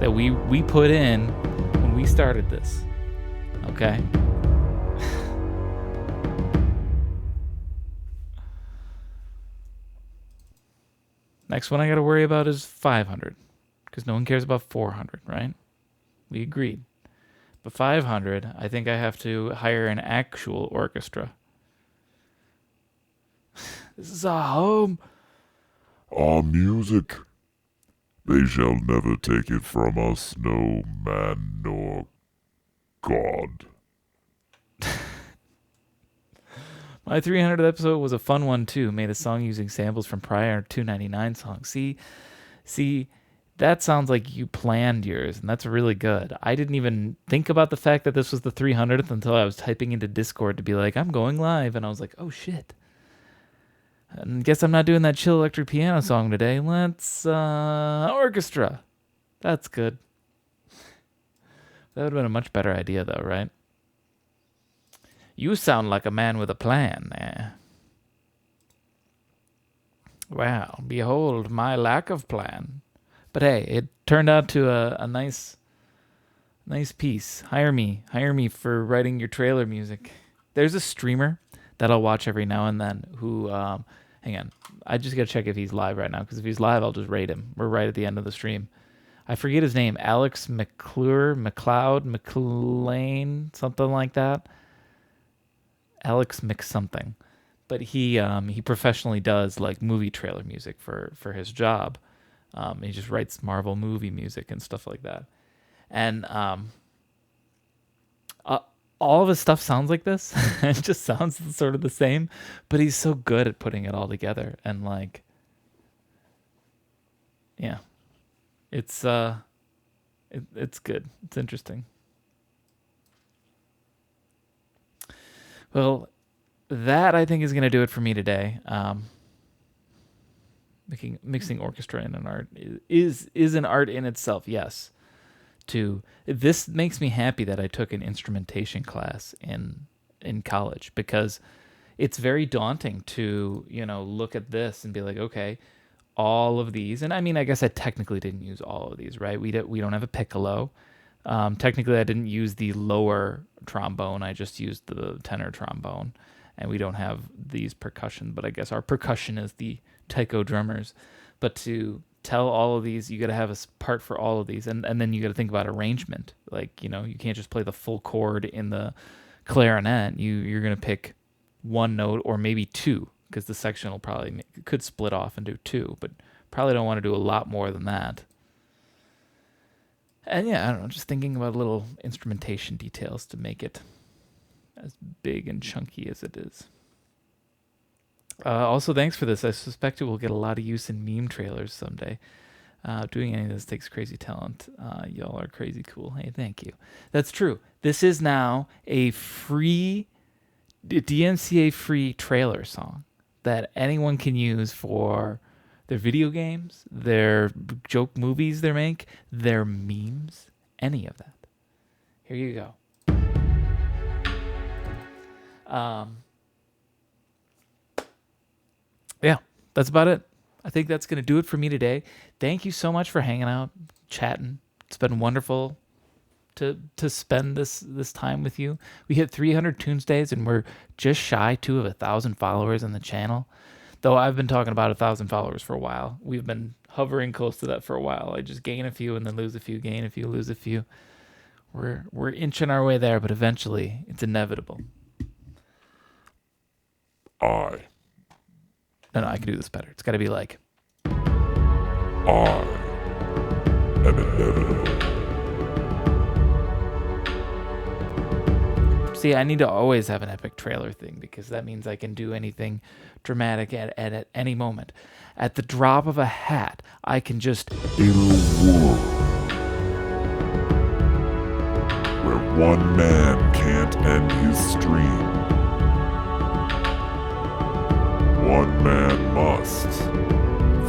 that we put in when we started this. Okay? Next one I got to worry about is 500, because no one cares about 400, right? We agreed. But 500, I think I have to hire an actual orchestra. This is our home. Our music, they shall never take it from us, no man nor God. My 300th episode was a fun one too. Made a song using samples from prior 299 songs. See, that sounds like you planned yours, and that's really good. I didn't even think about the fact that this was the 300th until I was typing into Discord to be like, I'm going live, and I was like, oh shit. And guess I'm not doing that chill electric piano song today. Let's orchestra. That's good. That would have been a much better idea though, right? You sound like a man with a plan there. Wow, behold my lack of plan. But hey, it turned out to a nice Nice piece. Hire me for writing your trailer music. There's a streamer that I'll watch every now and then who, hang on, I just gotta check if he's live right now, because if he's live, I'll just rate him. We're right at the end of the stream. I forget his name. Alex McLean, something like that. Alex McSomething. But he professionally does like movie trailer music for his job. He just writes Marvel movie music and stuff like that. And all of his stuff sounds like this. It just sounds sort of the same, but he's so good at putting it all together. And like, yeah, it's good. It's interesting. Well, that I think is going to do it for me today. Mixing orchestra in an art is an art in itself. Yes. This makes me happy that I took an instrumentation class in college, because it's very daunting to, look at this and be like, okay, all of these, and I mean, I guess I technically didn't use all of these, right? We don't have a piccolo. Technically, I didn't use the lower trombone. I just used the tenor trombone, and we don't have these percussion. But I guess our percussion is the taiko drummers. But to tell all of these, you got to have a part for all of these, and then you got to think about arrangement. Like, you can't just play the full chord in the clarinet. You're gonna pick one note or maybe two, because the section will probably could split off and do two, but probably don't want to do a lot more than that. And yeah, I don't know, just thinking about little instrumentation details to make it as big and chunky as it is. Also, thanks for this. I suspect it will get a lot of use in meme trailers someday. Doing any of this takes crazy talent. Y'all are crazy cool. Hey, thank you. That's true. This is now a free, DMCA free trailer song that anyone can use for their video games, their joke movies they make, their memes, any of that. Here you go. Yeah, that's about it. I think that's going to do it for me today. Thank you so much for hanging out, chatting. It's been wonderful to spend this time with you. We hit 300 Tunesdays, and we're just shy of 1,000 followers on the channel. Though I've been talking about 1,000 followers for a while. We've been hovering close to that for a while. I just gain a few and then lose a few, gain a few, lose a few. We're inching our way there, but eventually it's inevitable. I No, I can do this better. It's got to be like, am inevitable. see, I need to always have an epic trailer thing, because that means I can do anything dramatic at any moment. At the drop of a hat, I can just... In a world where one man can't end his stream, one man must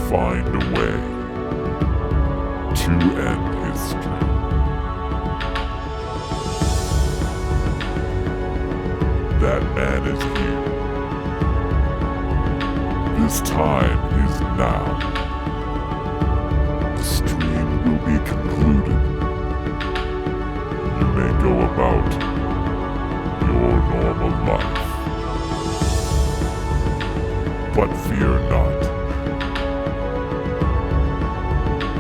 find a way to end his stream. That man is here. This time is now. The stream will be concluded. You may go about your normal life. But fear not,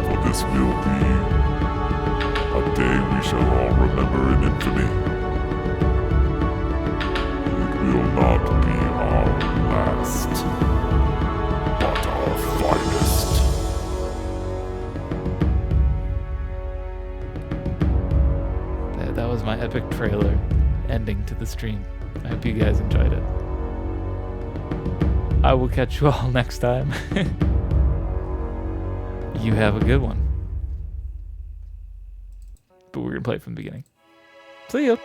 for this will be a day we shall all remember in infamy. It will not be our last, but our finest. That was my epic trailer ending to the stream. I hope you guys enjoyed it. I will catch you all next time. You have a good one. But we're going to play it from the beginning. See ya.